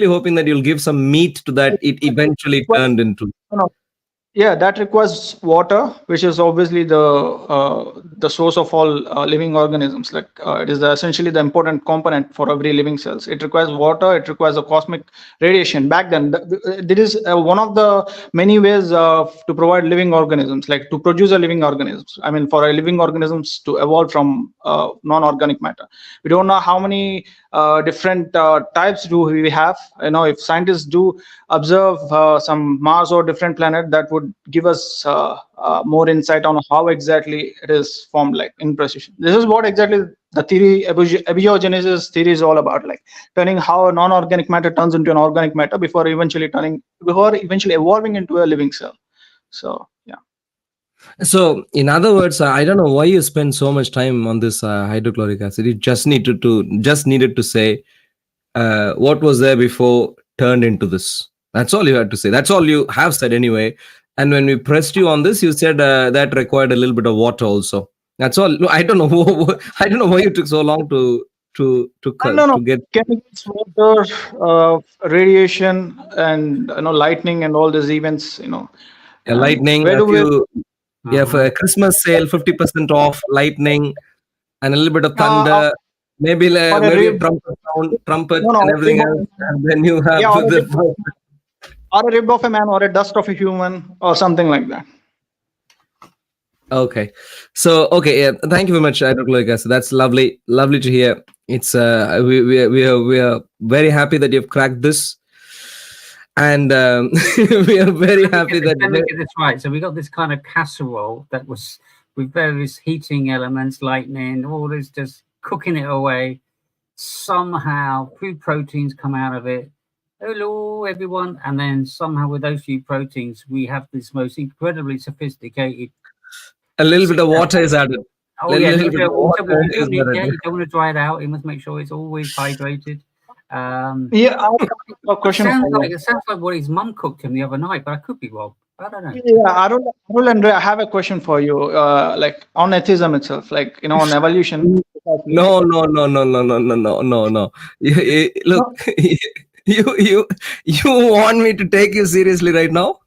hoping that you'll give some meat to that. It eventually turned into. No. Yeah, that requires water, which is obviously the source of all living organisms. Like it is essentially the important component for every living cells. It requires water. It requires a cosmic radiation. Back then, it is one of the many ways to provide living organisms, like to produce a living organisms. I mean, for a living organisms to evolve from non-organic matter. We don't know how many different types do we have. You know, if scientists do observe some Mars or different planet, that would give us more insight on how exactly it is formed, like in precision. This is what exactly the theory, abiogenesis theory, is all about, like turning how a non-organic matter turns into an organic matter before eventually evolving into a living cell. So yeah. So, in other words, I don't know why you spend so much time on this hydrochloric acid. You just needed to say what was there before turned into this. That's all you had to say. That's all you have said anyway. And when we pressed you on this, you said that required a little bit of water also. That's all. No, I don't know. I don't know why you took so long to get chemicals, water, radiation, and lightning, and all these events. Lightning. Where do we? Yeah, for a Christmas sale, 50% off, lightning, and a little bit of thunder, maybe a trumpet, and everything else. And then you have or a rib of a man, or a dust of a human, or something like that. Okay, so yeah, thank you very much, hydrochloric acid. That's lovely to hear. It's we are very happy that you've cracked this. And we are very happy that. Let me get this right. So we got this kind of casserole that was with various heating elements, lightning, all this, just cooking it away. Somehow, few proteins come out of it. Hello, everyone. And then somehow, with those few proteins, we have this most incredibly sophisticated. A little bit of water is added. Oh, yeah, a little bit of water. You don't want to dry it out. You must make sure it's always hydrated. Yeah, I have a question. It sounds like what his mum cooked him the other night, but I could be wrong. I don't know. Yeah, Arul and Ray, I have a question for you, like on atheism itself, like on evolution. No. Look, you want me to take you seriously right now?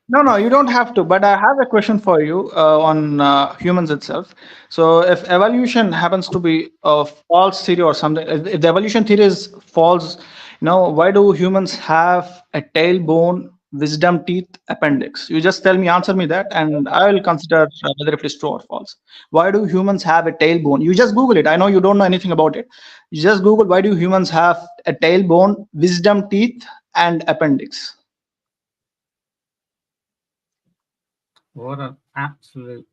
No, you don't have to. But I have a question for you on humans itself. So, if evolution happens to be a false theory or something, if the evolution theory is false, why do humans have a tailbone, wisdom teeth, appendix? You just answer me that, and I will consider whether it is true or false. Why do humans have a tailbone? You just Google it. I know you don't know anything about it. You just Google why do humans have a tailbone, wisdom teeth, and appendix. What an absolute.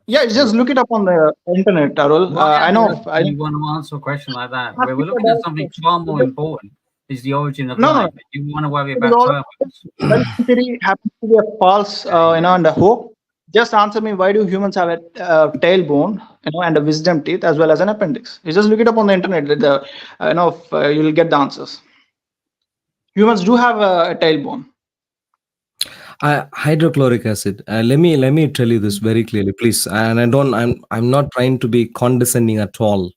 Yeah, just look it up on the internet, Arul. I know. You want to answer a question like that? We're looking at something far more important. Is the origin of life? You want to worry about purpose. Theory happens to be a false, and a hope. Just answer me. Why do humans have a tailbone, and a wisdom teeth as well as an appendix? You just look it up on the internet. You'll get the answers. Humans do have a tailbone. Hydrochloric acid. Let me tell you this very clearly, please. And I'm not trying to be condescending at all.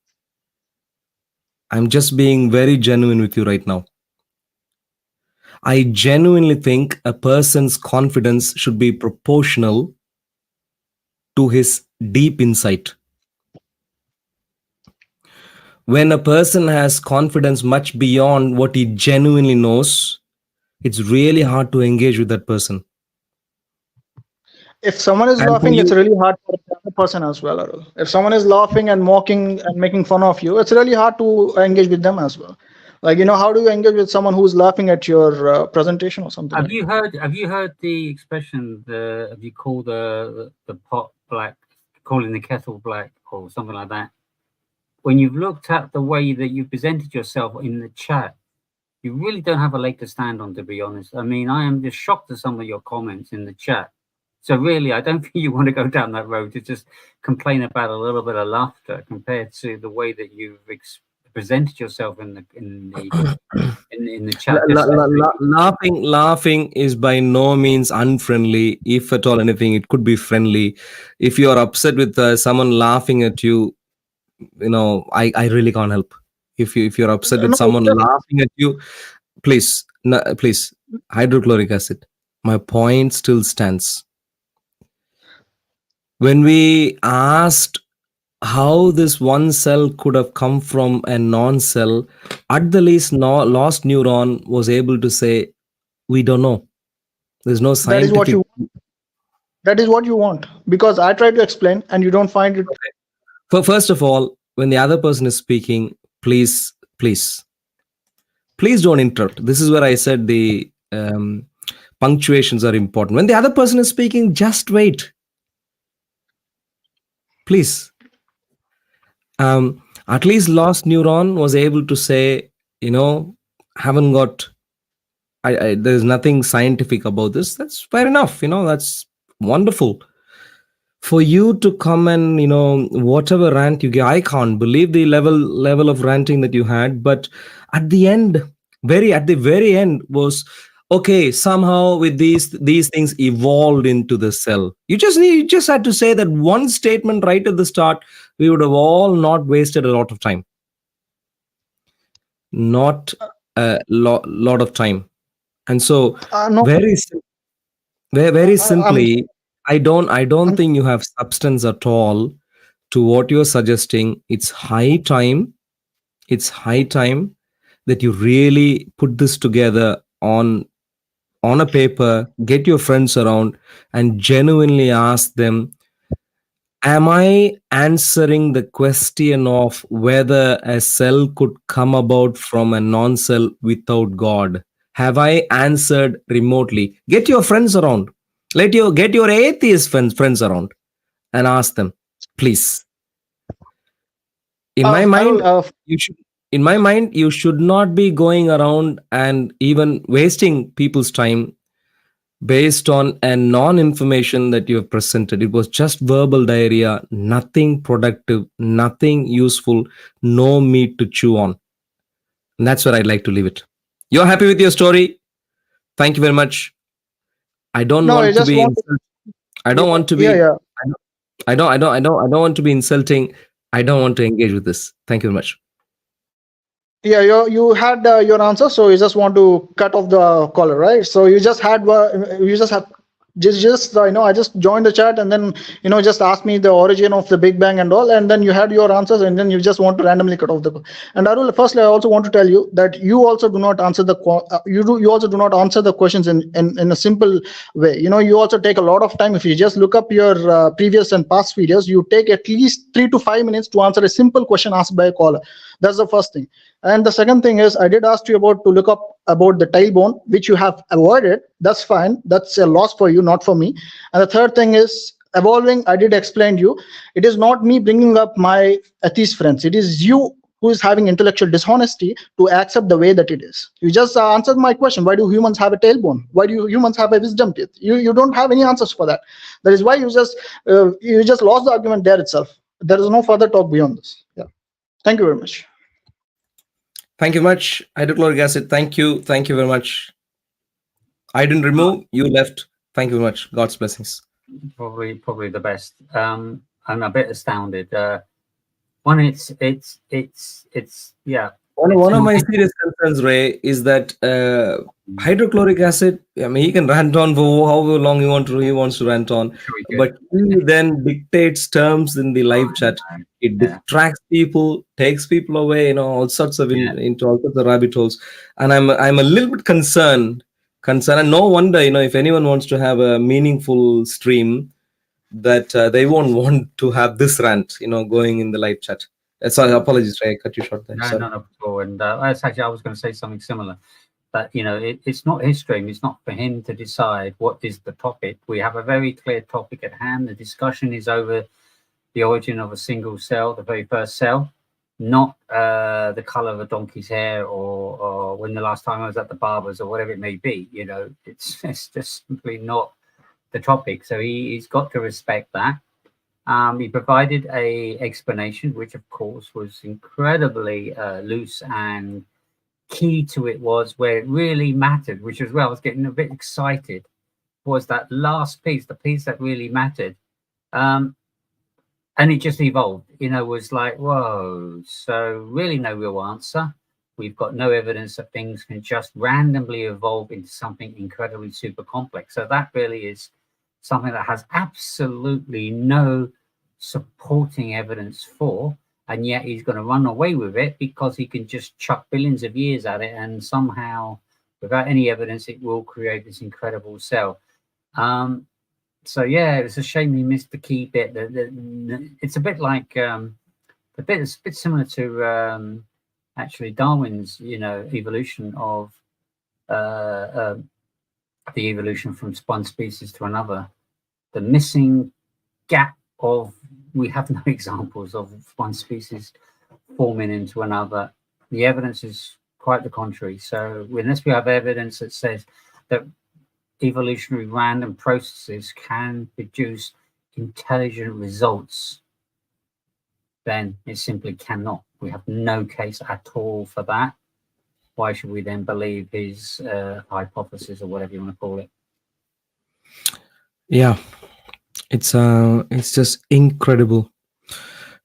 I'm just being very genuine with you right now. I genuinely think a person's confidence should be proportional to his deep insight. When a person has confidence much beyond what he genuinely knows, it's really hard to engage with that person. If someone is laughing, it's really hard for the other person as well, Arul. If someone is laughing and mocking and making fun of you, it's really hard to engage with them as well. Like, how do you engage with someone who's laughing at your presentation or something? Have you heard the expression, have you call the pot black, calling the kettle black, or something like that? When you've looked at the way that you presented yourself in the chat, you really don't have a leg to stand on, to be honest. I mean, I am just shocked at some of your comments in the chat. So really, I don't think you want to go down that road to just complain about a little bit of laughter compared to the way that you've presented yourself in the chat. Laughing is by no means unfriendly. If at all anything, it could be friendly. If you are upset with someone laughing at you, I really can't help. If you're upset with someone laughing at you, please, hydrochloric acid. My point still stands. When we asked how this one cell could have come from a non-cell, at the least, lost neuron was able to say, we don't know. There's no That is what scientific. you want, because I try to explain and you don't find it. Okay. First of all, when the other person is speaking, please don't interrupt. This is where I said the punctuations are important. When the other person is speaking, just wait. Please. At least lost neuron was able to say, haven't got, there's nothing scientific about this. That's fair enough. That's wonderful. For you to come and, whatever rant you get, I can't believe the level of ranting that you had. But at the end, at the very end was, okay, somehow with these things evolved into the cell. You just had to say that one statement right at the start. We would have all not wasted a lot of time. Not a lot of time. And so No. very simply, I don't think you have substance at all to what you're suggesting. It's high time that you really put this together on a paper, get your friends around and genuinely ask them, am I answering the question of whether a cell could come about from a non-cell without God? Have I answered remotely? Get your friends around. Get your atheist friends around and ask them, please. In my mind, you should not be going around and even wasting people's time based on a non-information that you have presented. It was just verbal diarrhea, nothing productive, nothing useful, no meat to chew on. And that's where I'd like to leave it. You're happy with your story? Thank you very much. I don't want to be insulting. I don't want to be insulting. I don't want to engage with this. Thank you very much. Yeah, you had your answer, so you just want to cut off the caller, right? So I just I just joined the chat and then just asked me the origin of the Big Bang and all, and then you had your answers, and then you just want to randomly cut off the. And Arul, firstly, I also want to tell you that you also do not answer you also do not answer the questions in a simple way. You also take a lot of time. If you just look up your previous and past videos, you take at least 3 to 5 minutes to answer a simple question asked by a caller. That's the first thing. And the second thing is, I did ask you to look up about the tailbone, which you have avoided. That's fine. That's a loss for you, not for me. And the third thing is evolving. I did explain to you. It is not me bringing up my atheist friends. It is you who is having intellectual dishonesty to accept the way that it is. You just answered my question. Why do humans have a tailbone? Why do humans have a wisdom teeth? You don't have any answers for that. That is why you just lost the argument there itself. There is no further talk beyond this. Yeah. Thank you very much. Thank you much. Hydrochloric acid. Thank you. Thank you very much. I didn't remove. You left. Thank you very much. God's blessings. Probably the best. I'm a bit astounded. One, it's yeah. One of my serious concerns, Ray, is that hydrochloric acid. I mean, he can rant on for however long he wants to rant on, but he then dictates terms in the live chat. It distracts people, takes people away, all sorts of into all sorts of rabbit holes. And I'm a little bit concerned, and no wonder, if anyone wants to have a meaningful stream, that they won't want to have this rant, going in the live chat. Sorry, apologies, Ray, I cut you short there. No, not at all. And actually, I was going to say something similar. That it's not his stream. It's not for him to decide what is the topic. We have a very clear topic at hand. The discussion is over the origin of a single cell, the very first cell, not the color of a donkey's hair or when the last time I was at the barber's or whatever it may be. It's just simply not the topic. So he's got to respect that. He provided a explanation, which of course was incredibly loose, and key to it was where it really mattered, which was where I was getting a bit excited, was that last piece, the piece that really mattered. And it just evolved, was like, whoa, so really no real answer. we've got no evidence that things can just randomly evolve into something incredibly super complex. So that really is something that has absolutely no supporting evidence for, and yet he's going to run away with it because he can just chuck billions of years at it, and somehow, without any evidence, it will create this incredible cell. So yeah, it's a shame he missed the key bit. It's a bit like it's a bit similar to actually Darwin's, evolution of the evolution from one species to another. The missing gap of, we have no examples of one species forming into another. The evidence is quite the contrary. So unless we have evidence that says that evolutionary random processes can produce intelligent results, then it simply cannot. We have no case at all for that. Why should we then believe his hypothesis, or whatever you want to call it? Yeah, it's just incredible.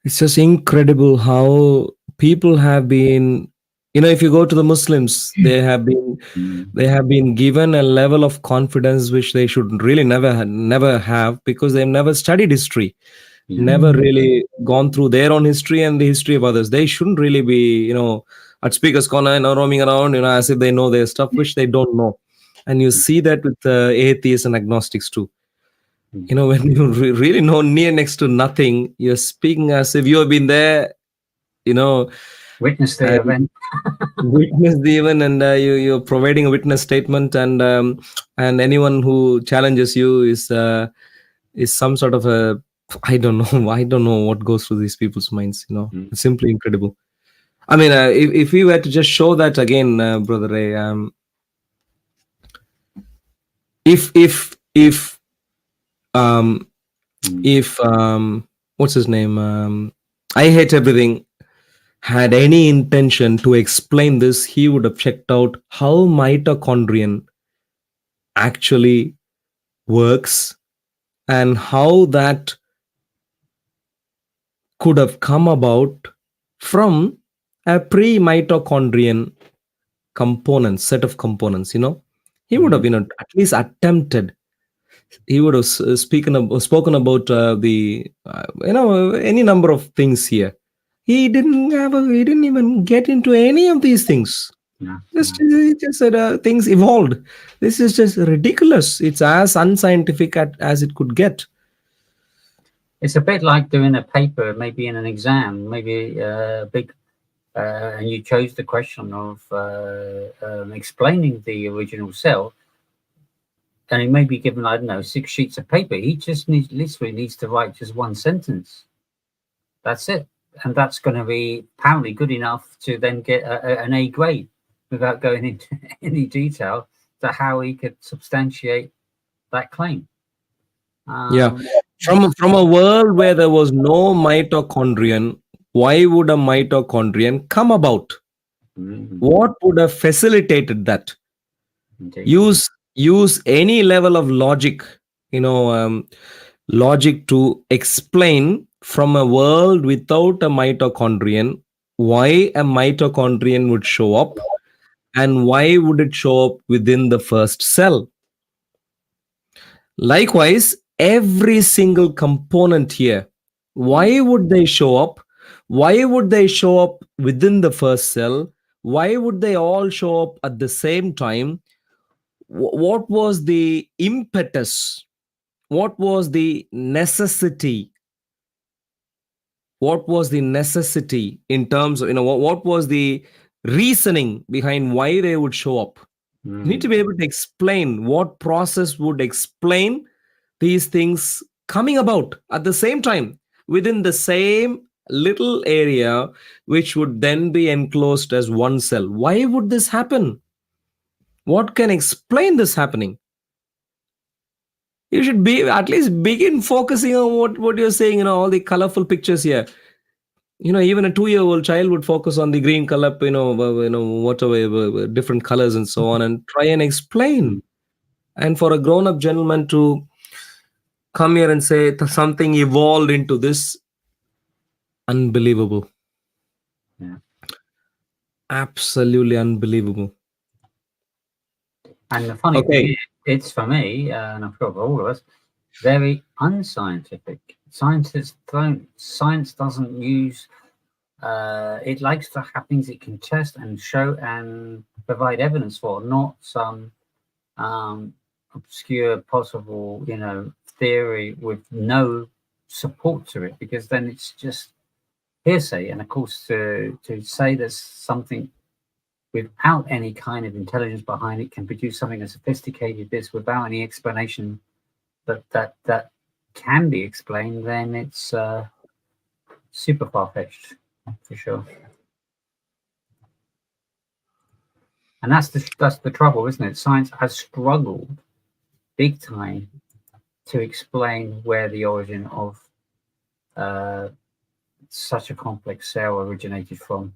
It's just incredible how people have been, if you go to the Muslims, they have been given a level of confidence which they should really never have, because they've never studied history, never really gone through their own history and the history of others. They shouldn't really be, at speakers corner, roaming around, as if they know their stuff, which they don't know. And you see that with atheists and agnostics too. When you really know near next to nothing, you're speaking as if you have been there, witness the event. Witness the event, and you're providing a witness statement, and anyone who challenges you is some sort of a, I don't know what goes through these people's minds. It's simply incredible. I mean, if we were to just show that again, Brother Ray, if what's his name, I Hate Everything had any intention to explain this, he would have checked out how mitochondrion actually works and how that could have come about from a pre-mitochondrian set of components. He would have at least attempted. He would have spoken about the any number of things here. He didn't even get into any of these things. He just said things evolved. This is just ridiculous. It's as unscientific as it could get. It's a bit like doing a paper, maybe in an exam, maybe big, and you chose the question of explaining the original cell, and he may be given, I don't know, 6 sheets of paper. He just literally needs to write just one sentence. That's it. And that's going to be apparently good enough to then get an A grade, without going into any detail to how he could substantiate that claim. From a world where there was no mitochondrion, why would a mitochondrion come about? What would have facilitated that? Use any level of logic, logic to explain from a world without a mitochondrion why a mitochondrion would show up, and why would it show up within the first cell. Likewise, every single component here, why would they show up? Why would they show up within the first cell? Why would they all show up at the same time? What was the impetus? What was the necessity? What was the necessity in terms of, what was the reasoning behind why they would show up? You need to be able to explain what process would explain these things coming about at the same time within the same little area, which would then be enclosed as one cell. Why would this happen? What can explain this happening? You should at least begin focusing on what you're saying, all the colorful pictures here. Even a 2-year-old child would focus on the green color, whatever, different colors and so on, and try and explain. And for a grown-up gentleman to come here and say something evolved into this, unbelievable. Absolutely unbelievable. And the funny thing is, it's for me, and I'm sure for all of us, very unscientific. Science doesn't use. It likes to have things it can test and show and provide evidence for, not some obscure possible, theory with no support to it, because then it's just hearsay. And of course, to say there's something without any kind of intelligence behind it can produce something as sophisticated this without any explanation that can be explained, then it's super far-fetched for sure. And that's the trouble, isn't it? Science has struggled big time to explain where the origin of such a complex cell originated from.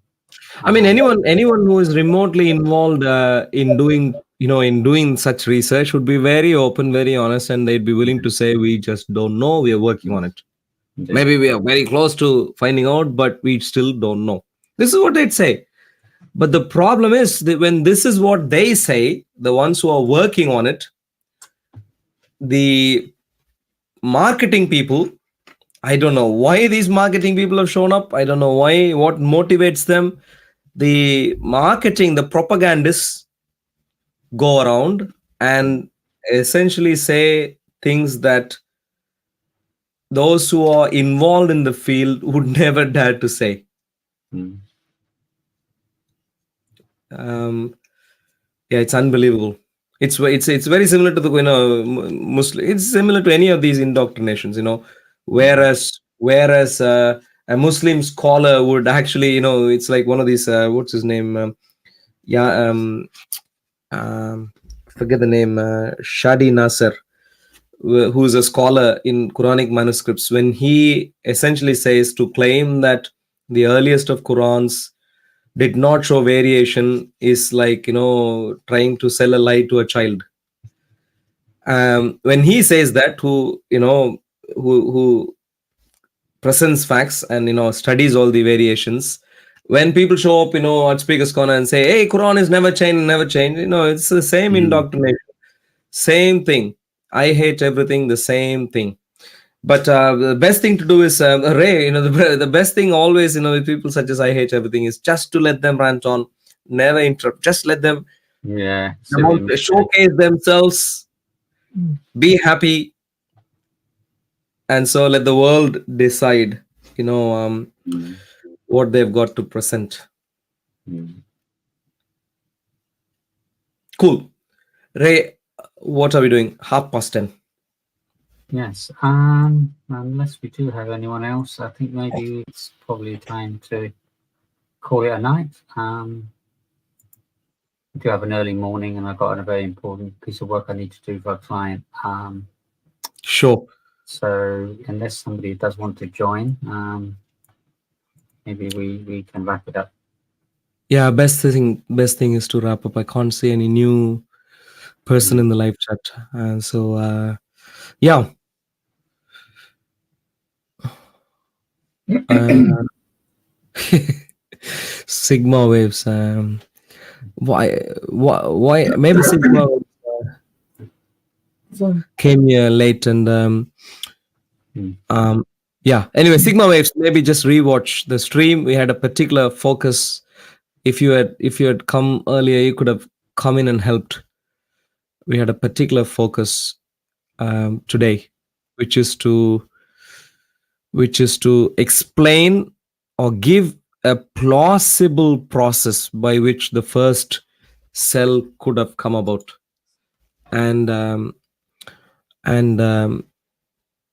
I mean, anyone who is remotely involved in doing such research would be very open, very honest, and they'd be willing to say, we just don't know, we are working on it. Indeed. Maybe we are very close to finding out, but we still don't know. This is what they'd say. But the problem is that when this is what they say, the ones who are working on it, the marketing people, I don't know why these marketing people have shown up. I don't know why, what motivates them. The marketing, the propagandists go around and essentially say things that those who are involved in the field would never dare to say. Yeah, it's unbelievable. It's very similar to the Muslim. It's similar to any of these indoctrinations, Whereas a Muslim scholar would actually, it's like one of these. What's his name? Forget the name. Shadi Nasser, who's a scholar in Quranic manuscripts. When he essentially says to claim that the earliest of Qurans did not show variation is like trying to sell a lie to a child. When he says that, who presents facts and studies all the variations, when people show up at Speaker's Corner and say, hey, Quran is never changed, it's the same indoctrination, same thing. I hate everything, the same thing. But the best thing to do is, Ray, the best thing always, with people such as I hate everything is just to let them rant on, never interrupt, just let them showcase themselves, be happy, and so let the world decide, what they've got to present. Cool. Ray, what are we doing? 10:30. Yes, unless we do have anyone else, I think maybe it's probably time to call it a night. We do have an early morning, and I've got a very important piece of work I need to do for a client. Sure. So unless somebody does want to join, maybe we can wrap it up. Yeah, best thing is to wrap up. I can't see any new person in the live chat, so yeah. Sigma waves. Why? Maybe Sigma waves, came here late and yeah. Anyway, Sigma waves. Maybe just rewatch the stream. We had a particular focus. If you had come earlier, you could have come in and helped. We had a particular focus today, which is to explain or give a plausible process by which the first cell could have come about. And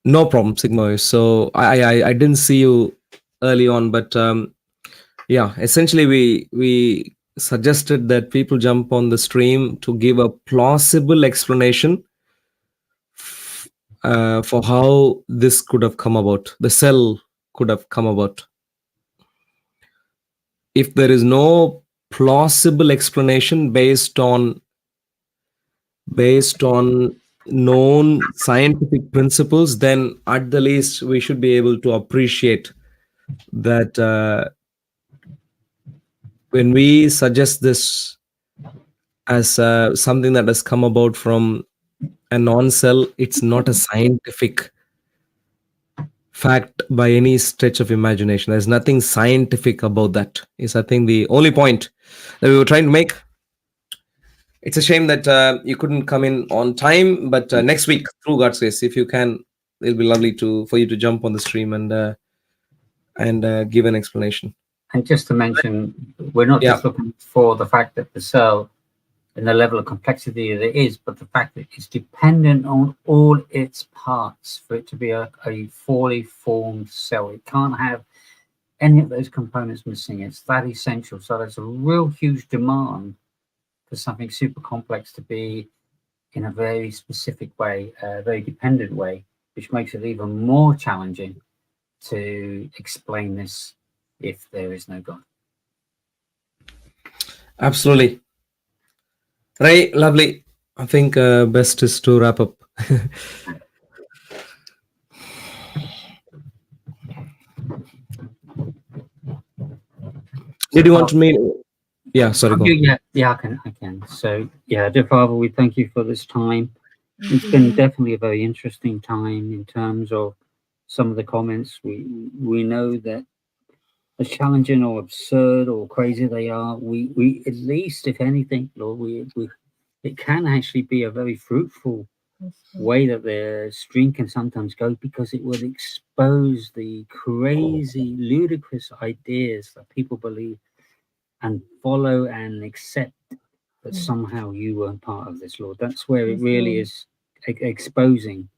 no problem, Sigma. So I didn't see you early on, but yeah, essentially we suggested that people jump on the stream to give a plausible explanation for how this could have come about, the cell could have come about. If there is no plausible explanation based on known scientific principles, then at the least we should be able to appreciate that when we suggest this as something that has come about from a non-cell, it's not a scientific fact by any stretch of imagination. There's nothing scientific about that. Is I think the only point that we were trying to make. It's a shame that you couldn't come in on time, but next week, through God's grace, if you can, it'll be lovely for you to jump on the stream and give an explanation. And just to mention, we're not just looking for the fact that the cell and the level of complexity that it is, but the fact that it's dependent on all its parts for it to be a fully formed cell. It can't have any of those components missing. It's that essential. So there's a real huge demand for something super complex to be in a very specific way, a very dependent way, which makes it even more challenging to explain this if there is no God. Absolutely. Ray, lovely. I think best is to wrap up. Did you want to meet? Yeah, sorry. Go on. Yeah, I can. So, yeah, dear Father, we thank you for this time. It's been definitely a very interesting time in terms of some of the comments. We know that as challenging or absurd or crazy they are, we at least, if anything, Lord, it can actually be a very fruitful way that the stream can sometimes go, because it will expose the crazy, ludicrous ideas that people believe and follow and accept that somehow you weren't part of this, Lord. That's where it really is exposing.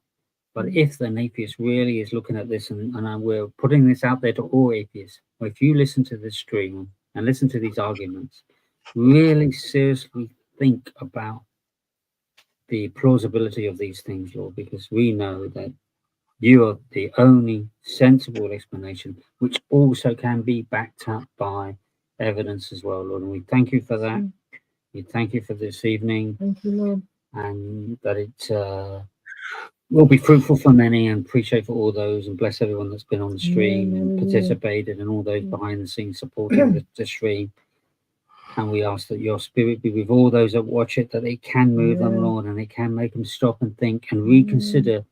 But if an atheist really is looking at this, and we're putting this out there to all atheists, well, if you listen to this stream and listen to these arguments, really seriously think about the plausibility of these things, Lord, because we know that you are the only sensible explanation, which also can be backed up by evidence as well, Lord. And we thank you for that. We thank you for this evening. Thank you, Lord. And that it will be fruitful for many, and appreciate for all those, and bless everyone that's been on the stream and participated, and all those behind the scenes supporting the stream. And we ask that your spirit be with all those that watch it, that it can move them, Lord, and it can make them stop and think and reconsider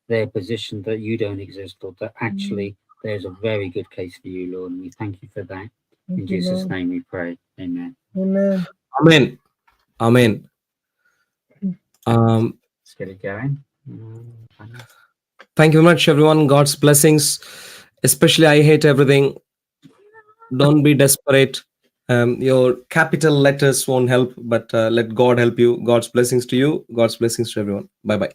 their position that you don't exist, Lord, that actually there's a very good case for you, Lord, and we thank you for that. In Jesus' name we pray. Amen. Amen. Amen. Amen. Let's get it going. Thank you very much, everyone. God's blessings. Especially, I hate everything. Don't be desperate. Your capital letters won't help, but let God help you. God's blessings to you. God's blessings to everyone. Bye-bye.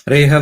Ray, have